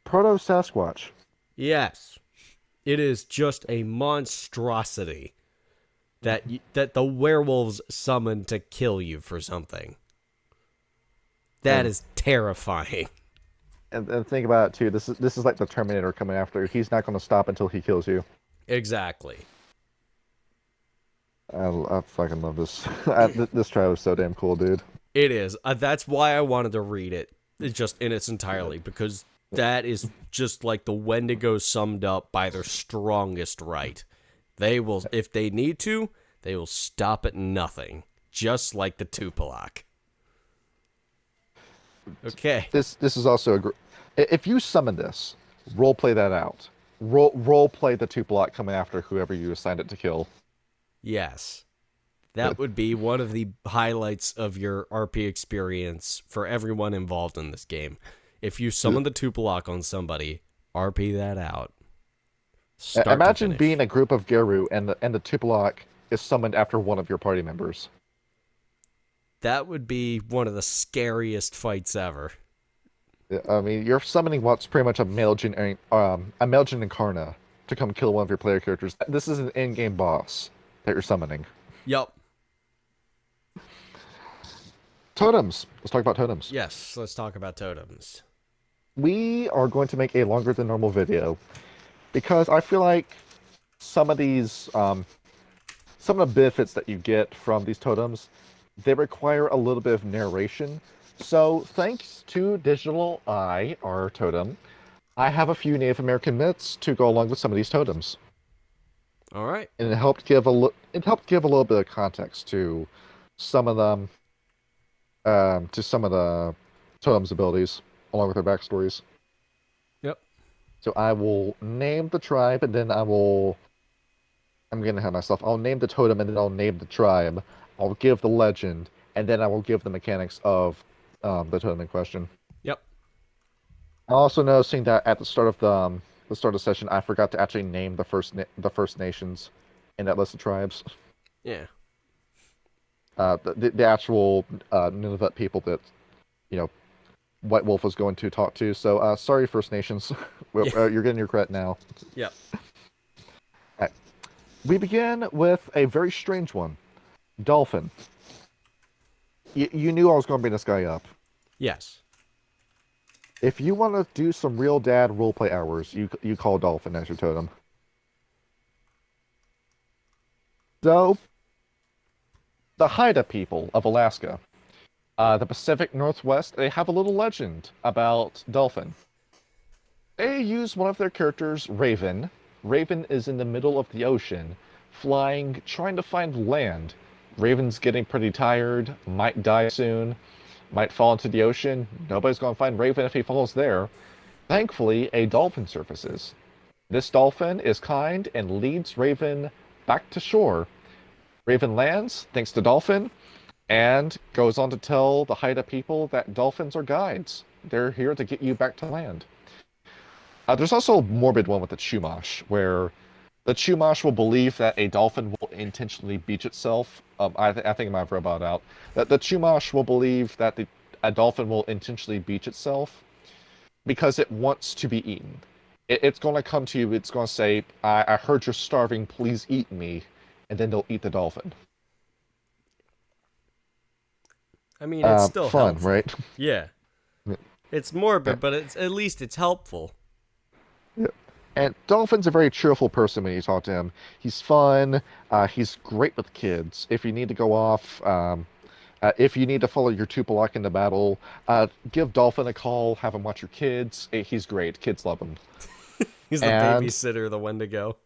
Proto-Sasquatch. Yes. It is just a monstrosity that the werewolves summoned to kill you for something. That is terrifying. And think about it too. This is like the Terminator coming after you. He's not going to stop until he kills you. Exactly. I fucking love this. This trial is so damn cool, dude. It is. That's why I wanted to read it. It's just in its entirety, because that is just like the Wendigo summed up by their strongest right. They will, if they need to, they will stop at nothing just like the Tupilok. Okay. This is also if you summon this, role play that out. Role play the Tupilok coming after whoever you assigned it to kill. Yes. That would be one of the highlights of your RP experience for everyone involved in this game. If you summon the Tupilok on somebody, RP that out. Imagine being a group of Garou and the Tupilok is summoned after one of your party members. That would be one of the scariest fights ever. I mean, you're summoning what's pretty much a male Jin Incarna to come kill one of your player characters. This is an in-game boss that you're summoning. Yup. Totems. Let's talk about totems. Yes, let's talk about totems. We are going to make a longer than normal video because I feel like some of these, some of the benefits that you get from these totems, they require a little bit of narration. So thanks to Digital Eye, our totem, I have a few Native American myths to go along with some of these totems. All right. And it helped give a little bit of context to some of them, to some of the totems' abilities, along with their backstories. Yep. So I will name the tribe, and then I'm gonna have myself. I'll name the totem, and then I'll name the tribe. I'll give the legend, and then I will give the mechanics of the totem in question. Yep. I'm also noticing that at the start of the session, I forgot to actually name the First Nations in that list of tribes. Yeah. The actual Nunavut people that, White Wolf was going to talk to. So sorry, First Nations. You're getting your credit now. Yep. Right. We begin with a very strange one. Dolphin. You knew I was going to bring this guy up. Yes. If you want to do some real dad roleplay hours, you call Dolphin as your totem. So, the Haida people of Alaska, the Pacific Northwest, they have a little legend about Dolphin. They use one of their characters, Raven. Raven is in the middle of the ocean, flying, trying to find land. Raven's getting pretty tired, might die soon, might fall into the ocean. Nobody's going to find Raven if he falls there. Thankfully, a dolphin surfaces. This dolphin is kind and leads Raven back to shore. Raven lands, thanks to Dolphin, and goes on to tell the Haida people that dolphins are guides. They're here to get you back to land. There's also a morbid one with the Chumash, where the Chumash will believe that a dolphin will intentionally beach itself. I think I might have read out. That the Chumash will believe that a dolphin will intentionally beach itself because it wants to be eaten. It's going to come to you, it's going to say, I heard you're starving, please eat me. And then they'll eat the dolphin. I mean, it's still fun, helpful. right? Yeah. It's morbid, but at least it's helpful. Yeah. And Dolphin's a very cheerful person when you talk to him. He's fun. He's great with kids. If you need to go off, if you need to follow your Tupilok into battle, give Dolphin a call. Have him watch your kids. He's great. Kids love him. He's the babysitter of the Wendigo.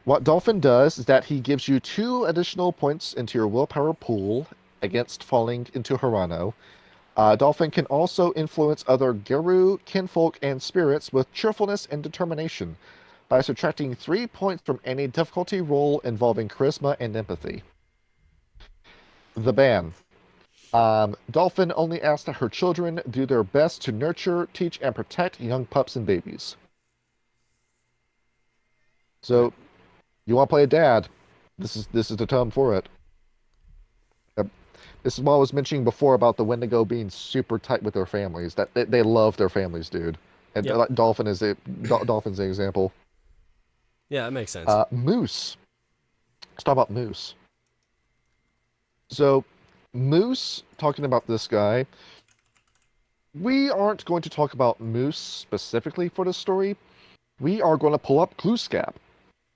What Dolphin does is that he gives you 2 additional points into your willpower pool against falling into Hirano. Dolphin can also influence other Garou, kinfolk, and spirits with cheerfulness and determination by subtracting 3 points from any difficulty roll involving charisma and empathy. The ban. Dolphin only asks that her children do their best to nurture, teach, and protect young pups and babies. So, you want to play a dad? This is the totem for it. This is what I was mentioning before about the Wendigo being super tight with their families. That they love their families, dude. And Yep. Dolphin's an example. Yeah, that makes sense. Moose. Let's talk about Moose. So, Moose, talking about this guy, we aren't going to talk about Moose specifically for this story. We are going to pull up Glooskap.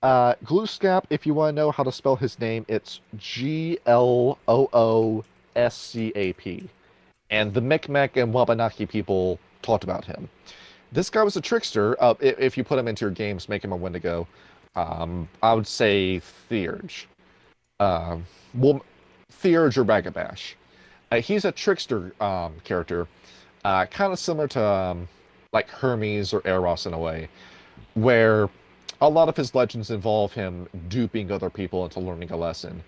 Glooskap, if you want to know how to spell his name, it's Glooscap. And the Micmac and Wabanaki people talked about him. This guy was a trickster. If you put him into your games, make him a Wendigo. I would say Theurge. Theurge or Ragabash. He's a trickster character, kind of similar to like Hermes or Eros in a way, where a lot of his legends involve him duping other people into learning a lesson.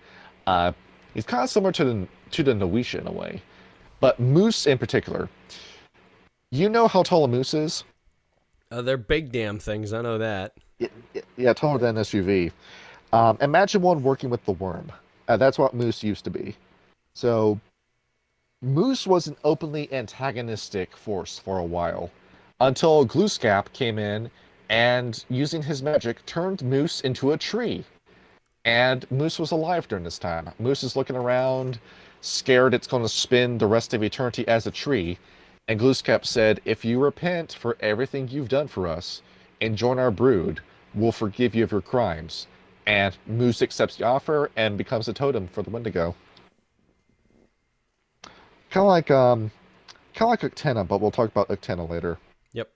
Uh, he's kind of similar to the Noisha in a way, but Moose in particular. You know how tall a moose is? They're big damn things. I know that. Yeah, taller than an SUV. Imagine one working with the worm. That's what Moose used to be. So Moose was an openly antagonistic force for a while, until Glooskap came in and, using his magic, turned Moose into a tree. And Moose was alive during this time. Moose is looking around, scared it's going to spend the rest of eternity as a tree. And Glooskap said, if you repent for everything you've done for us and join our brood, we'll forgive you of your crimes. And Moose accepts the offer and becomes a totem for the Wendigo. Kind of like Uktena, but we'll talk about Uktena later. Yep.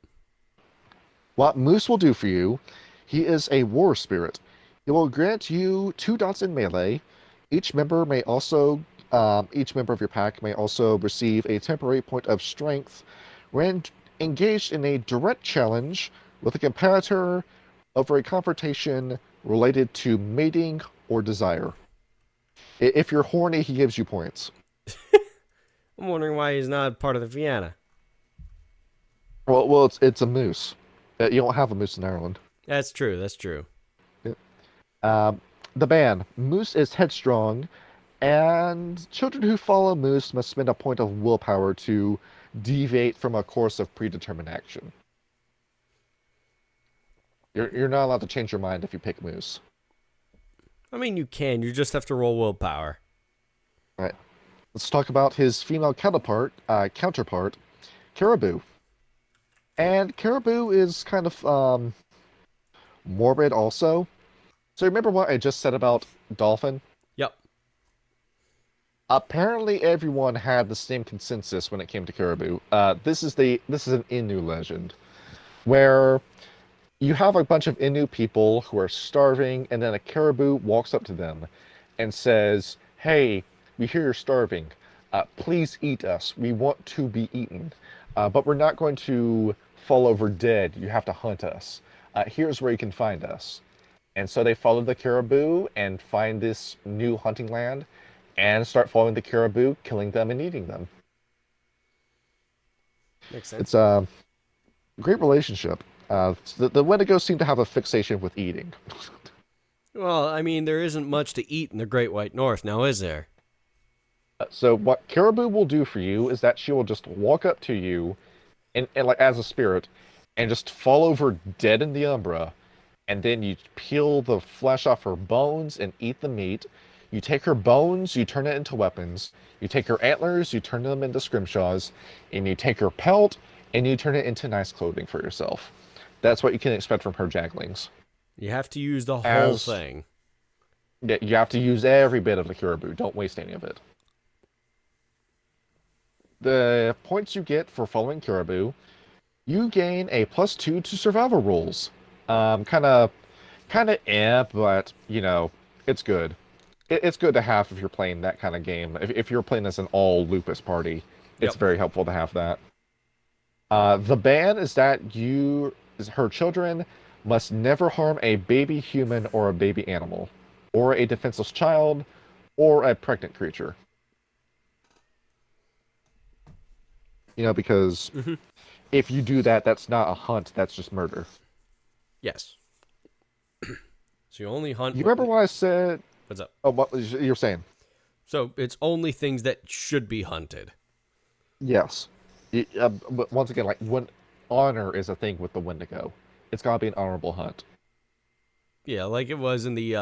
What Moose will do for you, he is a war spirit. He will grant you 2 dots in melee. Each member of your pack may also receive a temporary point of strength when engaged in a direct challenge with a competitor over a confrontation related to mating or desire. If you're horny, he gives you points. I'm wondering why he's not part of the Vienna. Well, it's a moose. You don't have a moose in Ireland. That's true. That's true. The ban. Moose is headstrong, and children who follow Moose must spend a point of willpower to deviate from a course of predetermined action. You're not allowed to change your mind if you pick Moose. I mean, you can. You just have to roll willpower. Right. Let's talk about his female counterpart, Caribou. And Caribou is kind of morbid also. So remember what I just said about Dolphin? Yep. Apparently everyone had the same consensus when it came to Caribou. This is an Innu legend, where you have a bunch of Innu people who are starving, and then a caribou walks up to them and says, "Hey, we hear you're starving. Please eat us. We want to be eaten. But we're not going to fall over dead. You have to hunt us. Here's where you can find us." And so they follow the caribou and find this new hunting land and start following the caribou, killing them and eating them. Makes sense. It's a great relationship. The Wendigos seem to have a fixation with eating. Well, I mean, there isn't much to eat in the Great White North now, is there? So what Caribou will do for you is that she will just walk up to you, and like as a spirit, and just fall over dead in the umbra, and then you peel the flesh off her bones and eat the meat. You take her bones, you turn it into weapons. You take her antlers, you turn them into scrimshaws, and you take her pelt, and you turn it into nice clothing for yourself. That's what you can expect from her jacklings. You have to use the whole thing. Yeah, you have to use every bit of the Caribou. Don't waste any of it. The points you get for following Caribou, you gain a +2 to survival rolls. Kind of, but you know, it's good. It's good to have if you're playing that kind of game. If you're playing as an all lupus party, it's very helpful to have that. The ban is that her children must never harm a baby human or a baby animal, or a defenseless child, or a pregnant creature. You know, because if you do that, that's not a hunt, that's just murder. Yes. So you only hunt... You remember what I said? What's up? Oh, what was you're saying? So it's only things that should be hunted. Yes. But once again, like, when honor is a thing with the Wendigo, it's gotta be an honorable hunt. Yeah, like it was in the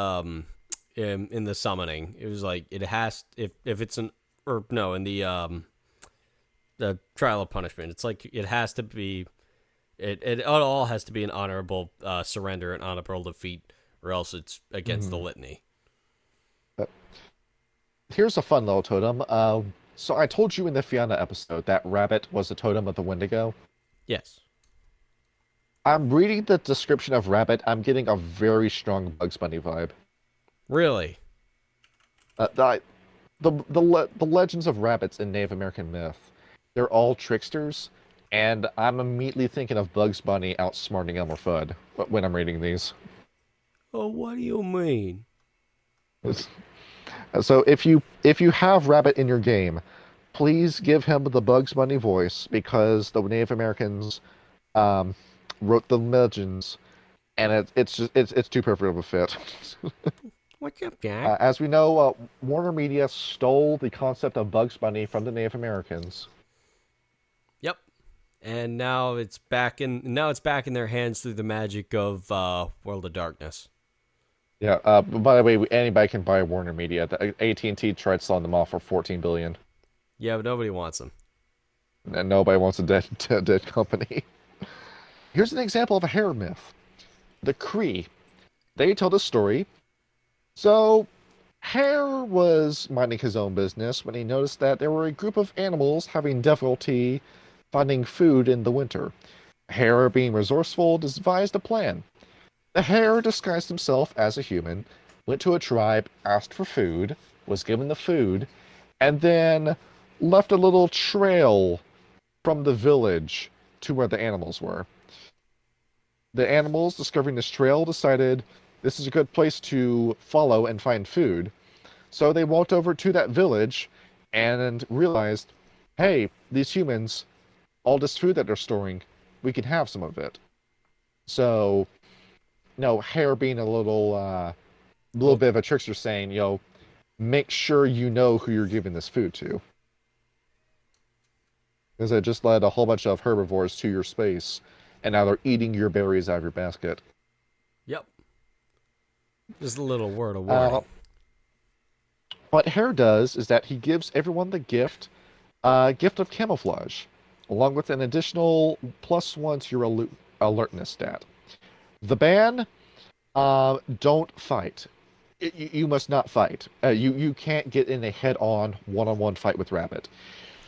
in the summoning. It was like it has if it's in the trial of punishment. It's like it has to be it all has to be an honorable surrender, an honorable defeat, or else it's against the litany. Here's a fun little totem. So I told you in the Fiona episode that rabbit was the totem of the Wendigo. Yes. I'm reading the description of rabbit. I'm getting a very strong Bugs Bunny vibe. Really? the legends of rabbits in Native American myth, they're all tricksters, and I'm immediately thinking of Bugs Bunny outsmarting Elmer Fudd when I'm reading these. Oh, what do you mean? So if you have Rabbit in your game, please give him the Bugs Bunny voice because the Native Americans um, wrote the legends, and it's too perfect of a fit. What's up, Jack? As we know, Warner Media stole the concept of Bugs Bunny from the Native Americans. Yep. And now it's back in their hands through the magic of World of Darkness. Yeah. By the way, anybody can buy Warner Media. The AT&T tried selling them off for $14 billion, Yeah, but nobody wants them. and nobody wants a dead company. Here's an example of a hair myth. The Cree. They tell the story. So, Hare was minding his own business when he noticed that there were a group of animals having difficulty finding food in the winter. Hare, being resourceful, devised a plan. The hare disguised himself as a human, went to a tribe, asked for food, was given the food, and then left a little trail from the village to where the animals were. The animals, discovering this trail, decided this is a good place to follow and find food. So they walked over to that village and realized, hey, these humans, all this food that they're storing, we can have some of it. So, Hare being a little bit of a trickster, saying, make sure you know who you're giving this food to. Because it just led a whole bunch of herbivores to your space, and now they're eating your berries out of your basket. Yep. Just a little word of warning. What Hare does is that he gives everyone the gift of camouflage, along with an additional +1 to your alertness stat. The ban, don't fight. You must not fight. You can't get in a head-on, one-on-one fight with Rabbit.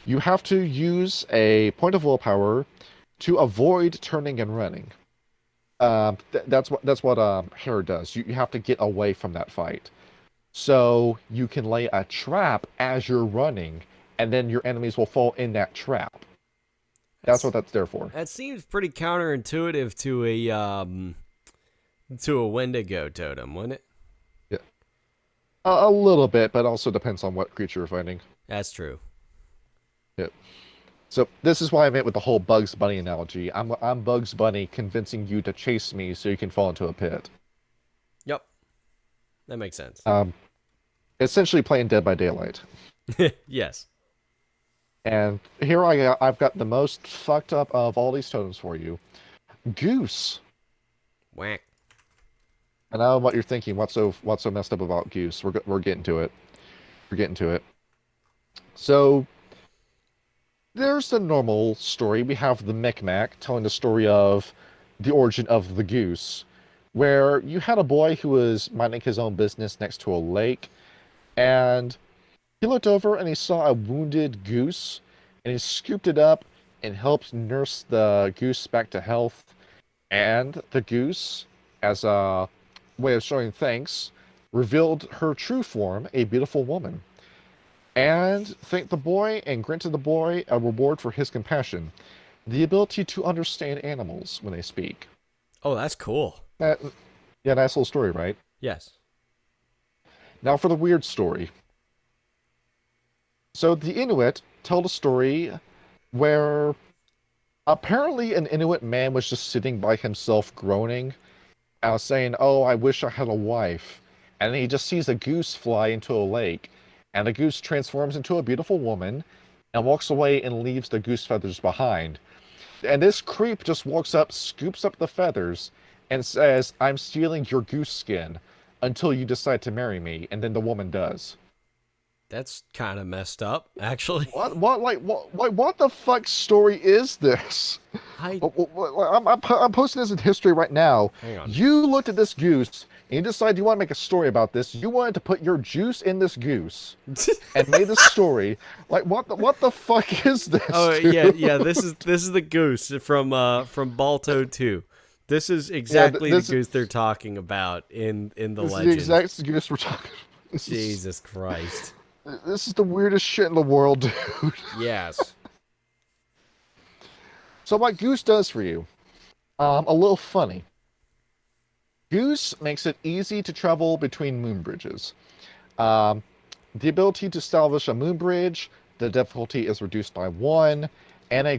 You have to use a point of willpower to avoid turning and running. That's what Hare does. You have to get away from that fight. So you can lay a trap as you're running, and then your enemies will fall in that trap. That's what that's there for. That seems pretty counterintuitive to a Wendigo totem, wouldn't it? Yeah. A little bit, but also depends on what creature you're fighting. That's true. Yeah. So this is why I meant with the whole Bugs Bunny analogy. I'm Bugs Bunny convincing you to chase me so you can fall into a pit. Yep. That makes sense. Essentially playing Dead by Daylight. Yes. And here I've got the most fucked up of all these totems for you. Goose. Whack. I know what you're thinking. What's so messed up about Goose? We're getting to it. We're getting to it. So there's the normal story. We have the Micmac telling the story of the origin of the goose, where you had a boy who was minding his own business next to a lake, and he looked over and he saw a wounded goose, and he scooped it up and helped nurse the goose back to health. And the goose, as a way of showing thanks, revealed her true form, a beautiful woman, and thanked the boy and granted the boy a reward for his compassion, the ability to understand animals when they speak. Oh, that's cool. Yeah, nice little story, right? Yes. Now for the weird story. So the Inuit told a story where apparently an Inuit man was just sitting by himself groaning, saying, "Oh, I wish I had a wife." And then he just sees a goose fly into a lake, and the goose transforms into a beautiful woman and walks away and leaves the goose feathers behind. And this creep just walks up, scoops up the feathers, and says, "I'm stealing your goose skin until you decide to marry me." And then the woman does. That's kind of messed up, actually. What the fuck story is this? I'm posting this in history right now. Hang on. You looked at this goose and you decided you want to make a story about this. You wanted to put your juice in this goose and made this story. What the fuck is this? Oh dude? yeah. This is the goose from Balto 2. This is exactly the goose they're talking about in the legend. This is the exact goose we're talking about. Jesus Christ. This is the weirdest shit in the world, dude. Yes. So what Goose does for you, a little funny. Goose makes it easy to travel between moon bridges. Um, the ability to establish a moon bridge, the difficulty is reduced by 1, and a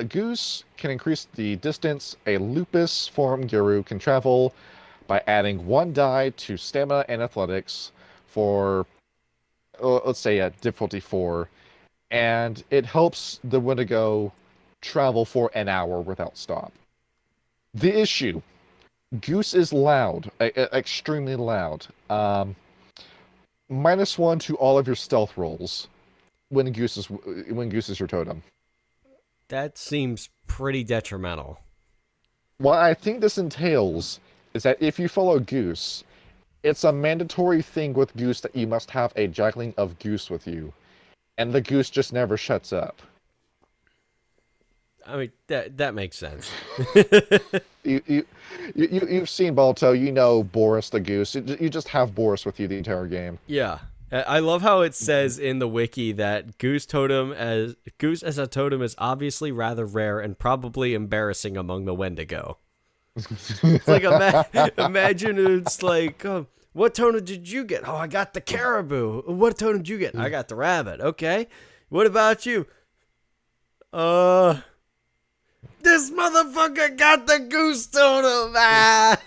goose can increase the distance a lupus form Garou can travel by adding 1 die to stamina and athletics for, let's say, a difficulty 4, and it helps the Wendigo travel for an hour without stop. The issue, Goose is loud, extremely loud. -1 to all of your stealth rolls when Goose is your totem. That seems pretty detrimental. What I think this entails is that if you follow Goose, it's a mandatory thing with Goose that you must have a juggling of Goose with you, and the Goose just never shuts up. I mean, that makes sense. You've seen Balto, you know Boris the Goose. You just have Boris with you the entire game. Yeah. I love how it says in the wiki that Goose as a totem is obviously rather rare and probably embarrassing among the Wendigo. It's like imagine it's like, what totem did you get? Oh, I got the caribou. What totem did you get? I got the rabbit. Okay. What about you? This motherfucker got the goose totem. Ah!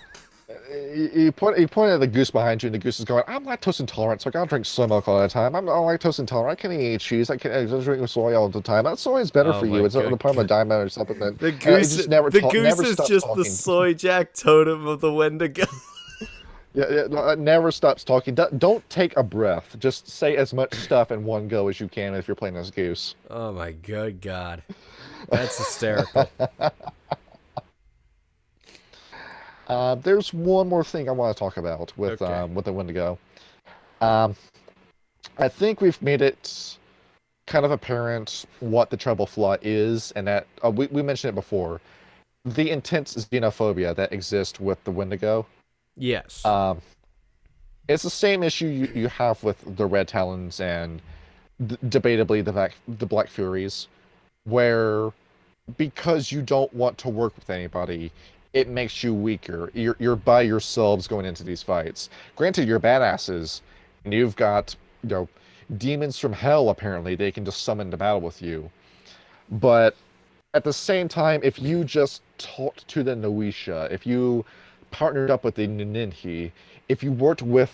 You point at the goose behind you, and the goose is going, I'm lactose intolerant, so I gotta drink soy milk all the time. I'm lactose intolerant. I can't eat cheese. I just drink soy all the time. That soy is better for you. It's the part of a diamond or supplement. The goose, just never the goose never is stops just talking. the soy jack totem of the Wendigo. Yeah, it never stops talking. Don't take a breath. Just say as much stuff in one go as you can if you're playing as Goose. Oh my good God. That's hysterical. There's one more thing I want to talk about with the Wendigo. I think we've made it kind of apparent what the treble flaw is, and that we mentioned it before. The intense xenophobia that exists with the Wendigo. Yes. It's the same issue you have with the Red Talons and debatably the Black Furies, where because you don't want to work with anybody, it makes you weaker. You're by yourselves going into these fights. Granted, you're badasses, and you've got, demons from hell, apparently. They can just summon to battle with you. But at the same time, if you just talked to the Noisha, if you partnered up with the Ninhi, if you worked with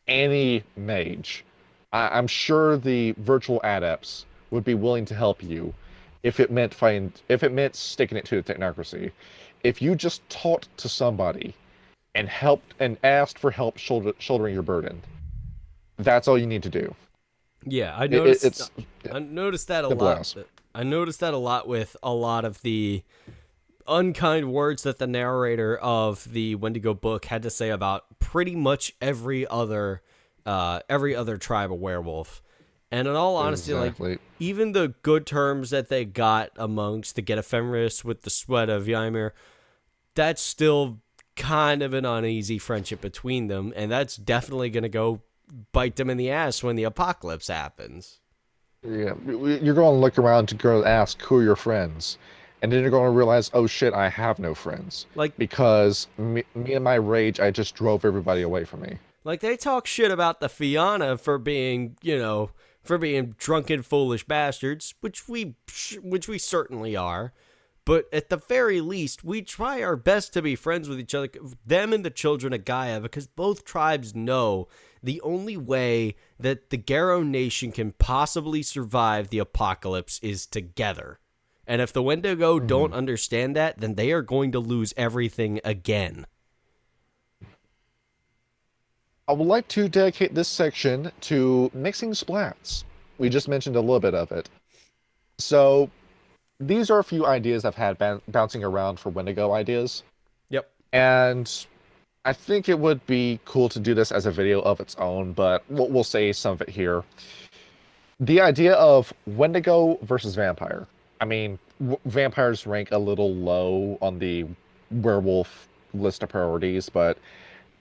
any mage, I'm sure the virtual adepts would be willing to help you if it meant sticking it to the technocracy. If you just talked to somebody and helped and asked for help shouldering your burden, that's all you need to do. Yeah, I noticed. I noticed that a lot. I noticed that a lot with a lot of the unkind words that the narrator of the Wendigo book had to say about pretty much every other tribe of werewolf. And in all honesty, like, even the good terms that they got amongst the Get Ephemeris with the Sweat of Ymir, that's still kind of an uneasy friendship between them, and that's definitely going to go bite them in the ass when the apocalypse happens. Yeah, you're going to look around to go ask who are your friends, and then you're going to realize, oh shit, I have no friends. Because me and my rage, I just drove everybody away from me. Like, they talk shit about the Fianna for being, drunken, foolish bastards, which we certainly are. But at the very least, we try our best to be friends with each other, them and the children of Gaia, because both tribes know the only way that the Garou Nation can possibly survive the apocalypse is together. And if the Wendigo don't understand that, then they are going to lose everything again. I would like to dedicate this section to mixing splats. We just mentioned a little bit of it. So, these are a few ideas I've had bouncing around for Wendigo ideas. Yep. And I think it would be cool to do this as a video of its own, but we'll say some of it here. The idea of Wendigo versus vampire. I mean, vampires rank a little low on the werewolf list of priorities, but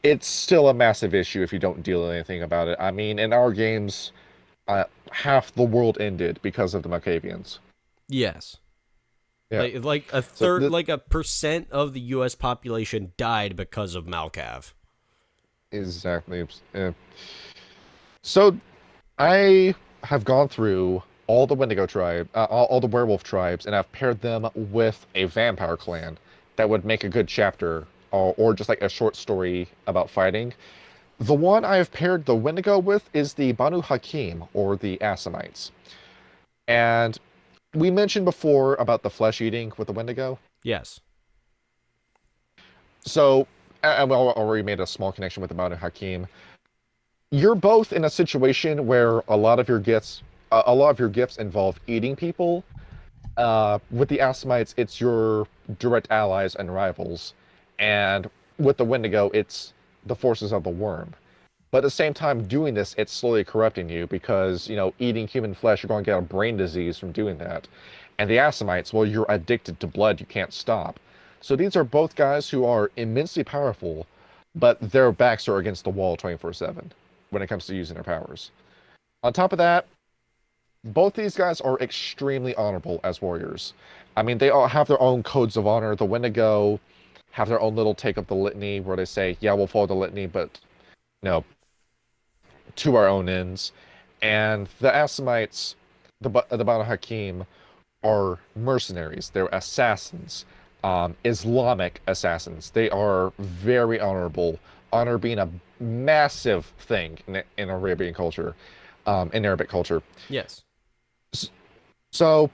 it's still a massive issue if you don't do anything about it. I mean, in our games, half the world ended because of the Malkavians. Yes. Yeah. Like a So third, like a percent of the U.S. population died because of Malkav. exactly. So I have gone through all the Wendigo tribe, all the werewolf tribes, and I've paired them with a vampire clan that would make a good chapter, or just like a short story about fighting. The one I have paired the Wendigo with is the Banu Hakim, or the Assamites. And we mentioned before about the flesh eating with the Wendigo. Yes. So, and we already made a small connection with the Banu Hakim. You're both in a situation where a lot of your gifts involve eating people. With the Assamites, it's your direct allies and rivals, and with the Wendigo, it's the forces of the worm. But at the same time, doing this, it's slowly corrupting you because, eating human flesh, you're going to get a brain disease from doing that. And the Assamites, well, you're addicted to blood, you can't stop. So these are both guys who are immensely powerful, but their backs are against the wall 24/7 when it comes to using their powers. On top of that, both these guys are extremely honorable as warriors. I mean, they all have their own codes of honor. The Wendigo have their own little take of the litany where they say, yeah, we'll follow the litany, but no, to our own ends. And the Assamites, the Banu Hakim, are mercenaries. They're assassins, Islamic assassins. They are very honorable. Honor being a massive thing in Arabian culture, in Arabic culture. Yes. So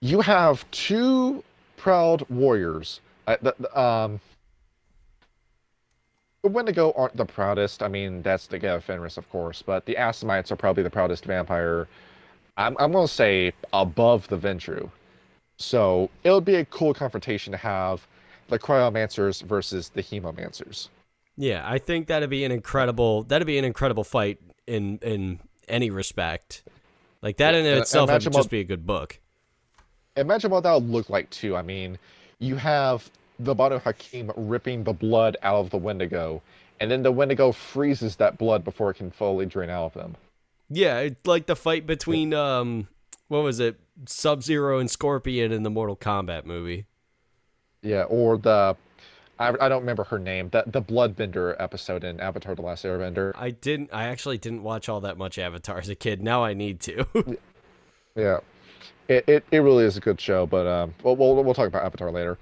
you have two proud warriors. The Wendigo aren't the proudest. I mean, that's the Geta Fenris, of course, but the Assamites are probably the proudest vampire. I'm going to say above the Ventru. So it would be a cool confrontation to have the Cryomancers versus the Hemomancers. Yeah, I think that'd be an incredible fight in any respect. Like that in itself would just be a good book. Imagine what that would look like too. I mean, you have the Banu Hakim ripping the blood out of the Wendigo, and then the Wendigo freezes that blood before it can fully drain out of them. Yeah, it's like the fight between what was it, Sub-Zero and Scorpion in the Mortal Kombat movie. Yeah, or I don't remember her name. The Bloodbender episode in Avatar: The Last Airbender. I actually didn't watch all that much Avatar as a kid. Now I need to. Yeah, it really is a good show, but we'll talk about Avatar later.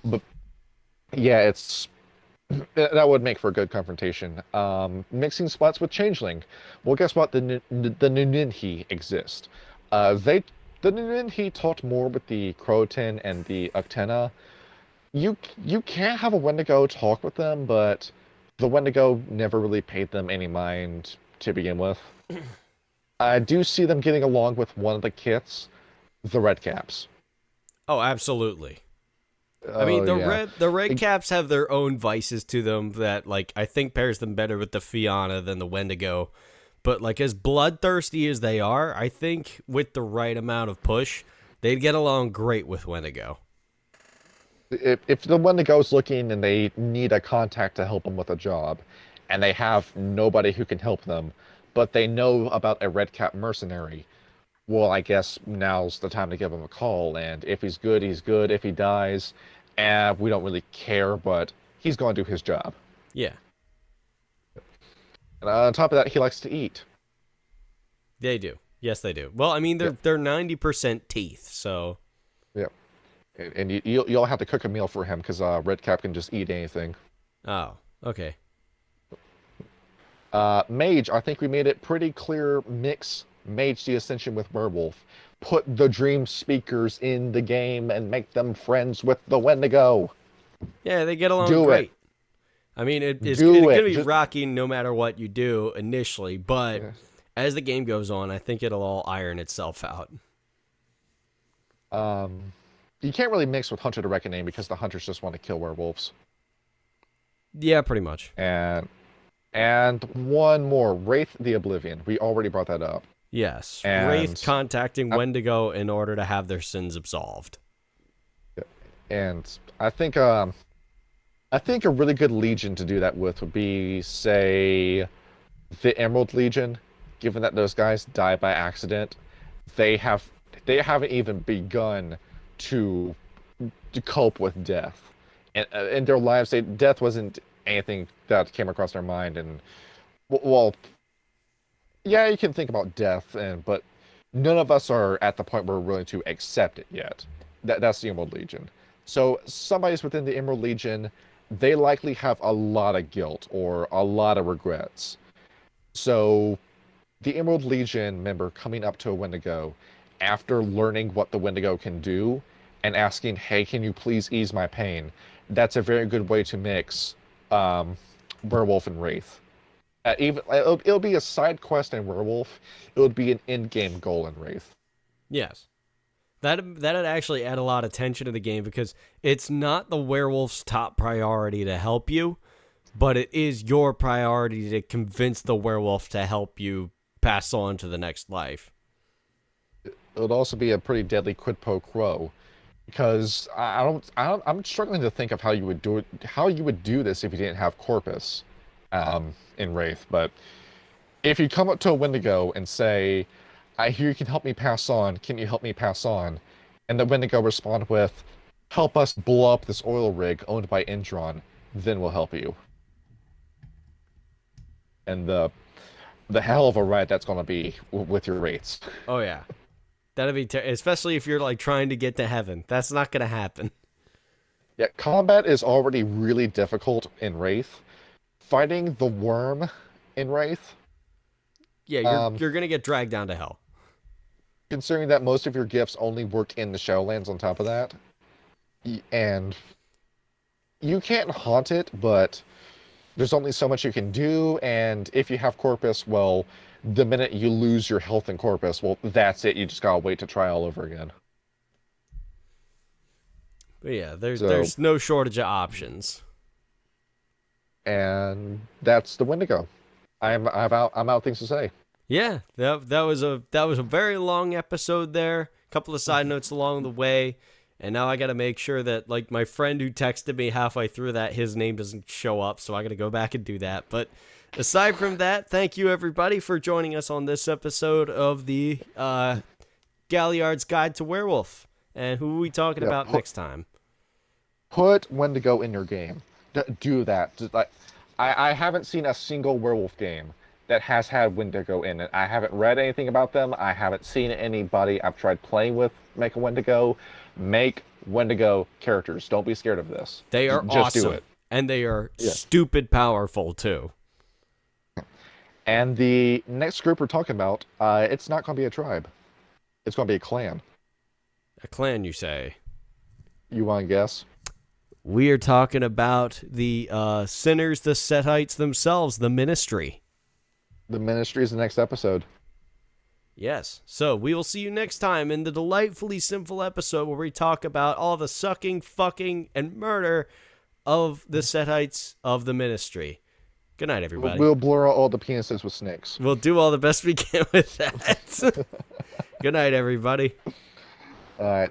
But yeah, that would make for a good confrontation. Mixing spots with Changeling. Well, guess what? The Nuninhi exist. The Nuninhi taught more with the Croatan and the Uktena. You can't have a Wendigo talk with them, but the Wendigo never really paid them any mind to begin with. I do see them getting along with one of the kits, the Red Caps. Oh, absolutely. I mean, the red caps have their own vices to them that, like, I think pairs them better with the Fianna than the Wendigo. But, like, as bloodthirsty as they are, I think with the right amount of push, they'd get along great with Wendigo. If the Wendigo's looking and they need a contact to help them with a job, and they have nobody who can help them, but they know about a red cap mercenary, well, I guess now's the time to give him a call. And if he's good, he's good. If he dies, we don't really care, but he's going to do his job. Yeah. And on top of that, he likes to eat. They do. Yes, they do. Well, I mean, they're 90% teeth, so. Yeah. And you'll have to cook a meal for him because Red Cap can just eat anything. Oh, okay. Mage, I think we made it pretty clear. Mix Mage the Ascension with Werewolf. Put the Dream Speakers in the game and make them friends with the Wendigo. Yeah, they get along Do great. it. I mean, it's going to be rocky no matter what you do initially, but as the game goes on, I think it'll all iron itself out. You can't really mix with Hunter the Reckoning because the hunters just want to kill werewolves. Yeah, pretty much. And one more, Wraith the Oblivion. We already brought that up. Yes, Wraith contacting Wendigo in order to have their sins absolved. And I think I think a really good legion to do that with would be, say, the Emerald Legion. Given that those guys die by accident, they have they haven't even begun to cope with death. And in their lives, death wasn't anything that came across their mind. And well, yeah, you can think about death, but none of us are at the point where we're willing to accept it yet. That's the Emerald Legion. So somebody's within the Emerald Legion, they likely have a lot of guilt or a lot of regrets. So the Emerald Legion member coming up to a Wendigo after learning what the Wendigo can do and asking, hey, can you please ease my pain? That's a very good way to mix Werewolf and Wraith. It'll be a side quest in Werewolf. It would be an in-game goal in Wraith. Yes. That'd actually add a lot of tension to the game because it's not the werewolf's top priority to help you, but it is your priority to convince the werewolf to help you pass on to the next life. It would also be a pretty deadly quid pro quo, because I'm struggling to think of how you would do it, how you would do this if you didn't have Corpus, in Wraith. But if you come up to a Wendigo and say, I hear you can help me pass on. Can you help me pass on? And the Wendigo respond with, help us blow up this oil rig owned by Indron, then we'll help you. And the hell of a ride that's going to be with your rates. Oh, yeah. That'd be especially if you're like trying to get to heaven. That's not going to happen. Yeah, combat is already really difficult in Wraith. Fighting the worm in Wraith. Yeah, you're going to get dragged down to hell. Considering that most of your gifts only work in the Shadowlands on top of that. And you can't haunt it, but there's only so much you can do, and if you have Corpus, well, the minute you lose your health and Corpus, well, that's it. You just gotta wait to try all over again. But yeah, there's no shortage of options. And that's the Wendigo. I'm out things to say. Yeah, that was a very long episode there. A couple of side notes along the way. And now I got to make sure that, like, my friend who texted me halfway through that, his name doesn't show up, so I got to go back and do that. But aside from that, thank you, everybody, for joining us on this episode of the Galliard's Guide to Werewolf. And who are we talking about next time? Put Wendigo in your game. Do that. I haven't seen a single werewolf game that has had Wendigo in it. I haven't read anything about them. I haven't seen anybody I've tried playing with make a Wendigo. Make Wendigo characters. Don't be scared of this. They are just awesome. do it. And they are stupid powerful, too. And the next group we're talking about, it's not going to be a tribe. It's going to be a clan. A clan, you say? You want to guess? We are talking about the sinners, the Sethites themselves, the Ministry. The Ministry is the next episode. Yes. So we will see you next time in the delightfully simple episode where we talk about all the sucking, fucking, and murder of the Sethites of the Ministry. Good night, everybody. We'll blur out all the penises with snakes. We'll do all the best we can with that. Good night, everybody. All right.